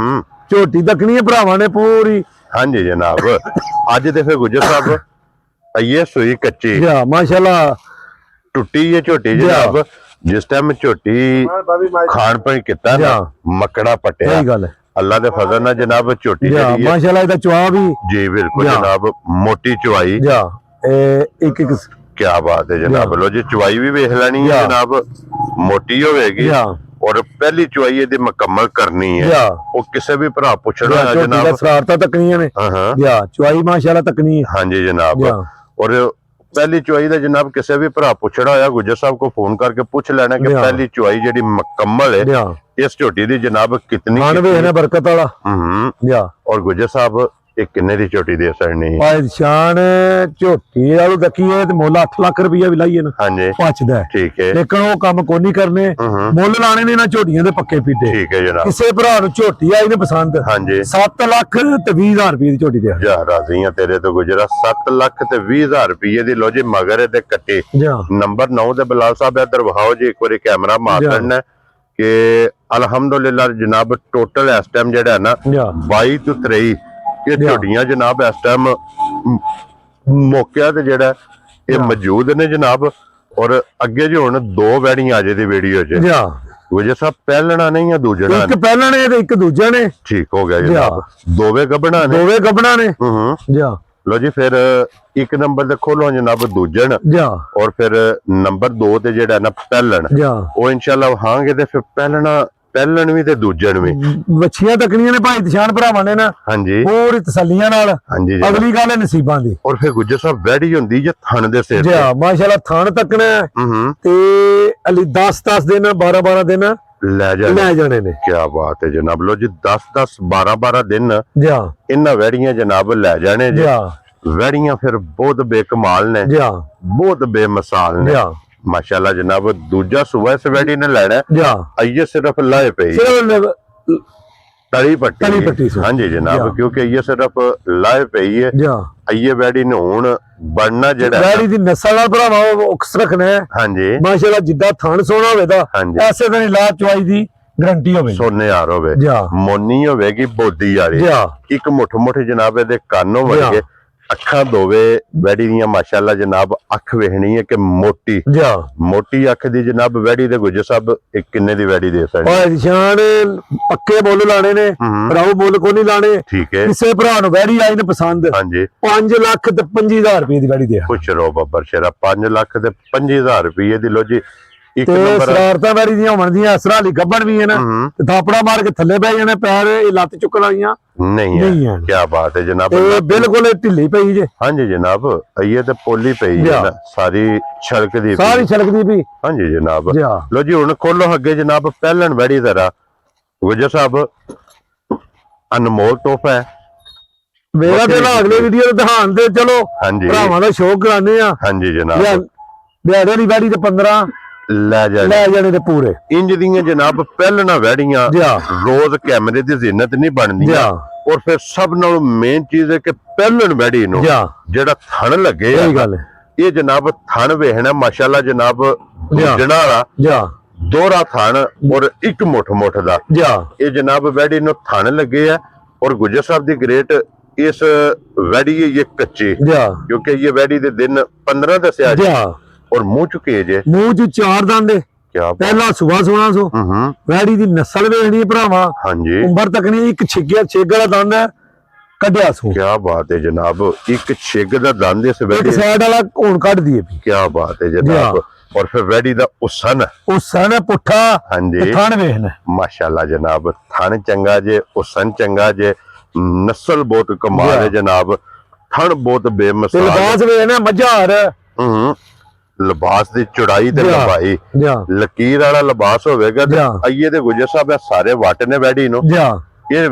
ਝੋਟੀ ਦੱਕਣੀ ਹੈ ਭਰਾਵਾਂ ਨੇ ਪੂਰੀ। ਹਾਂਜੀ ਜਨਾਬ, ਅੱਜ ਤੇ ਫਿਰ ਗੁਜਰ ਸਾਹਿਬ ਆਈਏ ਸੂਈ ਕੱਚੀ ਮਾਸ਼ਾਅੱਲਾ ਟੁੱਟੀ ਹੈ ਝੋਟੀ ਜਨਾਬ। ਜਿਸ ਟਾਈਮ ਝੋਟੀ ਖਾਣ ਪੀਣ ਕੀਤਾ ਨਾ ਮੱਕੜਾ ਪਟਿਆ, ਅੱਲਾ ਦੇ ਫਜ਼ਲ ਨਾਲ ਜਨਾਬ ਝੋਟੀ ਜਿਹੜੀ ਹੈ ਮਾਸ਼ਾਅੱਲਾ ਇਹਦਾ ਚੁਆ ਵੀ ਜੀ ਬਿਲਕੁਲ ਜਨਾਬ ਮੋਟੀ ਚੁਆਈ। ਇੱਕ ਕੀ ਬਾਤ ਹੈ ਜਨਾਬ। ਲੋ ਜੀ ਚੁਆਈ ਵੀ ਵੇਖ ਲੈਣੀ ਹੈ ਜਨਾਬ, ਮੋਟੀ ਹੋਵੇਗੀ ਔਰ ਪਹਿਲੀ ਚੁਆਈ ਇਹਦੀ ਮੁਕੰਮਲ ਕਰਨੀ ਹੈ। ਉਹ ਕਿਸੇ ਵੀ ਭਰਾ ਪੁੱਛਣਾ ਜਨਾਬ ਸਰਾਰਤਾਂ ਤੱਕਣੀਆਂ ਨੇ, ਚੁਆਈ ਮਾਸ਼ਾਅੱਲਾ ਤੱਕਣੀ ਹੈ। ਹਾਂਜੀ ਜਨਾਬ, ਔਰ ਪਹਿਲੀ ਚੁਆਈ ਦਾ ਜਨਾਬ ਕਿਸੇ ਵੀ ਭਰਾ ਪੁੱਛਣਾ ਹੋਇਆ ਗੁਜਰ ਸਾਹਿਬ को फोन करके पूछ लेना कि पहली चुआई ਜਿਹੜੀ ਮੁਕੰਮਲ ਹੈ ਇਸ ਝੋਟੀ ਦੀ ਜਨਾਬ ਕਿਤਨੀ ਹੈ ਬਰਕਤ ਵਾਲਾ। ਔਰ ਗੁਜਰ ਸਾਹਿਬ ਇਹ ਕਿੰਨੇ ਦੀ ਝੋਟੀ ਦੇ ਸਕਣੀ ਹੈ ਭਾਈ ਸ਼ਾਨ ਝੋਟੀ ਵਾਲੂ ਦੱਕੀ ਹੈ ਤੇ ਮੁੱਲ 8 ਲੱਖ ਰੁਪਇਆ ਵੀ ਲਾਈਏ ਨਾ ਹਾਂਜੀ ਪਹੁੰਚਦਾ, ਠੀਕ ਹੈ, ਲੇਕਿਨ ਉਹ ਕੰਮ ਕੋਈ ਨਹੀਂ ਕਰਨੇ, ਮੁੱਲ ਲਾਣੇ ਨੇ ਨਾ ਝੋਟੀਆਂ ਦੇ ਪੱਕੇ ਪੀਟੇ। ਠੀਕ ਹੈ ਜਨਾਬ, ਕਿਸੇ ਭਰਾ ਨੂੰ ਝੋਟੀ ਆਈ ਨੇ ਪਸੰਦ, ਹਾਂਜੀ 7 ਲੱਖ ਤੇ 20,000 ਰੁਪਏ ਦੀ ਝੋਟੀ ਦੇ ਜਾ ਰਾਜ਼ੀਆਂ ਤੇਰੇ ਤੋਂ ਗੁਜਰਾ 7 ਲੱਖ ਤੇ 20,000 ਰੁਪਏ ਦੀ। ਲੋ ਜੀ ਮਗਰ ਇਹਦੇ ਕੱਟੇ ਨੰਬਰ 9 ਦੇ ਬਲਾਲ ਸਾਹਿਬ ਇਧਰ ਵਹਾਓ ਜੀ, ਇੱਕ ਵਾਰੀ ਕੈਮਰਾ ਮਾਰ ਲੈਣਾ ਕਿ ਅਲਹਮਦੁਲਿਲਾ ਜਨਾਬ ਟੋਟਲ ਇਸ ਟਾਈਮ ਜਿਹੜਾ ਨਾ 22 ਤੋਂ 23 ਇਹ ਝੋਟੀਆਂ ਜਨਾਬ ਇਸ ਟਾਈਮ ਮੌਕਿਆਂ ਤੇ ਜਿਹੜਾ ਇਹ ਮੌਜੂਦ ਨੇ ਜਨਾਬ। ਔਰ ਅੱਗੇ ਜੋ ਹੁਣ 2 ਵੈੜੀਆਂ ਆ ਜੇ ਦੀ ਵੀਡੀਓ 'ਚ ਗੁਜਰ ਸਾਹਿਬ ਪਹਿਲਣਾ ਨਹੀਂ ਆ ਦੂਜਣਾ, ਇੱਕ ਪਹਿਲਣਾ ਨੇ ਤੇ ਇੱਕ ਦੂਜਾ ਨੇ। ਠੀਕ ਹੋ ਗਿਆ ਜਨਾਬ, ਦੋਵੇਂ ਗੱਬਣਾ ਨੇ। ਲੋ ਜੀ ਫਿਰ ਇੱਕ ਨੰਬਰ ਤੇ ਖੋਲੋ ਜਨਾਬ ਦੂਜਣ, ਔਰ ਫਿਰ ਨੰਬਰ 2 ਤੇ ਜਿਹੜਾ ਨਾ ਪਹਿਲਣ, ਉਹ ਇਨਸ਼ਾਅੱਲਾ ਵਹਾਂਗੇ ਤੇ ਫਿਰ ਪਹਿਲਣ ਵੀ ਤੇ ਦੂਜਣ ਵੀ ਵੱਛੀਆਂ ਤੱਕਣੀਆਂ ਨੇ ਭਾਈ ਨਿਸ਼ਾਨ ਭਰਾਵਾਂ ਨੇ ਨਾ। ਹਾਂਜੀ ਪੂਰੀ ਤਸੱਲੀਆਂ ਨਾਲ। ਅਗਲੀ ਗੱਲ ਹੈ ਨਸੀਬਾਂ ਦੀ। ਔਰ ਫਿਰ ਗੁੱਜਰ ਸਾਹਿਬ ਵੈੜੀ ਹੁੰਦੀ ਜੇ ਥਣ ਦੇ ਸਿਰ ਤੇ ਮਾਸ਼ਾਅੱਲਾ ਥਣ ਤੱਕਣਾ ਤੇ ਅਲੀ 10 ਦਿਨ 12 ਦਿਨ ਲੈ ਜਾਣੇ ਨੇ। ਕੀ ਬਾਤ ਹੈ ਜਨਾਬ। ਲੋ ਜੀ 10 12 ਦਿਨ ਇਹਨਾਂ ਵੈੜੀਆਂ ਜਨਾਬ ਲੈ ਜਾਣੇ ਜੀ। ਵੈੜੀਆਂ ਫਿਰ ਬਹੁਤ ਬੇਕਮਾਲ ਨੇ, ਜੀ ਹਾਂ ਬਹੁਤ ਬੇਮਿਸਾਲ ਨੇ ਜੀ ਹਾਂ ਮਾਸ਼ਾਅੱਲਾ ਜਨਾਬ। ਦੂਜਾ ਸੂਆ ਇਸ ਵੈੜੀ ਨੇ ਲੈਣਾ ਹੈ। ਜੀ ਹਾਂ ਆਈਏ ਸਿਰਫ ਲਾਏ ਪਈ ਸਿਰਫ ਤਲੀ ਪੱਟੀ ਤਲੀ ਪੱਟੀ ਸੀ। ਹਾਂਜੀ ਜਨਾਬ, ਜਾਂ। ਕਿਉਂਕਿ ਇਹ ਸਿਰਫ ਲਾਏ ਪਈ ਹੈ। ਜੀ ਹਾਂ ਆਈਏ ਵੈੜੀ ਨੂੰ ਹੁਣ ਬਣਨਾ ਜਿਹੜਾ ਹੈ ਵੈੜੀ ਦੀ ਨਸਲ ਨਾਲ ਭਰਾਵਾ ਉਹ ਉਕਸ ਰੱਖਣਾ ਹੈ ਹਾਂਜੀ ਮਾਸ਼ਾਅੱਲਾ, ਜਿੱਦਾਂ ਥਣ ਸੋਹਣਾ ਹੋਵੇ ਤਾਂ ਹਾਂਜੀ। ਐਸੇ ਤਰ੍ਹਾਂ ਹੀ ਲਾਹ ਚਵਾਈ ਦੀ ਗਰੰਟੀ ਹੋਵੇ। ਸੋਨੇ ਯਾਰ ਹੋਵੇ, ਜਾਂ। ਮੋਨੀ ਹੋਵੇਗੀ ਬੋਦੀ ਵਾਲੀ, ਜੀ ਹਾਂ ਇੱਕ ਮੁੱਠ ਮੁੱਠ ਜਨਾਬ ਇਹਦੇ ਕੰਨ ਜਾਂ। ਹੋਣਗੇ, ਅੱਖਾਂ ਦੋਵੇ ਵੈੜੀ ਦੀਆਂ ਮਾਸ਼ਾਅੱਲਾ ਜਨਾਬ। ਅੱਖ ਵੇਖਣੀ ਹੈ ਕਿ ਮੋਟੀ ਜੀ ਹਾਂ ਮੋਟੀ ਅੱਖ ਦੀ ਜਨਾਬ ਵੈੜੀ ਦੇ ਗੁੱਜਰ ਸਾਹਿਬ ਇੱਕ ਕਿੰਨੇ ਦੀ ਵੈੜੀ ਦੇ ਸਕਦੇ? ਓਏ ਨਿਸ਼ਾਨ ਪੱਕੇ ਮੁੱਲ ਲਾਣੇ ਨੇ, ਹੂੰ। ਰਾਉ ਮੁੱਲ ਕੋ ਨਹੀਂ ਲਾਣੇ। ਠੀਕ ਹੈ ਕਿਸੇ ਭਰਾ ਨੂੰ ਵੈੜੀ ਆਈ ਨੇ ਪਸੰਦ ਹਾਂਜੀ 5,25,000 ਰੁਪਏ ਦੀ ਵੈੜੀ ਦੇ ਖੁਸ਼ ਰਹੋ ਬੱਬਰ ਸ਼ੇਰਾ। 5 ਲੱਖ ਤੇ 25,000 ਰੁਪਏ ਦੀ ਲੋ ਜੀ। ਇੱਕ ਤੇ ਨੰਬਰ ਸਰਾਰਤਾਂ ਵੈੜੀ ਦੀਆਂ ਹੋਣ ਦੀਆਂ ਅਸਰਾਂ ਵਾਲੀ ਗੱਬਣ ਵੀ ਹੈ ਨਾ, ਹੂੰ। ਤੇ ਥਾਪੜਾ ਮਾਰ ਕੇ ਥੱਲੇ ਬਹਿ ਜਾਣੇ, ਪੈਰ ਇਹ ਲੱਤ ਚੁੱਕਣ ਵਾਲੀਆਂ ਨਹੀਂ ਨਹੀਂ ਹੈ। ਹੈ। ਕੀ ਬਾਤ ਹੈ ਜਨਾਬ। ਤੇ ਬਿਲਕੁਲ ਇਹ ਢਿੱਲੀ ਪਈ ਜੇ, ਹਾਂਜੀ ਜਨਾਬ, ਇਹ ਤੇ ਪੋਲੀ ਪਈ ਹੈ ਜਾਂ। ਨਾ, ਸਾਰੀ ਛਲਕਦੀ ਪਈ। ਸਾਰੀ ਛਲਕਦੀ ਪਈ ਹਾਂਜੀ ਜਨਾਬ। ਜੀ ਹਾਂ ਲੋ ਜੀ ਹੁਣ ਖੋਲੋ ਅੱਗੇ ਜਨਾਬ ਪਹਿਲਣ ਵੈੜੀ ਜ਼ਰਾ। ਗੁੱਜਰ ਸਾਹਿਬ ਅਨਮੋਲ ਤੋਹਫਾ ਹੈ। ਮੇਰਾ ਤੇ ਨਾ ਅਗਲੇ ਵੀਡੀਓ ਦੇ ਦਿਖਾਣ ਦੇ, ਚਲੋ ਹਾਂਜੀ ਭਰਾਵਾਂ ਦਾ ਸ਼ੌਕ ਕਰਾਣੇ ਆ। ਹਾਂਜੀ ਜਨਾਬ ਲਿਆੜੇ ਦੀ ਵੈੜੀ ਤੇ 15 ਲੈ ਜਾਣੇ ਲੈ ਜਾਣੇ ਤੇ ਪੂਰੇ ਇੰਜ ਦੀਆਂ ਜਨਾਬ ਪਹਿਲਣਾ ਵੈੜੀਆਂ ਜੀ ਹਾਂ ਰੋਜ਼ ਕੈਮਰੇ ਦੀ ਜ਼ਿੰਨਤ ਨਹੀਂ ਜੀ ਬਣਦੀਆਂ। ਹਾਂ ਔਰ ਫਿਰ ਸਭ ਨਾਲੋਂ ਮੇਨ ਚੀਜ਼ ਹੈ ਕਿ ਪਹਿਲਣ ਵੈੜੀ ਨੂੰ ਜੀ ਹਾਂ ਜਿਹੜਾ ਥਣ ਲੱਗੇ ਸਹੀ ਗੱਲ ਹੈ ਇਹ ਜਨਾਬ ਥਣ ਵੇਖਣਾ ਮਾਸ਼ਾਅੱਲਾ ਜਨਾਬ ਜੀ ਹਾਂ। ਗੁੱਜਣਾ ਵਾਲਾ ਜੀ ਹਾਂ ਦੋਹਰਾ ਥਣ ਔਰ ਇੱਕ ਮੁੱਠ ਮੁੱਠ ਦਾ। ਜੀ ਹਾਂ ਇਹ ਜਨਾਬ ਵੈੜੀ ਨੂੰ ਥਣ ਲੱਗੇ ਆ। ਔਰ ਗੁੱਜਰ ਸਾਹਿਬ ਦੀ ਗ੍ਰੇਟ ਇਸ ਵੈੜੀ ਇਹ ਕੱਚੀ, ਜੀ ਹਾਂ ਕਿਉਂਕਿ ਇਹ ਵੈੜੀ ਦੇ ਦਿਨ 15 ਦੱਸਿਆ ਜੀ ਜੀ ਹਾਂ ਔਰ ਮੂੰਹ ਚੁੱਕੇ ਜੇ। ਮੂੰਹ ਚ 4 ਦੰਦ ਏ, ਕਿਆ ਪਹਿਲਾ ਸੁਬਾ 1600 ਹੂੰ ਵੈੜੀ ਦੀ ਨਸਲ ਵੇਖਣੀ ਭਰਾਵਾ, ਹਾਂਜੀ ਉਮਰ ਤੱਕ ਨਹੀਂ। ਇੱਕ ਛਿੱਗ ਵਾਲਾ ਦੰਦ ਹੈ ਕੱਢਿਆ ਸੂ, ਕਿਆ ਬਾਤ ਹੈ ਜਨਾਬ। ਇੱਕ ਛਿੱਗ ਦਾ ਦੰਦ ਇਸ ਇੱਕ ਵੈੜੀ, ਸਾਈਡ ਵਾਲਾ ਹੁਣ ਕੱਢ ਦਈਏ ਵੀ। ਕਿਆ ਬਾਤ ਹੈ ਜਨਾਬ। ਔਰ ਫਿਰ ਵੈੜੀ ਦਾ ਉਸਨ ਉਹ ਸਨ ਪੁੱਠਾ ਹਾਂਜੀ ਤੇ ਥਣ ਵੇਖਣਾ ਮਾਸ਼ਾਅੱਲਾ ਜਨਾਬ। ਥਣ ਚੰਗਾ ਜੇ, ਉਸਨ ਚੰਗਾ ਜੇ, ਨਸਲ ਬਹੁਤ ਕਮਾਲ ਹੈ ਜਨਾਬ। ਥਣ ਬਹੁਤ ਤੇ ਬੇਮਿਸਾਲ ਹੈ। ਲਿਬਾਸ ਵੇਖਣਾ ਮਝਾਰ ਹੂੰ ਲਿਬਾਸ ਦੀ ਚੌੜਾਈ ਤੇ ਜੀ ਹਾਂ। ਲੰਬਾਈ, ਜਾ ਲਕੀਰ ਵਾਲਾ ਲਿਬਾਸ ਹੋਵੇਗਾ ਤੇ ਜੀ ਹਾਂ। ਆਈਏ ਦੇ ਗੁੱਜਰ ਸਾਹਿਬ ਇਹ ਸਾਰੇ ਵੱਟ ਨੇ ਵੈੜੀ ਨੂੰ। ਜਾ ਇਹ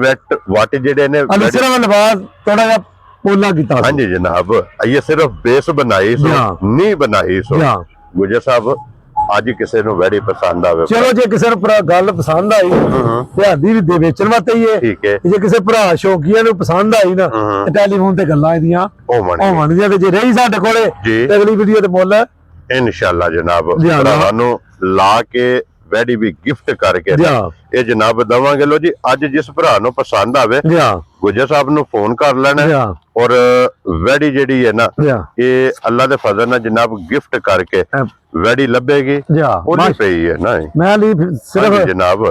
ਵੱਟ ਜਿਹੜੇ ਨੇ ਅਨਸਰਾਂ ਦਾ ਲਿਬਾਸ ਥੋੜਾ ਜਿਹਾ ਪੋਲਾ ਕੀਤਾ ਸੀ। ਹਾਂਜੀ ਜਨਾਬ, ਇਹ ਸਿਰਫ ਬੇਸ ਬਣਾਈ ਸੋ, ਜੀ ਹਾਂ। ਨਹੀਂ ਬਣਾਈ ਸੋ। ਜੀ ਹਾਂ। ਗੁੱਜਰ ਸਾਹਿਬ ਅੱਜ ਕਿਸੇ ਨੂੰ ਵੈੜੀ ਪਸੰਦ ਆਵੇ ਚਲੋ ਜੇ ਕਿਸੇ ਨੂੰ ਗੱਲ ਪਸੰਦ ਆਈ ਤੇ ਆਦੀ ਵੀ ਦੇ ਵੇਚਣ ਵਾਸਤੇ ਹੀ ਹੈ। ਠੀਕ ਹੈ ਜੇ ਕਿਸੇ ਭਰਾ ਸ਼ੌਕੀਆਂ ਨੂੰ ਪਸੰਦ ਆਈ ਨਾ ਹੂੰ। ਤੇ ਟੈਲੀਫੋਨ ਤੇ ਗੱਲਾਂ ਇਹਦੀਆਂ ਹੋਵਣ ਹੋਣਗੀਆਂ। ਤੇ ਜੇ ਰਹੀ ਸਾਡੇ ਕੋਲੇ ਜੀ ਤੇ ਅਗਲੀ ਵੀਡੀਓ ਤੇ ਮੁੱਲ ਇਨਸ਼ਾਅੱਲਾ ਜਨਾਬ ਜੀ ਹਾਂ। ਭਰਾਵਾਂ ਨੂੰ ਲਾ ਕੇ ਵੈੜੀ ਵੀ ਗਿਫਟ ਕਰਕੇ ਜੀ ਹਾਂ। ਇਹ ਜਨਾਬ ਦਵਾਂਗੇ। ਲੋ ਜੀ ਅੱਜ ਜਿਸ ਭਰਾ ਨੂੰ ਪਸੰਦ ਆਵੇ ਜਾ ਗੁੱਜਰ ਸਾਹਿਬ ਨੂੰ ਫੋਨ ਕਰ ਲੈਣਾ ਜਾ ਔਰ ਵੈੜੀ ਜਿਹੜੀ ਹੈ ਨਾ ਜਾ ਇਹ ਅੱਲਾ ਦੇ ਫਜ਼ਲ ਨਾਲ ਜਨਾਬ ਗਿਫਟ ਕਰਕੇ ਵੈੜੀ ਲੱਭੇਗੀ। ਜਾ ਉਹਦੀ ਪਈ ਹੈ ਨਾ ਮੈਂ ਲਈ ਹਾਂਜੀ ਸਿਰਫ ਜਨਾਬ।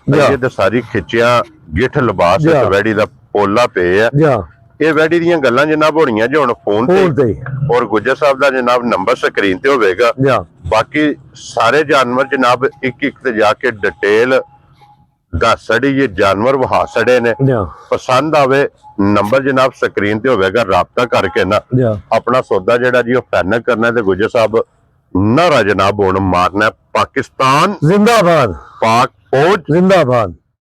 ਜਾ। ਇਹ ਤੇ ਸਾਰੀ ਖਿੱਚਿਆ ਗਿੱਠ ਲਿਬਾਸ ਜਾ। ਇਸ ਵੈੜੀ ਦਾ ਪੋਲਾ ਪਏ ਆ। ਜਾ ਇਹ ਵੈੜੀ ਦੀਆਂ ਗੱਲਾਂ ਜਨਾਬ ਹੋਣੀਆਂ ਜੇ ਹੁਣ ਫੋਨ ਫੋਨ ਤੇ, ਤੇ ਔਰ ਗੁੱਜਰ ਸਾਹਿਬ ਦਾ ਜਨਾਬ ਨੰਬਰ ਸਕਰੀਨ ਤੇ ਹੋਵੇਗਾ। ਜਾ ਬਾਕੀ ਸਾਰੇ ਜਾਨਵਰ ਜਨਾਬ ਇੱਕ ਇੱਕ ਤੇ ਜਾ ਕੇ ਡਿਟੇਲ ਦੱਸ ਸੜੀ ਇਹ ਜਾਨਵਰ ਵਹਾ ਸੜੇ ਨੇ। ਜਾ ਪਸੰਦ ਆਵੇ ਨੰਬਰ ਜਨਾਬ ਸਕਰੀਨ ਤੇ ਹੋਵੇਗਾ, ਰਾਬਤਾ ਕਰਕੇ ਨਾ ਜਾ ਆਪਣਾ ਸੌਦਾ ਜਿਹੜਾ ਜੀ ਉਹ ਫਾਈਨਲ ਕਰਨਾ ਤੇ ਗੁੱਜਰ ਸਾਹਿਬ ਨਾਰਾ ਜਨਾਬ ਹੁਣ ਮਾਰਨਾ ਪਾਕਿਸਤਾਨ ਜ਼ਿੰਦਾਬਾਦ ਪਾਕ ਫੌਜ ਜ਼ਿੰਦਾਬਾਦ।